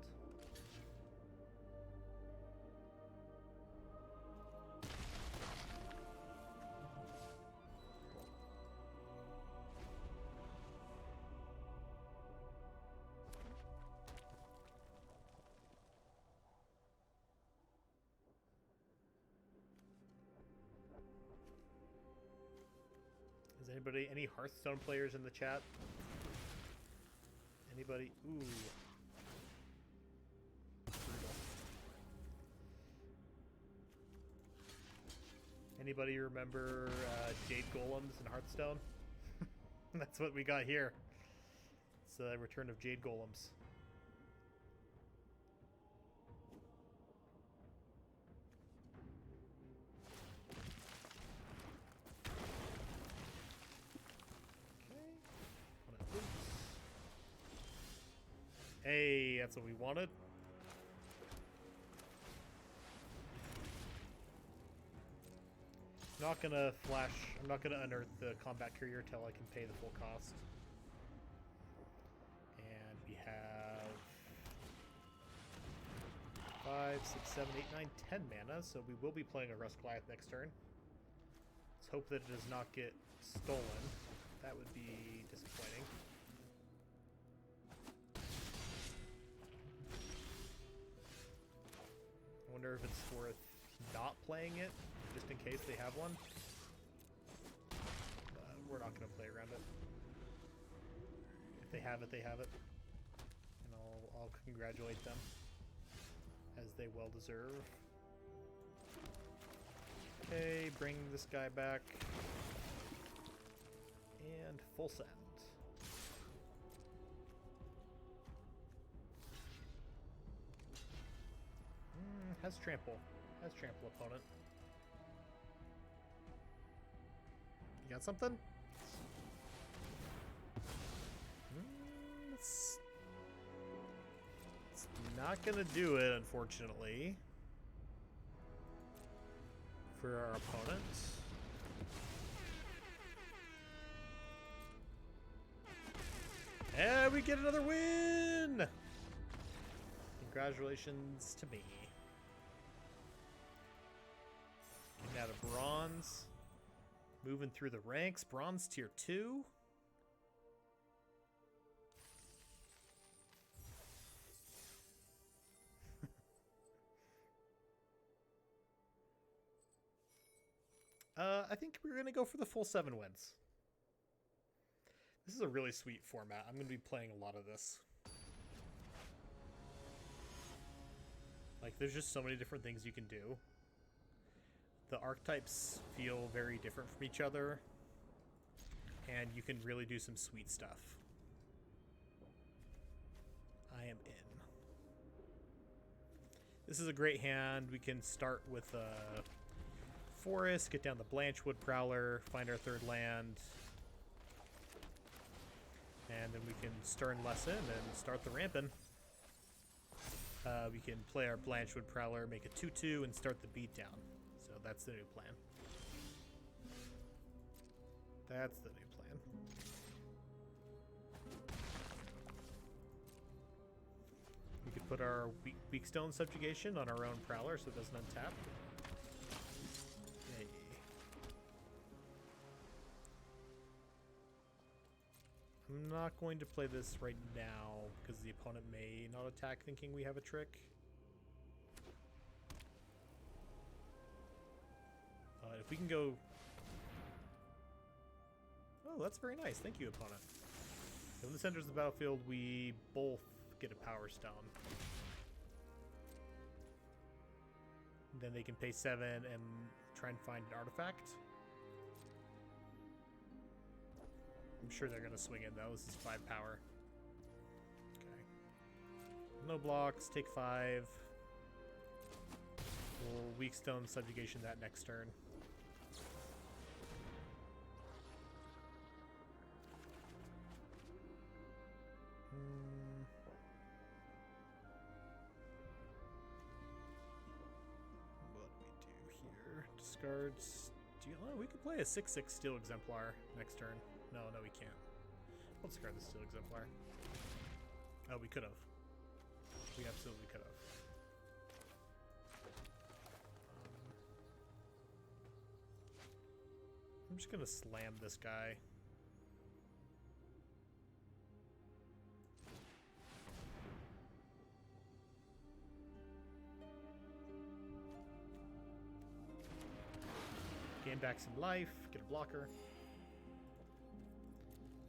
Is anybody, any Hearthstone players in the chat? Anybody? Ooh. Brutal. Anybody remember Jade Golems in Hearthstone? That's what we got here. It's the return of Jade Golems. that's what we wanted. Not gonna flash. I'm not gonna unearth the combat courier till I can pay the full cost. And we have 5, 6, 7, 8, 9, 10 mana, so we will be playing a Rust Goliath next turn. Let's hope that it does not get stolen. That would be disappointing. I wonder if it's worth not playing it, just in case they have one. We're not going to play around it. If they have it, they have it. And I'll congratulate them, as they well deserve. Okay, bring this guy back. And full send. Has trample. Has trample opponent. You got something? It's not gonna do it, unfortunately, for our opponent. And we get another win! Congratulations to me. Getting out of bronze. Moving through the ranks. Bronze tier 2. I think we're going to go for the full 7 wins. This is a really sweet format. I'm going to be playing a lot of this. Like, there's just so many different things you can do. The archetypes feel very different from each other. And you can really do some sweet stuff. I am in. This is a great hand. We can start with a forest, get down the Blanchwood Prowler, find our 3rd land. And then we can Stern Lesson and start the ramping. We can play our Blanchwood Prowler, make a 2/2, and start the beatdown. So that's the new plan. That's the new plan. We could put our Weakstone Subjugation on our own Prowler so it doesn't untap. Yay. I'm not going to play this right now because the opponent may not attack thinking we have a trick. If we can go... Oh, that's very nice. Thank you, opponent. When this enters the battlefield, we both get a Power Stone. Then they can pay 7 and try and find an artifact. I'm sure they're going to swing it, though. This is 5 power. Okay. No blocks. Take 5. We'll Weakstone Subjugation that next turn. What do we do here? Discards. Oh, we could play a 6/6 Steel Exemplar next turn. No, we can't. We'll discard the Steel Exemplar. Oh, we could have. We absolutely could have. I'm just going to slam this guy. Gain back some life, get a blocker.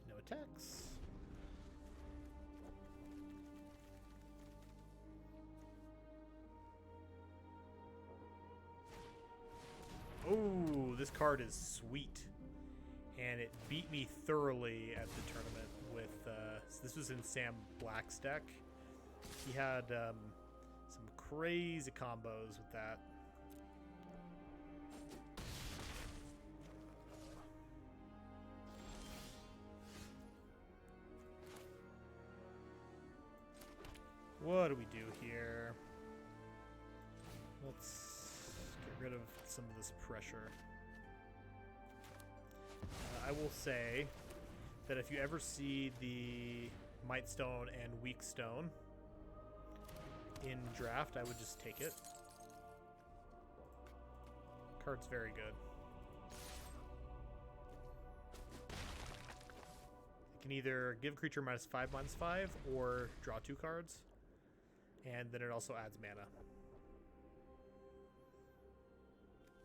No attacks. Oh, this card is sweet. And it beat me thoroughly at the tournament with, this was in Sam Black's deck. He had some crazy combos with that. what do we do here? Let's get rid of some of this pressure. I will say that if you ever see the Might Stone and Weak Stone in draft, I would just take it. Card's very good. You can either give creature -5/-5 or draw 2 cards, and then it also adds mana.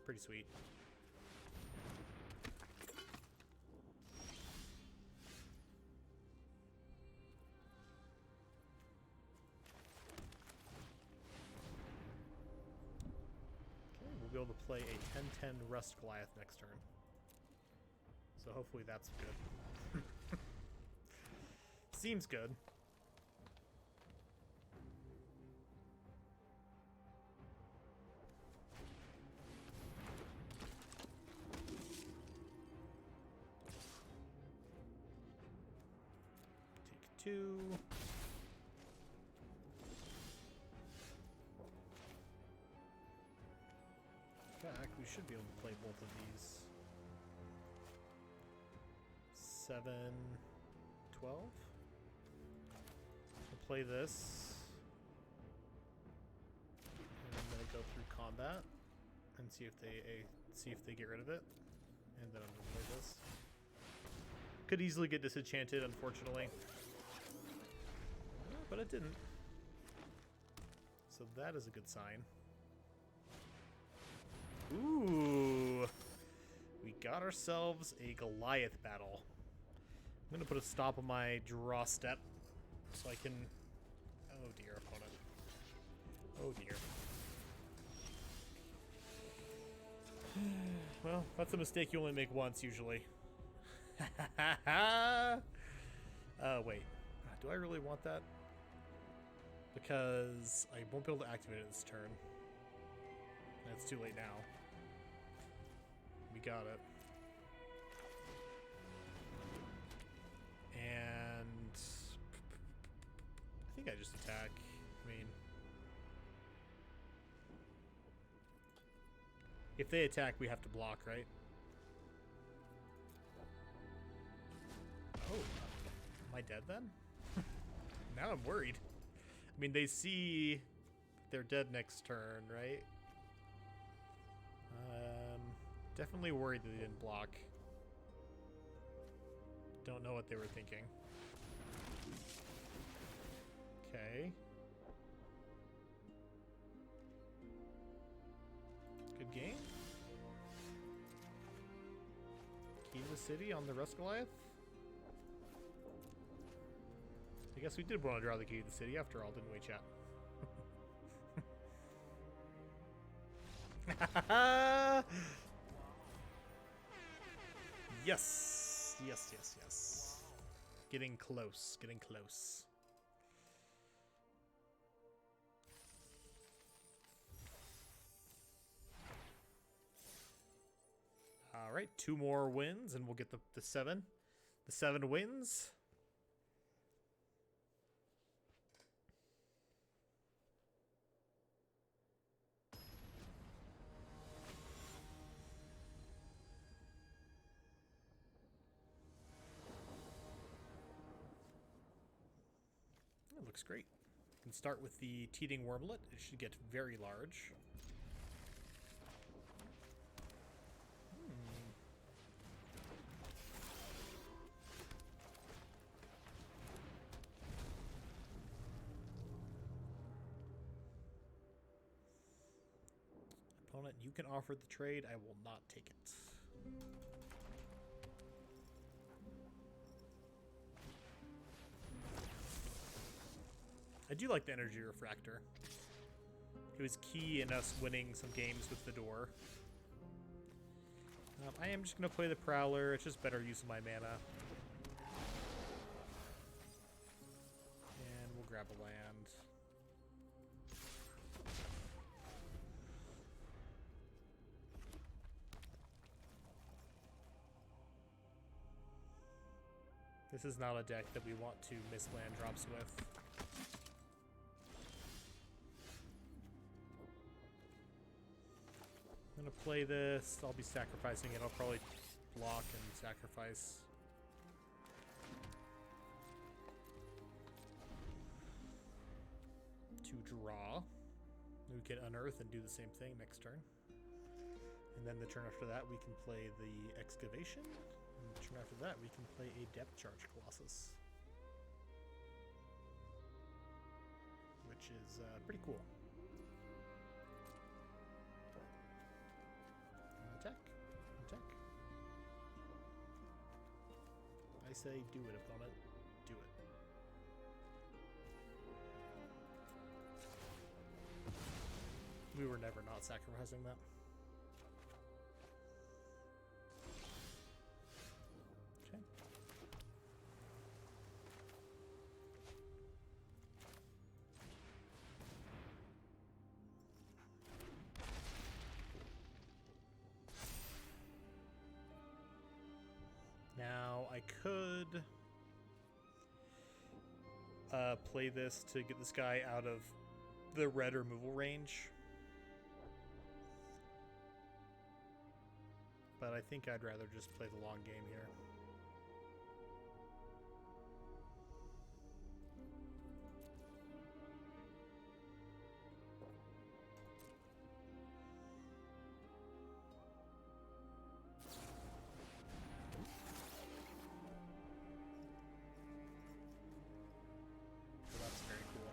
Pretty sweet. Be able to play a 10/10 Rust Goliath next turn. So hopefully that's good. Seems good. Take 2. We should be able to play both of these. 7, 12. We'll play this. And I'm gonna go through combat and see if they get rid of it. And then I'm gonna play this. Could easily get disenchanted, unfortunately. But it didn't. So that is a good sign. Ooh, we got ourselves a Goliath battle. I'm gonna put a stop on my draw step so I can. Oh dear, opponent. Oh dear. Well, that's a mistake you only make once usually. Wait. Do I really want that? Because I won't be able to activate it this turn. It's too late now. We got it. And I think I just attack. I mean, if they attack, we have to block, right? Oh, am I dead then? Now I'm worried. I mean, they see they're dead next turn, right? Definitely worried that they didn't block. Don't know what they were thinking. Okay. Good game. Key to the city on the Rust Goliath. I guess we did want to draw the key to the city after all, didn't we, chat? Yes. Yes, yes, yes. Getting close. Getting close. All right, 2 more wins and we'll get the 7. The 7 wins. It looks great. You can start with the Teething Wormlet. It should get very large. Opponent, you can offer the trade. I will not take it. I do like the Energy Refractor. It was key in us winning some games with the door. I am just going to play the Prowler. It's just better use of my mana. And we'll grab a land. This is not a deck that we want to miss land drops with. I'm gonna play this. I'll be sacrificing it. I'll probably block and sacrifice. To draw. We can unearth and do the same thing next turn. And then the turn after that, we can play the excavation. And the turn after that, we can play a depth charge colossus. Which is pretty cool. Attack. Attack. I say do it, opponent. Do it. We were never not sacrificing that. Okay. Now I could play this to get this guy out of the red removal range. But I think I'd rather just play the long game here. So that's very cool.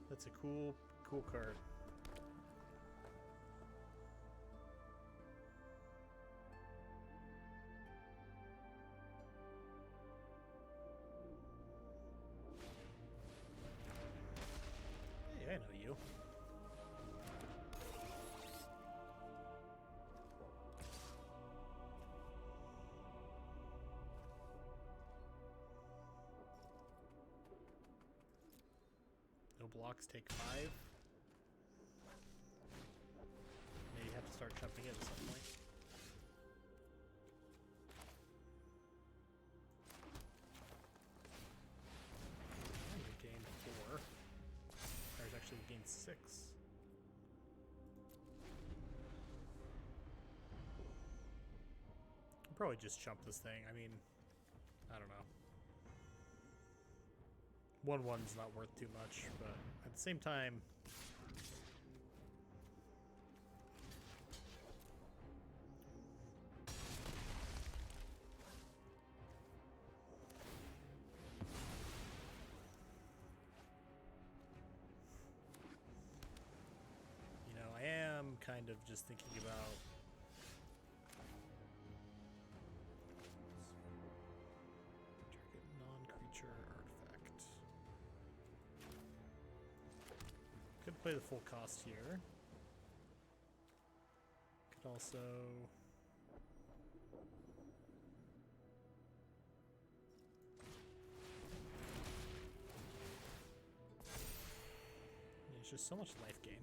That's a cool card. I know you. No blocks, take 5. Maybe have to start jumping in at some point. We gained 4. Actually gained 6. I'll probably just jump this thing. I mean, I don't know. 1/1's not worth too much, but at the same time, kind of just thinking about target non-creature artifact. Could play the full cost here. Could also it's just so much life gain.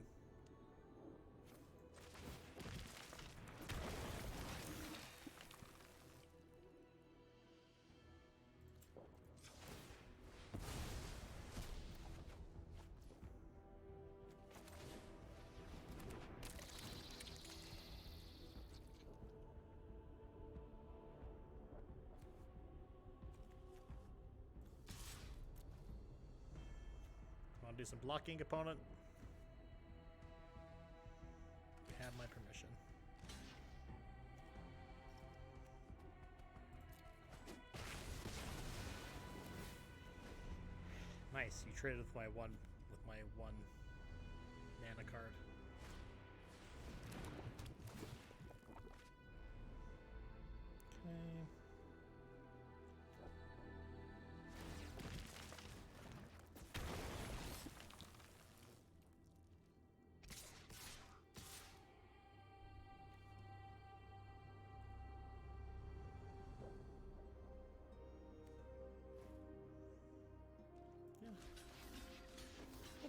Do some blocking, opponent. You have my permission. Nice, you traded with my one mana card. Okay.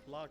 Luck.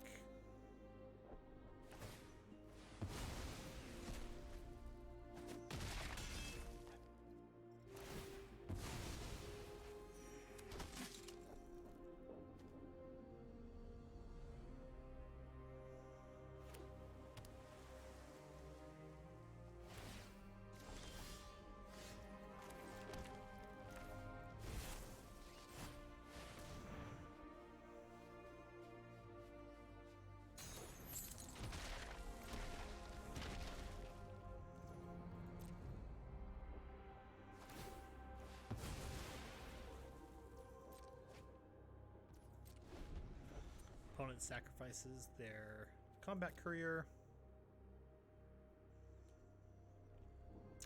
Opponent sacrifices their combat courier.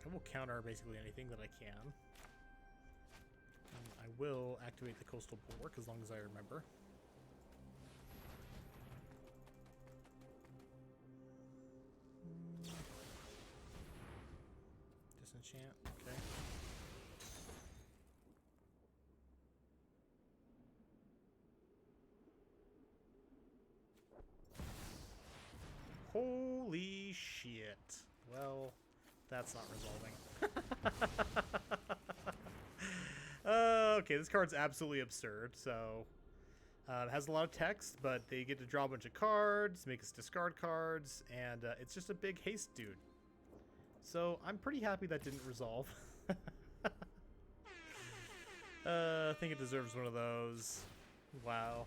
I will counter basically anything that I can. I will activate the Coastal Bulwark as long as I remember. Disenchant, okay. Holy shit. Well, that's not resolving. Okay, this card's absolutely absurd. So, it has a lot of text, but they get to draw a bunch of cards, make us discard cards, and it's just a big haste dude. So, I'm pretty happy that didn't resolve. I think it deserves one of those. Wow.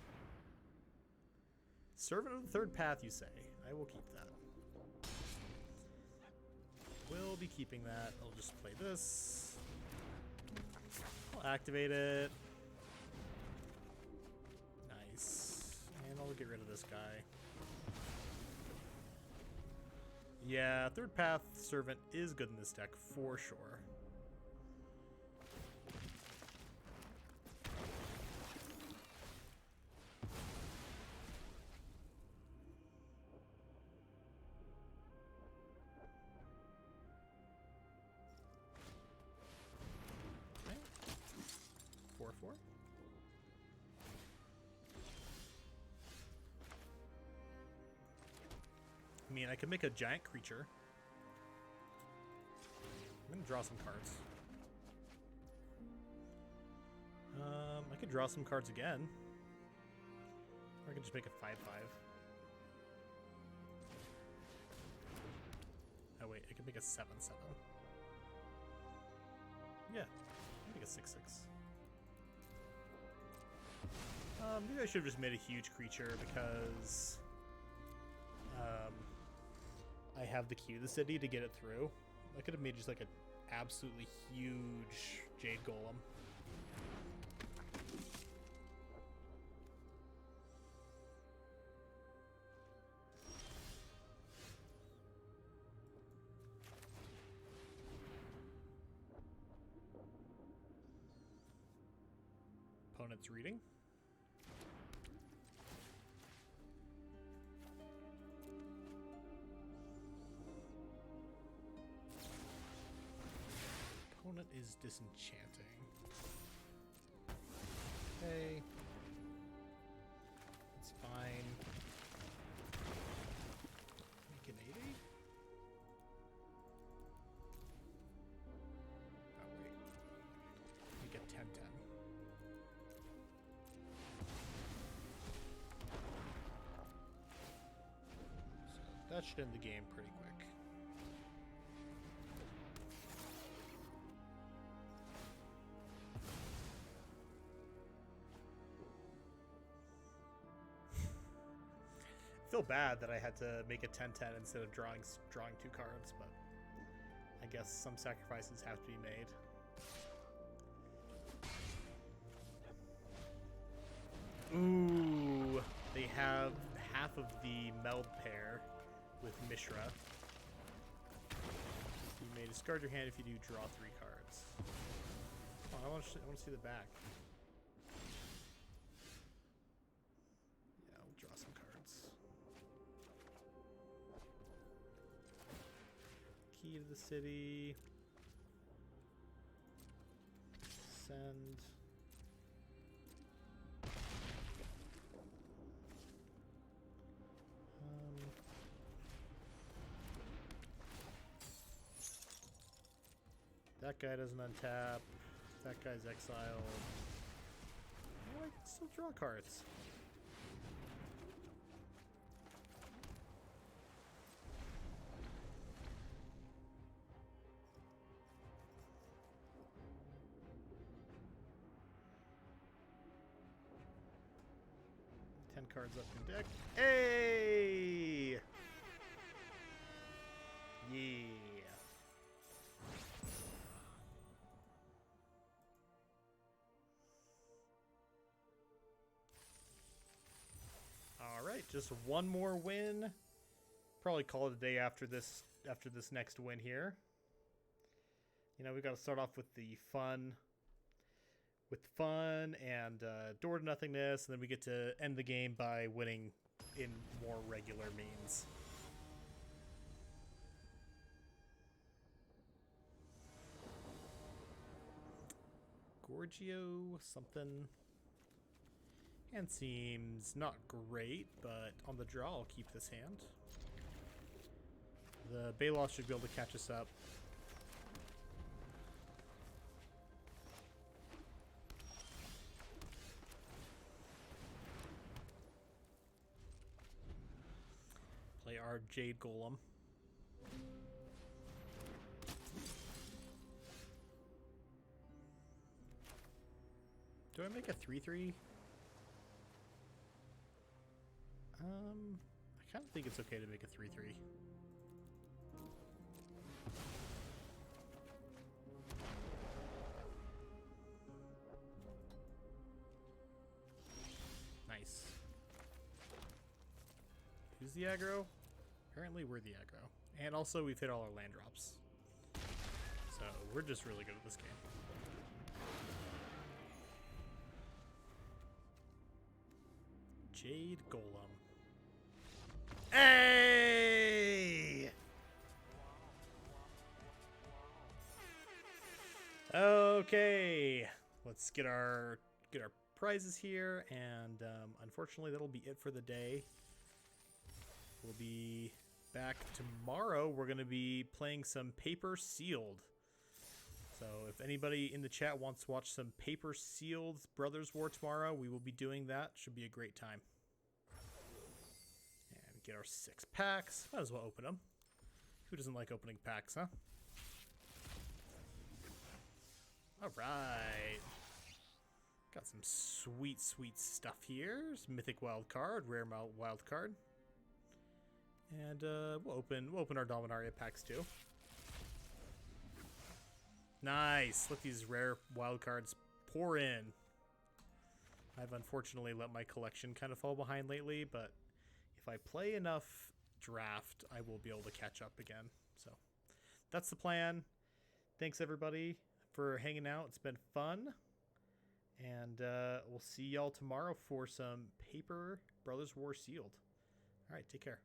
Servant of the Third Path, you say? I will keep that. Will be keeping that. I'll just play this. I'll activate it. Nice. And I'll get rid of this guy. Yeah, Third Path Servant is good in this deck for sure. Okay. 4/4. I mean, I could make a giant creature. I'm gonna draw some cards. I could draw some cards again. Or I could just make a 5/5. Oh wait, I could make a 7/7. Yeah, make a 6/6. Maybe I should have just made a huge creature because I have the key to the city to get it through. I could have made just like an absolutely huge Jade Golem. Opponent's reading. Opponent is disenchanting. Okay. It's fine. Make an 80? Oh, wait. Make a 10/10. So that should end the game pretty quick. I feel bad that I had to make a 10/10 instead of drawing 2 cards, but I guess some sacrifices have to be made. Ooh, they have half of the meld pair with Mishra. You may discard your hand if you do draw 3 cards. Oh, I want to see the back. Yeah, we'll draw some cards. Key to the city. Send. That guy doesn't untap. That guy's exiled. Oh, I can still draw cards. Cards up in deck. Hey! Yeah. right, just one more win. Probably call it a day after this next win here. You know, we got to start off with the fun. And door to nothingness, and then we get to end the game by winning in more regular means. Gorgio something. Hand seems not great, but on the draw I'll keep this hand. The Balos should be able to catch us up. Play our Jade Golem. Do I make a 3/3? I kind of think it's okay to make a 3/3. Nice. Who's the aggro? Apparently we're the aggro. And also we've hit all our land drops. So we're just really good at this game. Jade Golem. Hey! Okay. Let's get our prizes here, and unfortunately that'll be it for the day. We'll be back tomorrow. We're going to be playing some Paper Sealed. So if anybody in the chat wants to watch some Paper Sealed Brothers War tomorrow, we will be doing that. Should be a great time. And get our 6 packs. Might as well open them. Who doesn't like opening packs, huh? All right. Got some sweet, sweet stuff here. Some Mythic Wild Card, Rare Wild Card. And we'll open our Dominaria packs too. Nice. Let these rare wild cards pour in. I've unfortunately let my collection kind of fall behind lately, but if I play enough draft, I will be able to catch up again. So that's the plan. Thanks everybody for hanging out. It's been fun. And we'll see y'all tomorrow for some Paper Brothers War Sealed. All right, take care.